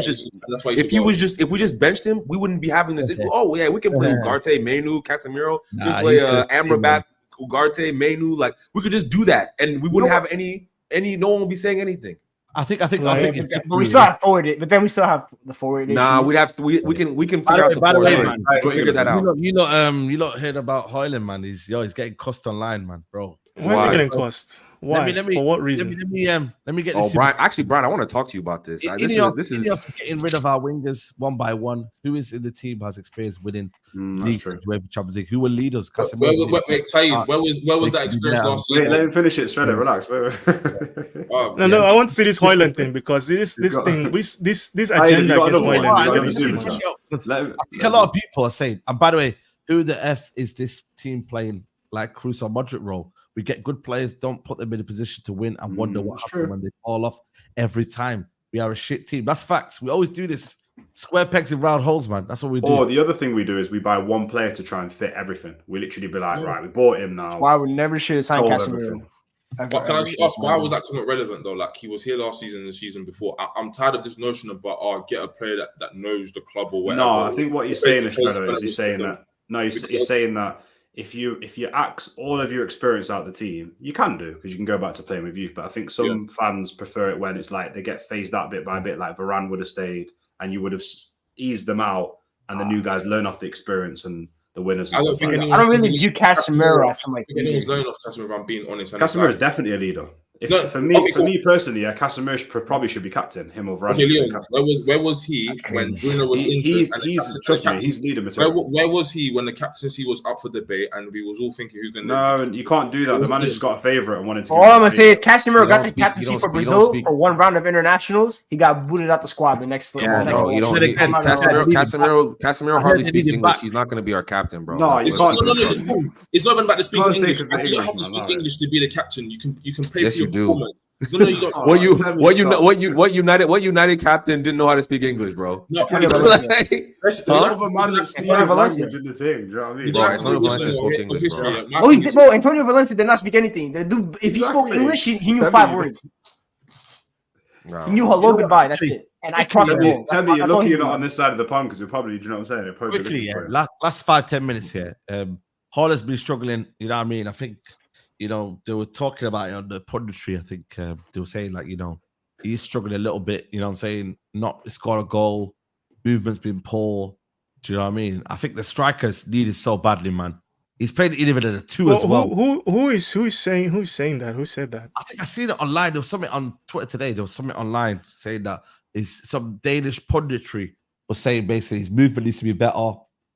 Speaker 4: just benched him, we wouldn't be having this. Oh yeah, we can play Ugarte, Mainu, Casemiro. We can play Amrabat, Ugarte, Mainu. Like we could just do that, and we wouldn't have any. No one will be saying anything.
Speaker 1: I think it's
Speaker 2: But we still have forward, but then we still have the forward.
Speaker 4: Nah,
Speaker 2: issues.
Speaker 4: we'd have to. We can figure out the
Speaker 1: by the way,
Speaker 4: forward.
Speaker 1: man,
Speaker 4: We'll figure that out.
Speaker 1: You lot heard about Højlund, man. He's getting cost online, man, bro.
Speaker 5: Why is
Speaker 4: Why?
Speaker 5: it getting cost? Why? For what reason?
Speaker 1: Let me get
Speaker 4: Oh,
Speaker 1: this.
Speaker 4: Brian. Actually, Brian, I want to talk to you about this. This is
Speaker 1: getting rid of our wingers one by one. Who is in the team has experience winning league, Champions League? Who will lead us?
Speaker 3: Wait, Saeed, where was that experience last
Speaker 6: Wait, let
Speaker 3: season?
Speaker 6: him finish it. Shredder, relax.
Speaker 5: No, I want to see this Højlund thing because this agenda
Speaker 6: got
Speaker 5: against
Speaker 6: another one.
Speaker 5: Højlund is
Speaker 6: You
Speaker 5: getting
Speaker 6: got
Speaker 5: too
Speaker 6: another
Speaker 5: much.
Speaker 6: one.
Speaker 1: I think a lot of people are saying, and by the way, who the F is this team playing like Cruz or Modric role? We get good players, don't put them in a position to win and wonder what
Speaker 6: that's
Speaker 1: happens
Speaker 6: true.
Speaker 1: when they fall off every time. we are a shit team. That's facts. We always do this. Square pegs in round holes, man. That's what we do.
Speaker 6: Or the other thing we do is we buy one player to try and fit everything. We literally be like, right, we bought him now.
Speaker 2: Why would never should have signed
Speaker 6: Sold
Speaker 2: Casemiro.
Speaker 6: everything.
Speaker 3: But can I just ask, why was that comment relevant though? Like he was here last season and the season before. I'm tired of this notion about get a player that knows the club or whatever.
Speaker 6: No, I think what he's saying is he's saying that. No, he's saying that if you axe all of your experience out the team, you can do because you can go back to playing with youth. But I think some fans prefer it when it's like they get phased out bit by bit. Like Varane would have stayed, and you would have eased them out, and the new guys learn off the experience and the winners. And
Speaker 2: I don't really view Casemiro as some like.
Speaker 3: Anyone's learning off Casemiro, if I'm being honest.
Speaker 6: Casemiro is definitely a leader. For me personally, Casemiro probably should be captain. Him or Varane.
Speaker 3: Okay, Leon, where was he when Bruno was injured?
Speaker 6: Trust me, he's leader material.
Speaker 3: Where was he when the captaincy was up for debate and we was all thinking who's going to?
Speaker 6: No, you can't do that. The manager's got a favourite and wanted to.
Speaker 2: All I'm gonna say is Casemiro got the captaincy for Brazil for one round of internationals. He got booted out the squad the next.
Speaker 4: Casemiro hardly speaks English. He's not going to be our captain, bro.
Speaker 3: No, it's not even about the speaking English. You don't have to speak English to be the captain. You can pay for your performance. No, you don't.
Speaker 4: What United captain didn't know how to speak English, bro?
Speaker 3: No,
Speaker 6: Antonio Valencia did the same. You know what I mean?
Speaker 4: Antonio Valencia spoke English, bro.
Speaker 2: No, he did. No, Antonio Valencia did not speak anything. The dude, if he spoke English, he knew 5 words.
Speaker 4: No.
Speaker 2: He knew hello, goodbye. That's it. And I crossed the ball.
Speaker 6: Tell me, you're lucky you're not on this side of the pond because you're probably, you know what I'm saying?
Speaker 1: Quickly, last 5-10 minutes here. Holland's been struggling. You know what I mean? I think. You know, they were talking about it on the punditry. I think they were saying, like, you know, he's struggling a little bit. You know what I'm saying? Not score a goal. Movement's been poor. Do you know what I mean? I think the strikers need it so badly, man. He's played even at a 2 as well.
Speaker 5: Who is saying that? Who said that?
Speaker 1: I think I seen it online. There was something on Twitter today. There was something online saying that some Danish punditry was saying basically his movement needs to be better.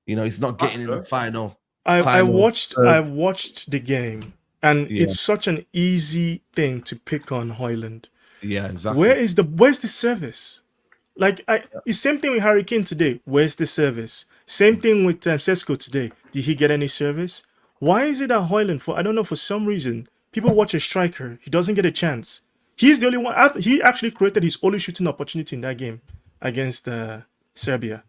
Speaker 1: You know, he's not getting in the final.
Speaker 5: I watched the game. And it's such an easy thing to pick on Højlund.
Speaker 1: Yeah, exactly.
Speaker 5: Where's the service? Like, it's same thing with Harry Kane today. Where's the service? Same thing with Sesko today. Did he get any service? Why is it that Højlund, for some reason, people watch a striker, he doesn't get a chance. He's the only one. He actually created his only shooting opportunity in that game against Serbia.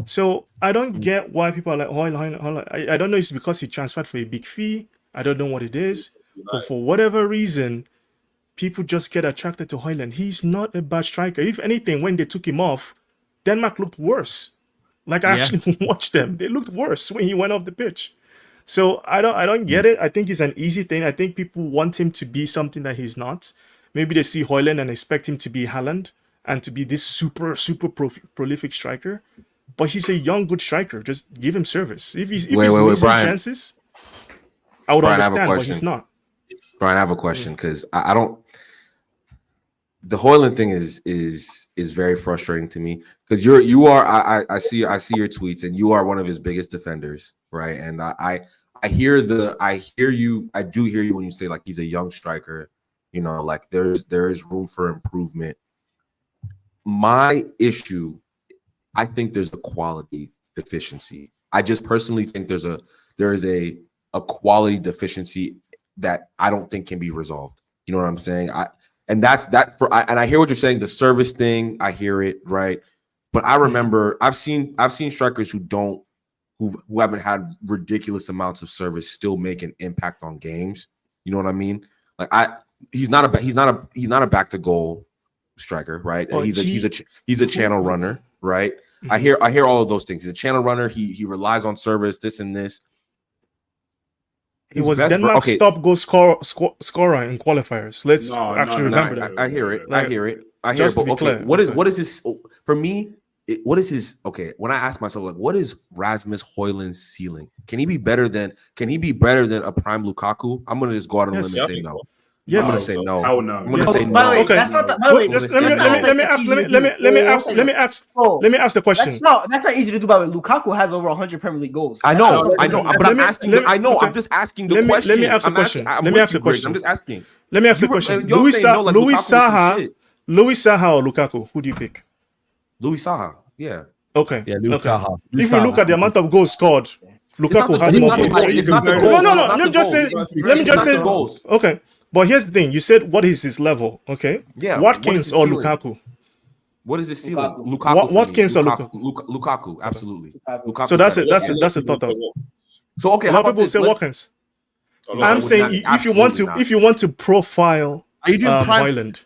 Speaker 5: So I don't get why people are like Højlund. I don't know if it's because he transferred for a big fee. I don't know what it is, but for whatever reason, people just get attracted to Højlund. He's not a bad striker. If anything, when they took him off, Denmark looked worse. Like I actually watched them; they looked worse when he went off the pitch. So I don't get it. I think it's an easy thing. I think people want him to be something that he's not. Maybe they see Højlund and expect him to be Haaland and to be this super prolific striker. But he's a young, good striker. Just give him service. If he's losing chances. I would understand, but he's not.
Speaker 4: Brian, I have a question because I don't. The Højlund thing is very frustrating to me because I see your tweets and you are one of his biggest defenders, right? And I do hear you when you say like he's a young striker, you know, like there is room for improvement. My issue, I think there's a quality deficiency. I just personally think there is a quality deficiency that I don't think can be resolved. You know what I'm saying? And I hear what you're saying, the service thing, I hear it, right? But I remember I've seen strikers who haven't had ridiculous amounts of service still make an impact on games. You know what I mean? Like he's not a back to goal striker, right? Oh, he's a channel runner, right? Mm-hmm. I hear all of those things. He's a channel runner, he relies on service, this and this.
Speaker 5: It was Denmark's top goal scorer in qualifiers. Let's remember that.
Speaker 4: I hear it. I hear it. But okay, what is this for me? What is his when I ask myself, like, what is Rasmus Højlund's ceiling? Can he be better than a prime Lukaku? I'm gonna just go out on a limb and say no.
Speaker 5: Yes.
Speaker 4: I'm gonna say no.
Speaker 6: Oh no.
Speaker 4: I'm gonna say no.
Speaker 2: By the way, that's not
Speaker 5: let me ask the question.
Speaker 2: That's not easy to do. By the way, Lukaku has over 100 Premier League goals.
Speaker 4: I know, but I'm asking. I'm just asking the question.
Speaker 5: Let me ask the question.
Speaker 4: Let me ask the question. I'm just asking.
Speaker 5: Let me ask the question. Louis Saha or Lukaku? Who do you pick?
Speaker 4: Louis Saha. Yeah.
Speaker 5: Okay.
Speaker 1: Yeah, Louis Saha.
Speaker 5: If you look at the amount of goals scored, Lukaku has more goals. No. Let me just say.
Speaker 4: Goals.
Speaker 5: Okay. But here's the thing. You said, what is his level? Okay.
Speaker 4: Yeah.
Speaker 5: Watkins or Lukaku?
Speaker 4: What is his ceiling?
Speaker 2: Lukaku.
Speaker 4: Lukaku.
Speaker 5: Watkins or
Speaker 4: Lukaku, absolutely. Lukaku
Speaker 5: So that's
Speaker 4: type.
Speaker 5: a thought of.
Speaker 4: So okay,
Speaker 5: A
Speaker 4: how
Speaker 5: lot of
Speaker 4: about
Speaker 5: people
Speaker 4: this?
Speaker 5: say
Speaker 4: Let's-
Speaker 5: Watkins.
Speaker 3: No,
Speaker 5: I'm
Speaker 4: would
Speaker 5: saying
Speaker 4: not-
Speaker 5: if you want to,
Speaker 4: absolutely
Speaker 5: if you want to profile
Speaker 1: Are you doing prime?
Speaker 5: Højlund,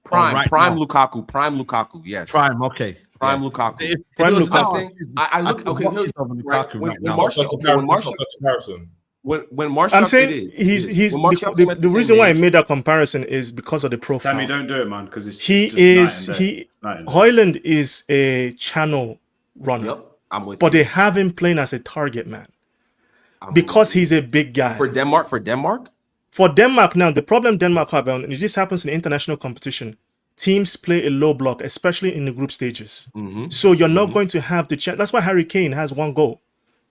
Speaker 1: Prime. Right
Speaker 4: prime
Speaker 1: now.
Speaker 4: Lukaku, yes.
Speaker 1: Prime. Okay.
Speaker 4: Prime
Speaker 1: Yeah.
Speaker 4: Lukaku.
Speaker 1: If
Speaker 5: Prime
Speaker 1: it was
Speaker 5: Lukaku.
Speaker 1: now,
Speaker 4: saying, I look
Speaker 1: put
Speaker 4: okay.
Speaker 1: Watkins
Speaker 4: Here's
Speaker 1: over
Speaker 4: right,
Speaker 1: Lukaku
Speaker 4: when
Speaker 1: right now.
Speaker 4: Martial, okay, when Martial,
Speaker 3: comparison.
Speaker 4: when Martial,
Speaker 5: I'm saying
Speaker 4: it is.
Speaker 5: he's
Speaker 4: When Martial
Speaker 5: the
Speaker 4: came at
Speaker 5: the
Speaker 4: same
Speaker 5: reason why I
Speaker 4: age-
Speaker 5: made that comparison is because of the profile.
Speaker 6: Tammy, don't do it, man, because it's
Speaker 5: He
Speaker 6: just
Speaker 5: is
Speaker 6: night and day.
Speaker 5: Højlund is a channel runner,
Speaker 4: Yep, I'm with
Speaker 5: but
Speaker 4: you.
Speaker 5: they have him playing as a target man
Speaker 4: I'm
Speaker 5: because
Speaker 4: with you.
Speaker 5: he's a big guy.
Speaker 4: for Denmark.
Speaker 5: For Denmark now, the problem Denmark have, and this happens in international competition, teams play a low block, especially in the group stages.
Speaker 4: Mhm.
Speaker 5: So you're not going to have the chance. That's why Harry Kane has one goal.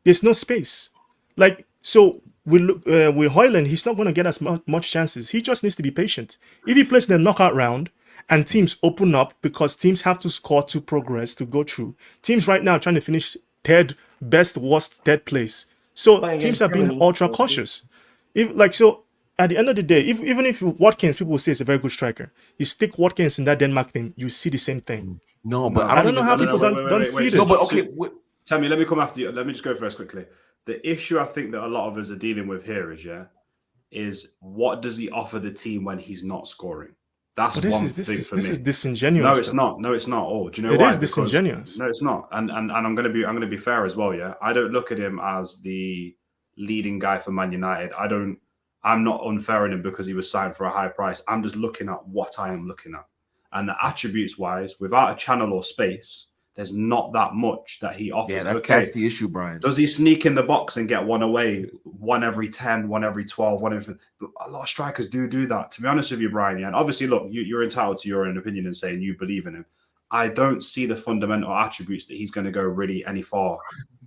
Speaker 5: There's no space. Like, so with Højlund, he's not going to get as much chances. He just needs to be patient. If he plays in the knockout round and teams open up because teams have to score to progress, to go through. Teams right now are trying to finish third, best, worst, third place. So
Speaker 2: Playing
Speaker 5: teams
Speaker 2: against
Speaker 5: are being
Speaker 2: Germany.
Speaker 5: ultra cautious. So at the end of the day, even if Watkins, people will say it's a very good striker. You stick Watkins in that Denmark thing, you see the same thing.
Speaker 4: No, but
Speaker 5: I don't know how
Speaker 6: No,
Speaker 5: people
Speaker 6: wait,
Speaker 5: don't see
Speaker 6: wait.
Speaker 5: this.
Speaker 4: No, but okay.
Speaker 6: Tammy, let me come after you. Let me just go first quickly. The issue I think that a lot of us are dealing with here is what does he offer the team when he's not scoring? That's
Speaker 5: But
Speaker 6: one
Speaker 5: this
Speaker 6: thing
Speaker 5: is
Speaker 6: for me.
Speaker 5: disingenuous.
Speaker 6: No, it's
Speaker 5: though.
Speaker 6: not. No, it's not. Oh, do you know
Speaker 5: It
Speaker 6: why?
Speaker 5: is
Speaker 6: Because-
Speaker 5: disingenuous.
Speaker 6: No, it's not. And I'm gonna be fair as well. Yeah, I don't look at him as the leading guy for Man United. I'm not unfair on him because he was signed for a high price. I'm just looking at what I am looking at, and the attributes wise, without a channel or space, there's not that much that he offers.
Speaker 4: Yeah, that's
Speaker 6: Okay,
Speaker 4: the issue, Brian.
Speaker 6: does he sneak in the box and get one away, one every 10, one every 12, one every... A lot of strikers do that. To be honest with you, Brian, yeah, and obviously, look, you're entitled to your own opinion and saying you believe in him. I don't see the fundamental attributes that he's going to go really any far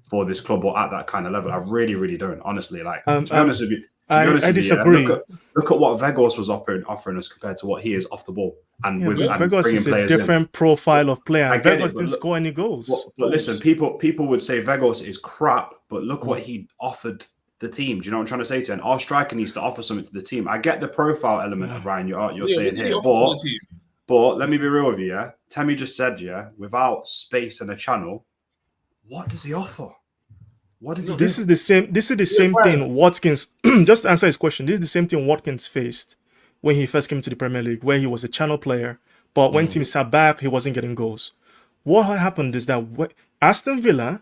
Speaker 6: for this club or at that kind of level. I really, really don't, honestly. Like, to be honest with you,
Speaker 5: I disagree.
Speaker 6: Look at what Vegos was offering us compared to what he is off the ball. And
Speaker 5: Yeah,
Speaker 6: with
Speaker 5: but
Speaker 6: and
Speaker 5: Vegos
Speaker 6: bringing
Speaker 5: is a
Speaker 6: players in.
Speaker 5: different profile of player.
Speaker 6: I
Speaker 5: And
Speaker 6: get it,
Speaker 5: Vegos
Speaker 6: but
Speaker 5: didn't
Speaker 6: look-
Speaker 5: score any goals.
Speaker 6: But listen, people would say Vegos is crap, but look what he offered the team. Do you know what I'm trying to say to you? And our striker needs to offer something to the team. I get the profile element of Ryan you're saying here, but let me be real with you, yeah. Tammy just said, yeah, without space and a channel, what does he offer? What does he do?
Speaker 5: This is the same thing Watkins, just to answer his question, this is the same thing Watkins faced when he first came to the Premier League, where he was a channel player, but when teams sat back, he wasn't getting goals. What happened is that Aston Villa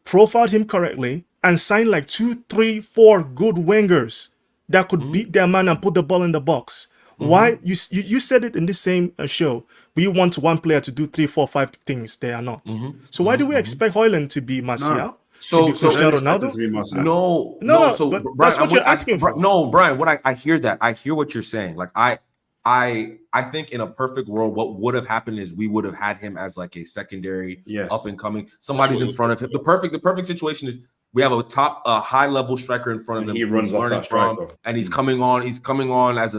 Speaker 5: profiled him correctly and signed like 2, 3, 4 good wingers that could beat their man and put the ball in the box. Why you said it in the same show? We want one player to do 3, 4, 5 things. They are not. So why do we expect Højlund to be Martial?
Speaker 4: So
Speaker 5: Cristiano
Speaker 6: Don't expect
Speaker 5: Ronaldo?
Speaker 6: him to be Martial.
Speaker 5: No,
Speaker 4: So
Speaker 5: but
Speaker 4: Brian,
Speaker 5: that's what you're asking for.
Speaker 4: No, Brian, what I hear that. I hear what you're saying. Like I think in a perfect world, what would have happened is we would have had him as like a secondary,
Speaker 6: Yes.
Speaker 4: up and coming. Somebody's in front of him. The perfect situation is we have a high level striker in front of
Speaker 6: And
Speaker 4: him.
Speaker 6: he runs
Speaker 4: who's
Speaker 6: off
Speaker 4: learning
Speaker 6: that striker.
Speaker 4: and he's coming on. He's coming on as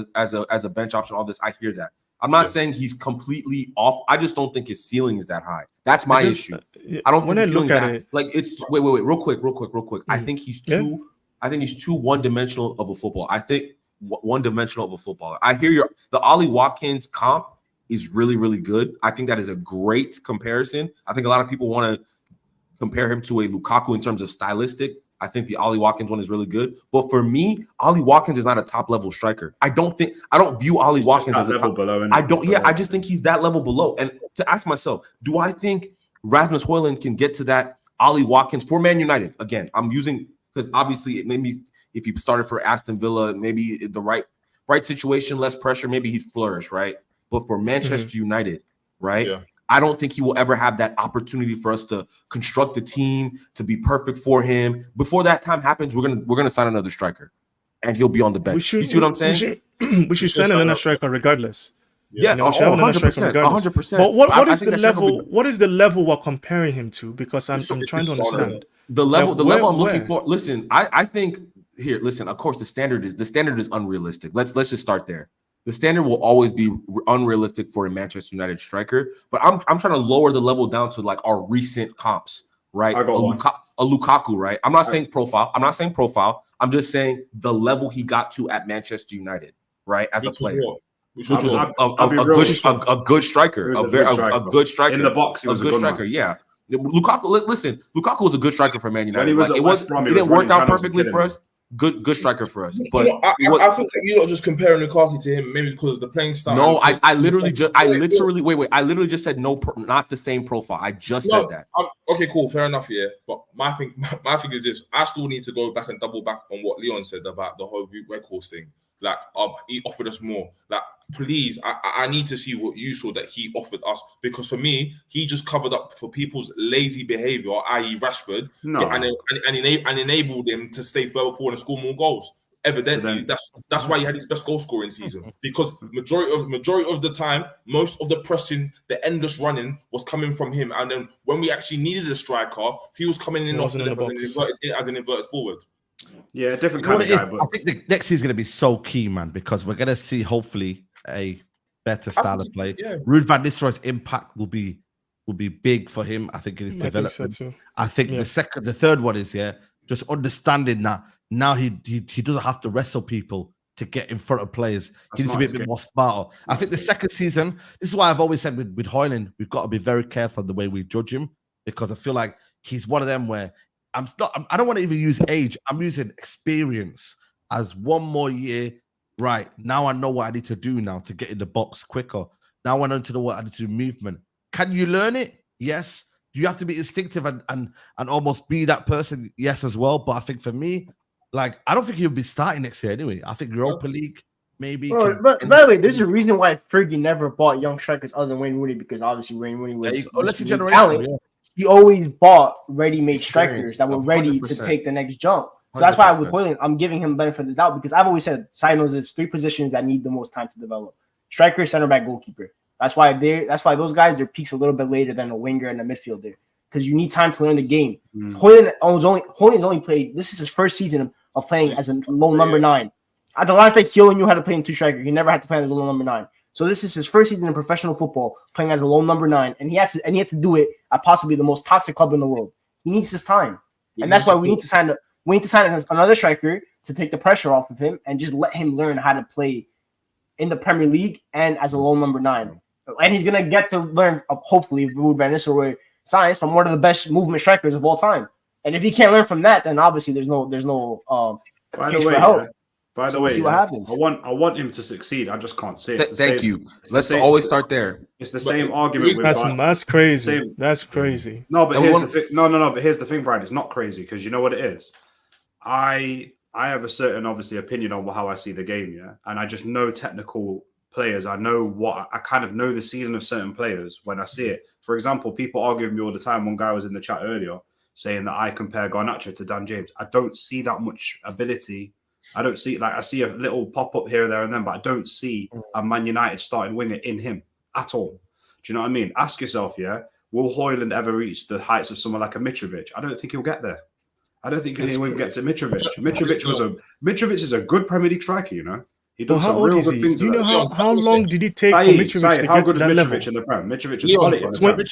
Speaker 4: a bench option. All this, I hear that. I'm not saying he's completely off. I just don't think his ceiling is that high. That's my issue. I don't think
Speaker 5: when
Speaker 4: the
Speaker 5: I
Speaker 4: ceiling
Speaker 5: look
Speaker 4: is
Speaker 5: at
Speaker 4: that.
Speaker 5: it,
Speaker 4: Like it's wait, real quick. I think he's too. I think he's too one-dimensional of a football. I think one-dimensional of a footballer. I hear the Ollie Watkins comp is really, really good. I think that is a great comparison. I think a lot of people want to compare him to a Lukaku in terms of stylistic. I think the Ollie Watkins one is really good. But for me, Ollie Watkins is not a top-level striker. I don't view Ollie Watkins as a top
Speaker 6: below.
Speaker 4: I don't. Yeah, I just think he's that level below. And to ask myself, do I think Rasmus Højlund can get to that Ollie Watkins for Man United? Again, I'm using because obviously maybe if he started for Aston Villa, maybe the right situation, less pressure, maybe he'd flourish, right? But for Manchester United, right?
Speaker 3: Yeah.
Speaker 4: I don't think he will ever have that opportunity for us to construct a team to be perfect for him. Before that time happens, we're gonna sign another striker, and he'll be on the bench. You see what I'm saying?
Speaker 5: We should sign another striker regardless.
Speaker 4: Yeah,
Speaker 5: You know, we should have another striker
Speaker 4: 100%,
Speaker 5: regardless.
Speaker 4: 100%.
Speaker 5: But what
Speaker 4: I
Speaker 5: is
Speaker 4: think
Speaker 5: the
Speaker 4: that striker will
Speaker 5: level?
Speaker 4: be-
Speaker 5: What is the level we're comparing him to? Because I'm trying to understand.
Speaker 4: The level I'm looking
Speaker 5: where?
Speaker 4: for. Listen, I think here. Listen, of course, the standard is unrealistic. Let's just start there. The standard will always be unrealistic for a Manchester United striker. But I'm trying to lower the level down to like our recent comps, right?
Speaker 6: I got one.
Speaker 4: A Lukaku, right? I'm not saying profile. I'm just saying the level he got to at Manchester United, right? As a player.
Speaker 3: which
Speaker 4: which was
Speaker 3: good.
Speaker 4: a good striker, a good striker
Speaker 6: in the box. He was
Speaker 4: a good striker.
Speaker 6: Man.
Speaker 4: Yeah, Lukaku. Listen, Lukaku was a good striker for Man United.
Speaker 6: When he was
Speaker 4: it didn't work out perfectly for us. Good striker for us. But
Speaker 3: I think that you're not just comparing Lukaku to him, maybe because of the playing style.
Speaker 4: No, I literally just said no, not the same profile. I just said that.
Speaker 3: Okay, cool, fair enough. Yeah, but my thing is this: I still need to go back and double back on what Leon said about the whole group records thing. Like, he offered us more. Like, please, I need to see what you saw that he offered us, because for me, he just covered up for people's lazy behavior, i.e., Rashford, and enabled him to stay further forward and score more goals. Evidently, that's why he had his best goal scoring season, because majority of the time, most of the pressing, the endless running was coming from him, and then when we actually needed a striker, he was coming in off the left as an inverted forward.
Speaker 6: Yeah, different kind of guy. But
Speaker 1: I think the next season is going to be so key, man, because we're going to see hopefully a better style of play.
Speaker 3: Yeah.
Speaker 1: Ruud van Nistelrooy's impact will be big for him. I think in his development.
Speaker 5: So too.
Speaker 1: I think the third one is just understanding that now he doesn't have to wrestle people to get in front of players. He needs to be a bit more smarter. I think the second season, this is why I've always said with Højlund, we've got to be very careful the way we judge him, because I feel like he's one of them where I don't want to even use age. I'm using experience as one more year. Right, now I know what I need to do now to get in the box quicker. Now I need to know what I need to do movement. Can you learn it? Yes. Do you have to be instinctive and almost be that person? Yes, as well. But I think for me, like, I don't think he'll be starting next year anyway. I think Europa League maybe.
Speaker 2: But by the way, there's a reason why Fergie never bought young strikers other than Wayne Rooney, because obviously Wayne Rooney was talent. Yeah. He always bought ready-made strikers that were ready 100%. To take the next jump. So that's why with Højlund, I'm giving him benefit of the doubt, because I've always said Saeed knows there's 3 positions that need the most time to develop: striker, center back, goalkeeper. That's why those guys, their peaks a little bit later than a winger and a midfielder, because you need time to learn the game. Højlund's only played. This is his first season of playing as a low number 9. Atalanta, he only knew how to play in 2 striker. He never had to play as a low number 9. So this is his first season in professional football, playing as a lone number 9, and he had to do it at possibly the most toxic club in the world. He needs his time, and that's why we need to sign another striker to take the pressure off of him and just let him learn how to play in the Premier League and as a lone number 9. And he's gonna get to learn, hopefully, Ruud van Nistelrooy signs from one of the best movement strikers of all time. And if he can't learn from that, then obviously there's no case for help.
Speaker 6: By the way,
Speaker 2: see what happens.
Speaker 6: I want him to succeed. I just can't see it.
Speaker 4: Thank you. Let's always start there.
Speaker 6: It's the same argument.
Speaker 5: That's crazy. That's crazy.
Speaker 6: No, but here's the thing. No. But here's the thing, Brian. It's not crazy, because you know what it is. I have a certain, obviously, opinion on how I see the game, yeah, and I just know technical players. I kind of know the ceiling of certain players when I see it. For example, people argue with me all the time. One guy was in the chat earlier saying that I compare Garnacho to Dan James. I don't see that much ability. I don't see, I see a little pop up here, there, and then, but I don't see a Man United starting winger in him at all. Do you know what I mean? Ask yourself, will Højlund ever reach the heights of someone like a Mitrovic? I don't think he'll get there. I don't think anyone gets to Mitrovic. Mitrovic is a good Premier League striker, you know. He does some real good things.
Speaker 5: Do you know how long did it take for Mitrovic to get to that level?
Speaker 6: In the Prem? Mitrovic is quality.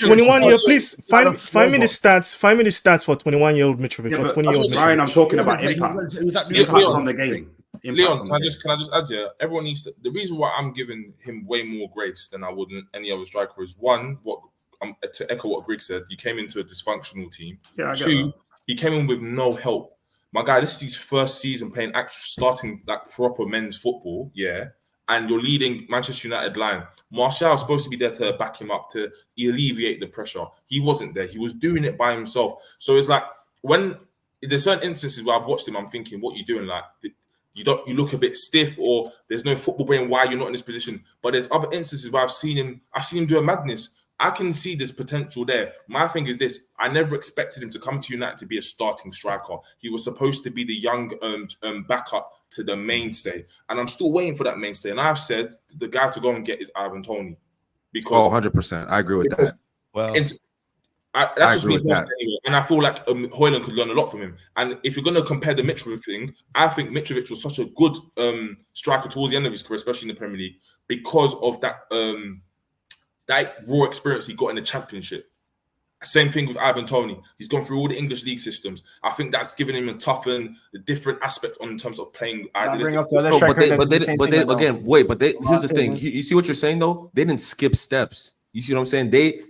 Speaker 5: 21 year, please find me the stats. Find me the stats for 21-year-old Mitrovic or 20-year-old Mitrovic.
Speaker 6: Ryan, I'm talking about impact. Impact on the game.
Speaker 3: Leon, can I just add here? Everyone needs to. The reason why I'm giving him way more grace than I would any other striker is, one, to echo what Greg said, he came into a dysfunctional team.
Speaker 6: Yeah, I get
Speaker 3: 2,
Speaker 6: that.
Speaker 3: he came in with no help. My guy, this is his first season playing starting like proper men's football, and you're leading Manchester United line. Martial was supposed to be there to back him up, to alleviate the pressure. He wasn't there. He was doing it by himself. So it's like, when there's certain instances where I've watched him, I'm thinking, what are you doing? Like, you look a bit stiff, or there's no football brain why you're not in this position. But there's other instances where I've seen him do a madness. I can see there's potential there. My thing is this: I never expected him to come to United to be a starting striker. He was supposed to be the young backup to the mainstay, and I'm still waiting for that mainstay. And I've said the guy to go and get is Ivan Toney, because
Speaker 4: 100%, I agree with that.
Speaker 1: Well,
Speaker 3: that's just me personally, anyway. And I feel like Højlund could learn a lot from him. And if you're going to compare the Mitrovic thing, I think Mitrovic was such a good striker towards the end of his career, especially in the Premier League, because of that raw experience he got in the Championship. Same thing with Ivan Toney. He's gone through all the English league systems. I think that's given him a different aspect in terms of playing.
Speaker 2: Bring up the other
Speaker 4: So,
Speaker 2: striker
Speaker 4: but
Speaker 2: that did the same
Speaker 4: but
Speaker 2: thing
Speaker 4: they
Speaker 2: as well.
Speaker 4: again, wait, but they here's the
Speaker 2: Ugarte,
Speaker 4: thing.
Speaker 2: man.
Speaker 4: You see what you're saying though? They didn't skip steps. You see what I'm saying? They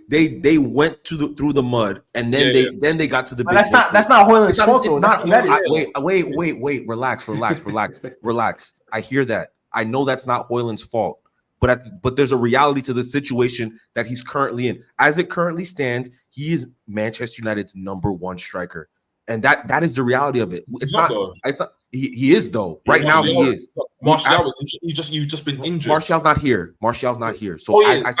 Speaker 4: went through the mud and then they got to the
Speaker 2: But
Speaker 4: big.
Speaker 2: that's not Højlund's fault though.
Speaker 4: It's
Speaker 2: That's
Speaker 4: not. Wait. Relax. I hear that. I know that's not Højlund's fault. But there's a reality to the situation that he's currently in. As it currently stands, he is Manchester United's #1 striker, and that is the reality of it. It's not. He is though. Right now, he is.
Speaker 3: Martial, you've just been injured.
Speaker 4: Martial's not here. So I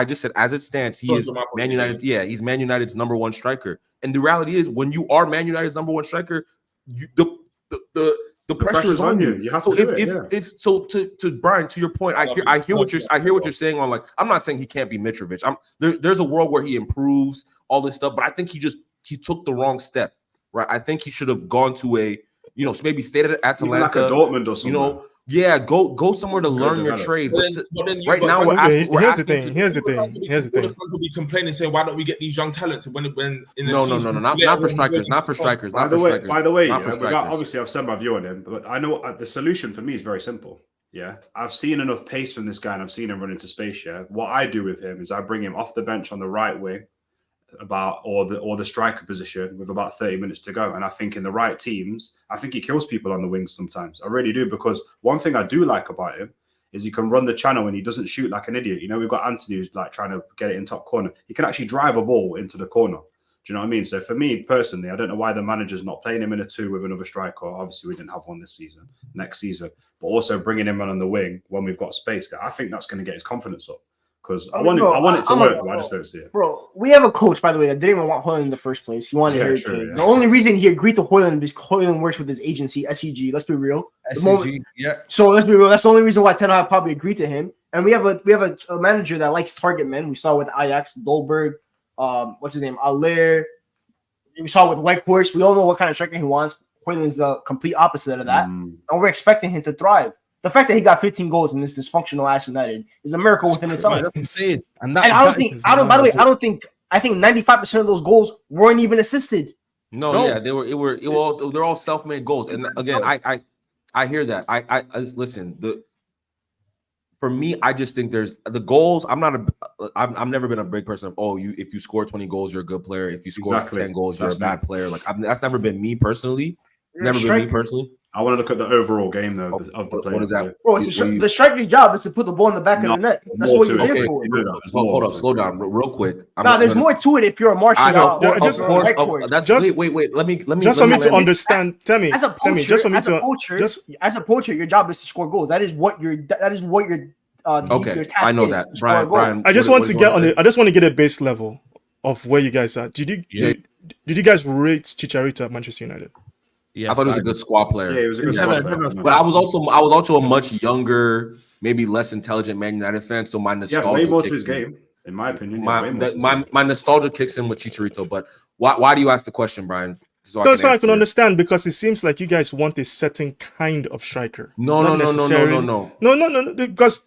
Speaker 4: just said as it stands, he is Man United. Yeah, he's Man United's #1 striker. And the reality is, when you are Man United's #1 striker, the pressure is on you.
Speaker 6: You have
Speaker 4: so
Speaker 6: to
Speaker 4: to Brian, to your point, I hear what you're saying on, like, I'm not saying he can't be Mitrovic. There's a world where he improves all this stuff, but I think he took the wrong step, right? I think he should have gone to maybe stayed at Atalanta,
Speaker 6: like a Dortmund or something.
Speaker 4: Go somewhere to learn your trade. Here's
Speaker 5: the thing.
Speaker 3: All the fans will be complaining, saying, "Why don't we get these young talents?" When in the season,
Speaker 4: not for strikers.
Speaker 6: By the way, obviously I've said my view on him, but I know the solution for me is very simple. Yeah, I've seen enough pace from this guy, and I've seen him run into space. Yeah, what I do with him is I bring him off the bench on the right wing, or the striker position with about 30 minutes to go. And I think in the right teams, I think he kills people on the wings sometimes. I really do, because one thing I do like about him is he can run the channel and he doesn't shoot like an idiot. We've got Anthony who's like trying to get it in top corner. He can actually drive a ball into the corner. Do you know what I mean? So for me personally, I don't know why the manager's not playing him in a 2 with another striker. Obviously, we didn't have one next season, but also bringing him on the wing when we've got space. I think that's going to get his confidence up. Because I want it to work, but I just don't see it.
Speaker 2: Bro, we have a coach, by the way, that didn't even want Højlund in the first place. He wanted Harry Kane. Yeah. The only reason he agreed to Højlund is Højlund works with his agency, SEG. Let's be real. So let's be real. That's the only reason why Ten Hag probably agreed to him. And we have a manager that likes target men. We saw with Ajax, Dolberg, what's his name, Aller. We saw with Weghorst. We all know what kind of striker he wants. Højlund's the complete opposite of that. And we're expecting him to thrive. The fact that he got 15 goals in this dysfunctional ass United is a miracle within itself. I think 95% of those goals weren't even assisted.
Speaker 4: No, they're all self-made goals. And again, I hear that. I listen. For me, I just think there's the goals. I've never been a big person of, if you score 20 goals, you're a good player. If you score 10 goals, you're a bad player. Like, that's never been me personally.
Speaker 6: I want to look at the overall game though of the play.
Speaker 4: What is that?
Speaker 2: Bro, the striker's job is to put the ball in the back of the net. That's what you're there for.
Speaker 4: Hold up, slow down, real quick.
Speaker 2: There's more to it if you're a Martial.
Speaker 4: Wait. Let me.
Speaker 5: Just for me to understand, tell me.
Speaker 2: As a poacher, your job is to score goals. That is what your
Speaker 4: okay,
Speaker 2: your task
Speaker 4: I know
Speaker 2: is,
Speaker 4: that, Brian.
Speaker 5: I just want to get a base level of where you guys are. Did you guys rate Chicharito at Manchester United?
Speaker 4: Yeah, I thought he was a good squad player.
Speaker 6: Yeah, he was a good squad player.
Speaker 4: But I was also a much younger, maybe less intelligent Man United fan. So my nostalgia
Speaker 6: way more to his game, in my opinion.
Speaker 4: My nostalgia kicks in with Chicharito. But why do you ask the question, Brian?
Speaker 5: So I can understand, because it seems like you guys want a certain kind of striker.
Speaker 4: No.
Speaker 5: Because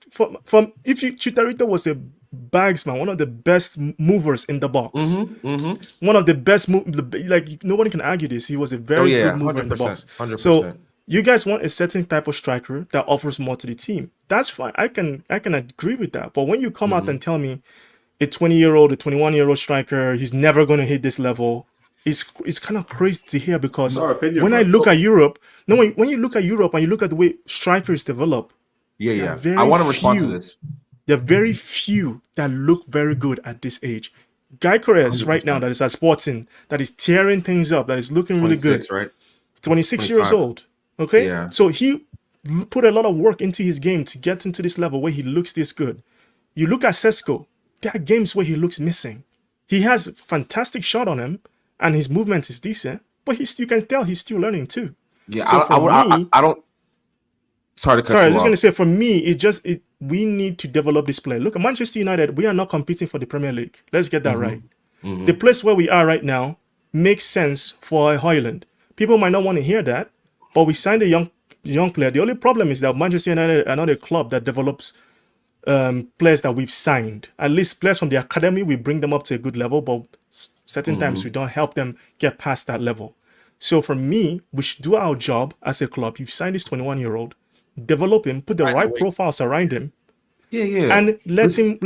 Speaker 5: if Chicharito was a bagsman, one of the best movers in the box, one of the best like nobody can argue this. He was a very good mover in the box.
Speaker 4: 100%.
Speaker 5: So you guys want a certain type of striker that offers more to the team. That's fine. I can agree with that. But when you come out and tell me a 20-year-old, a 21-year-old striker, he's never going to hit this level, it's kind of crazy to hear, because when I look at Europe, when you look at Europe and you look at the way strikers develop,
Speaker 4: I want to respond to this.
Speaker 5: There are very few that look very good at this age. Gyökeres right now, that is at Sporting, that is tearing things up, that is looking really good.
Speaker 4: Right?
Speaker 5: 26 years old. Okay?
Speaker 4: Yeah.
Speaker 5: So he put a lot of work into his game to get into this level where he looks this good. You look at Sesko, there are games where he looks missing. He has a fantastic shot on him, and his movement is decent, but you can tell he's still learning too.
Speaker 4: Yeah,
Speaker 5: so
Speaker 4: I don't. Sorry, I was
Speaker 5: just going to say, for me, we need to develop this player. Look, at Manchester United, we are not competing for the Premier League. Let's get that right. The place where we are right now makes sense for Højlund. People might not want to hear that, but we signed a young player. The only problem is that Manchester United are not a club that develops players that we've signed. At least players from the academy, we bring them up to a good level, but certain times we don't help them get past that level. So for me, we should do our job as a club. You've signed this 21-year-old, develop him, put the right profiles around him, and let him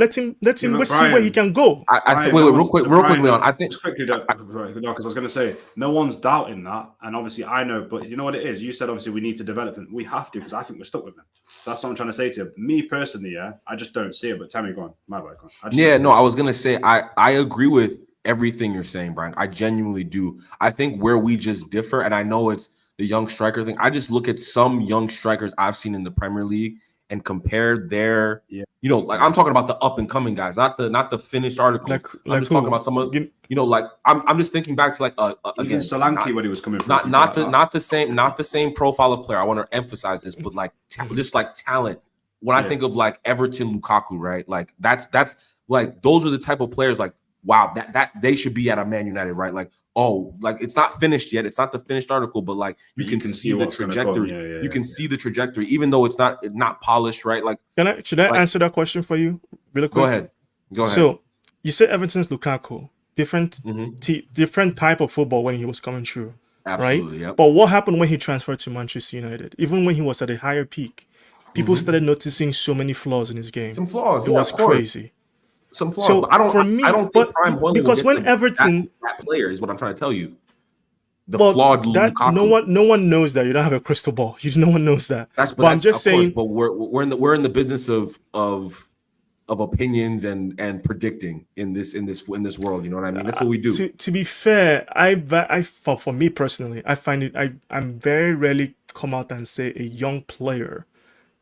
Speaker 5: see where he can go.
Speaker 4: I think, wait, real quick, Leon. I think
Speaker 6: just quickly, because I was going to say no one's doubting that, and obviously I know, but you know what it is. You said obviously we need to develop him. We have to, because I think we're stuck with him. So that's what I'm trying to say to you. Me personally, I just don't see it. But tell me, go on, my bad, go on.
Speaker 4: I was gonna say I agree with everything you're saying, Brian. I genuinely do. I think where we just differ, and I know it's the young striker thing. I just look at some young strikers I've seen in the Premier League and compare their, like I'm talking about the up and coming guys, not the finished article. I'm just talking about some of, like I'm just thinking back to like
Speaker 6: again Solanke when he was coming from.
Speaker 4: Not the same profile of player. I want to emphasize this, but like just like talent. When I think of like Everton, Lukaku, right? Like that's like those are the type of players like, wow, that they should be at a Man United, right? Like, oh, like it's not finished yet. It's not the finished article, but like you can see the trajectory. You can see the trajectory, even though it's not polished, right? Like,
Speaker 5: should I answer that question for you really quick?
Speaker 4: Go ahead.
Speaker 5: So you said Everton's Lukaku, different type of football when he was coming through,
Speaker 4: absolutely,
Speaker 5: right?
Speaker 4: Yep.
Speaker 5: But what happened when he transferred to Manchester United? Even when he was at a higher peak, people started noticing so many flaws in his game.
Speaker 4: Some flaws.
Speaker 5: It was crazy.
Speaker 4: Some flaws.
Speaker 5: So
Speaker 4: but I don't think Prime Højlund
Speaker 5: because when Everton
Speaker 4: that player is what I'm trying to tell you. Flawed Lukaku.
Speaker 5: No one knows that. You don't have a crystal ball. No one knows that. But I'm just saying.
Speaker 4: But we're in the business of opinions and predicting in this world. You know what I mean? That's what we do.
Speaker 5: To be fair, for me personally, I find it. I'm very rarely come out and say a young player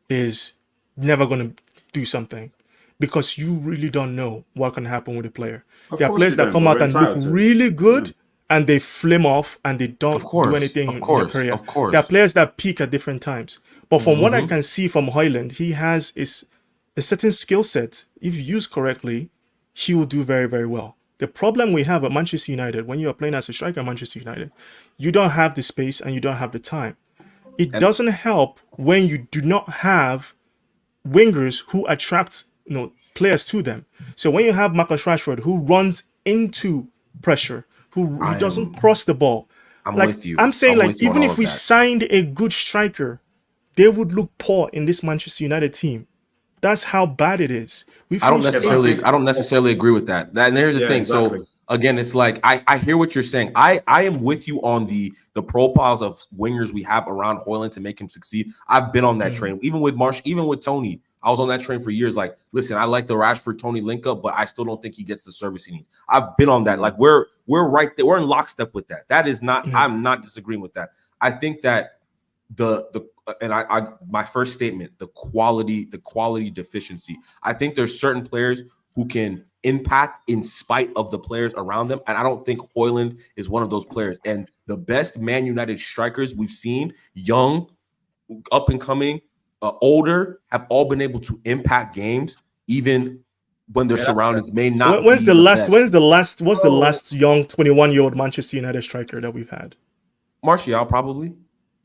Speaker 5: is never going to do something, because you really don't know what can happen with a player. There are players that come out and look really good and they flame off and they don't do anything in their career.
Speaker 4: Of course.
Speaker 5: There are players that peak at different times. But from what I can see from Højlund, he has a certain skill set. If used correctly, he will do very, very well. The problem we have at Manchester United, when you are playing as a striker at Manchester United, you don't have the space and you don't have the time. It doesn't help when you do not have wingers who attract players to them. So when you have Marcus Rashford who runs into pressure, who doesn't cross the ball,
Speaker 4: I'm with you.
Speaker 5: I'm saying even if we signed a good striker, they would look poor in this Manchester United team. That's how bad it is. I don't
Speaker 4: necessarily agree with that. And here's the thing. Exactly. So again, it's like I hear what you're saying. I am with you on the profiles of wingers we have around Højlund to make him succeed. I've been on that train, even with Marsh, even with Tony. I was on that train for years. Like, listen, I like the Rashford Tony link up, but I still don't think he gets the service he needs. I've been on that. Like, we're right there. We're in lockstep with that. That is not. I'm not disagreeing with that. I think that my first statement, the quality deficiency. I think there's certain players who can impact in spite of the players around them, and I don't think Højlund is one of those players. And the best Man United strikers we've seen, young, up and coming, older, have all been able to impact games, even when their surroundings may not.
Speaker 5: What's the last young 21-year-old Manchester United striker that we've had?
Speaker 4: Martial, probably.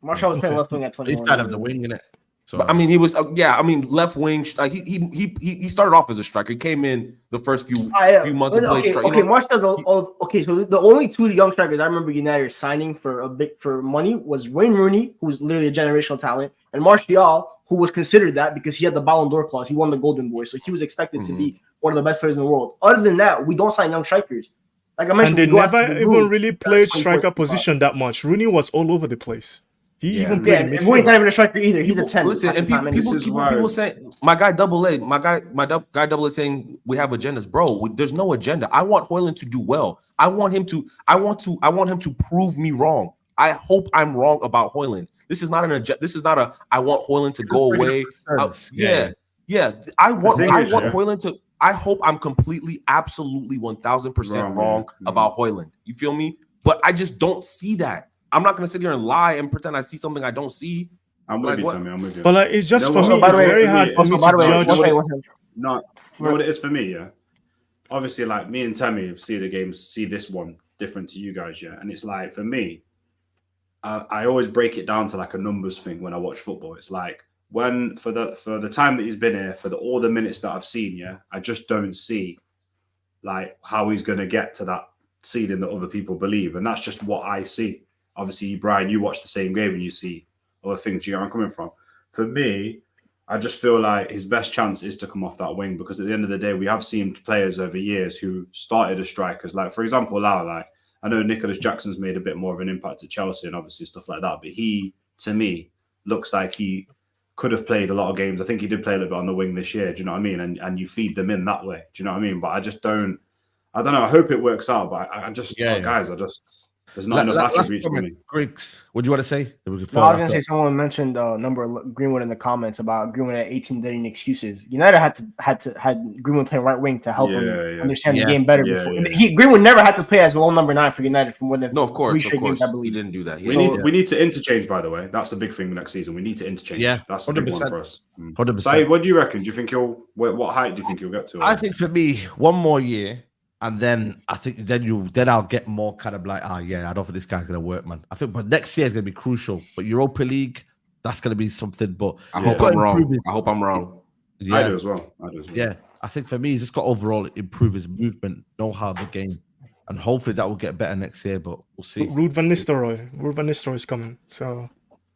Speaker 2: Martial was playing left wing at 21.
Speaker 1: He's kind of the wing, innit? So
Speaker 4: but, I mean, he was left wing. Like he started off as a striker. He came in the first few months of play.
Speaker 2: Martial's okay. So the only two young strikers I remember United signing for money was Wayne Rooney, who's literally a generational talent, and Martial, who was considered that because he had the Ballon d'Or clause. He won the Golden Boy, so he was expected to be one of the best players in the world. Other than that, we don't sign young strikers. Like I mentioned,
Speaker 5: and they never even really played striker position that much. Rooney was all over the place. He even played midfield.
Speaker 2: Rooney's not even a striker either. He's a 10.
Speaker 4: Listen, and people say my guy Double A, my guy Double A saying we have agendas, bro. There's no agenda. I want Højlund to do well. I want him to prove me wrong. I hope I'm wrong about Højlund. This is not an agenda. This is not a I want Højlund to go away. I want Højlund to. I hope I'm completely, absolutely 1,000% wrong about Højlund. You feel me? But I just don't see that. I'm not going to sit here and lie and pretend I see something I don't see.
Speaker 6: I'm with you, Tommy. I'm with you.
Speaker 5: But it's just for me, it's very hard for me to judge.
Speaker 6: No, what it is for me, yeah. Obviously, like me and Tammy see the games, see this one different to you guys, yeah. And it's like, for me, I always break it down to like a numbers thing when I watch football. It's like when for the time that he's been here, for all the minutes that I've seen, yeah, I just don't see like how he's going to get to that ceiling that other people believe, and that's just what I see. Obviously, Brian, you watch the same game and you see other things. You know where I'm coming from. For me, I just feel like his best chance is to come off that wing, because at the end of the day, we have seen players over years who started as strikers. Like, for example, Lau, like, I know Nicholas Jackson's made a bit more of an impact at Chelsea and obviously stuff like that, but he, to me, looks like he could have played a lot of games. I think he did play a little bit on the wing this year. Do you know what I mean? And you feed them in that way. Do you know what I mean? But I don't know. I hope it works out, but guys, there's not enough attributes for me.
Speaker 1: Griggs, what do you want to say?
Speaker 2: I was going to say, someone mentioned number Greenwood in the comments about Greenwood at 18 getting excuses. United had Greenwood play right wing to help him understand the game better. Before Greenwood never had to play as a lone number 9 for United for more than
Speaker 4: of course,
Speaker 2: games, I believe.
Speaker 4: He didn't do that.
Speaker 6: We need to interchange, by the way. That's a big thing next season. We need to interchange.
Speaker 1: Yeah,
Speaker 6: that's a big one for us.
Speaker 1: 100%.
Speaker 6: Saeed, what do you reckon? Do you think what height do you think he'll get to?
Speaker 1: I think for me, one more year. And then I think then I'll get more kind of like, I don't think this guy's gonna work, man. I think, but next year is gonna be crucial. But Europa League, that's gonna be something. But
Speaker 4: I hope I'm wrong.
Speaker 1: Yeah.
Speaker 6: I do as well.
Speaker 1: Yeah, I think for me, he's just got to overall improve his movement, know-how of the game, and hopefully that will get better next year. But we'll see.
Speaker 5: Ruud van Nistelrooy is coming, so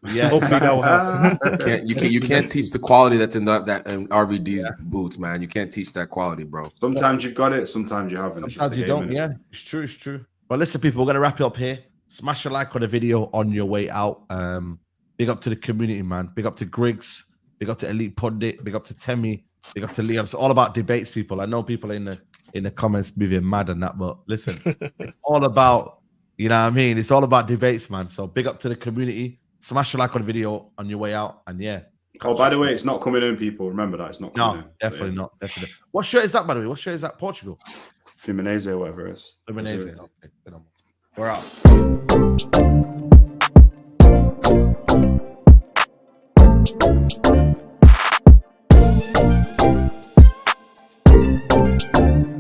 Speaker 1: yeah,
Speaker 5: hopefully that will happen.
Speaker 4: You can't teach the quality that's in that RVD's boots, man. You can't teach that quality, bro.
Speaker 6: Sometimes you've got it, sometimes you haven't.
Speaker 1: Sometimes you don't. Yeah, it's true. But listen, people, we're gonna wrap it up here. Smash a like on the video on your way out. Big up to the community, man. Big up to Griggs. Big up to Elite Pundit. Big up to Temi. Big up to Leon. It's all about debates, people. I know people in the comments moving mad and that, but listen, it's all about, you know what I mean? It's all about debates, man. So big up to the community. Smash a like on the video on your way out, and yeah.
Speaker 6: Oh, by the way, it's not coming in, people. Remember that, it's not coming in.
Speaker 1: Definitely not. Definitely. What shirt is that, by the way? What shirt is that? Portugal?
Speaker 6: Fluminense or whatever it is.
Speaker 1: Fluminense. Okay. We're out.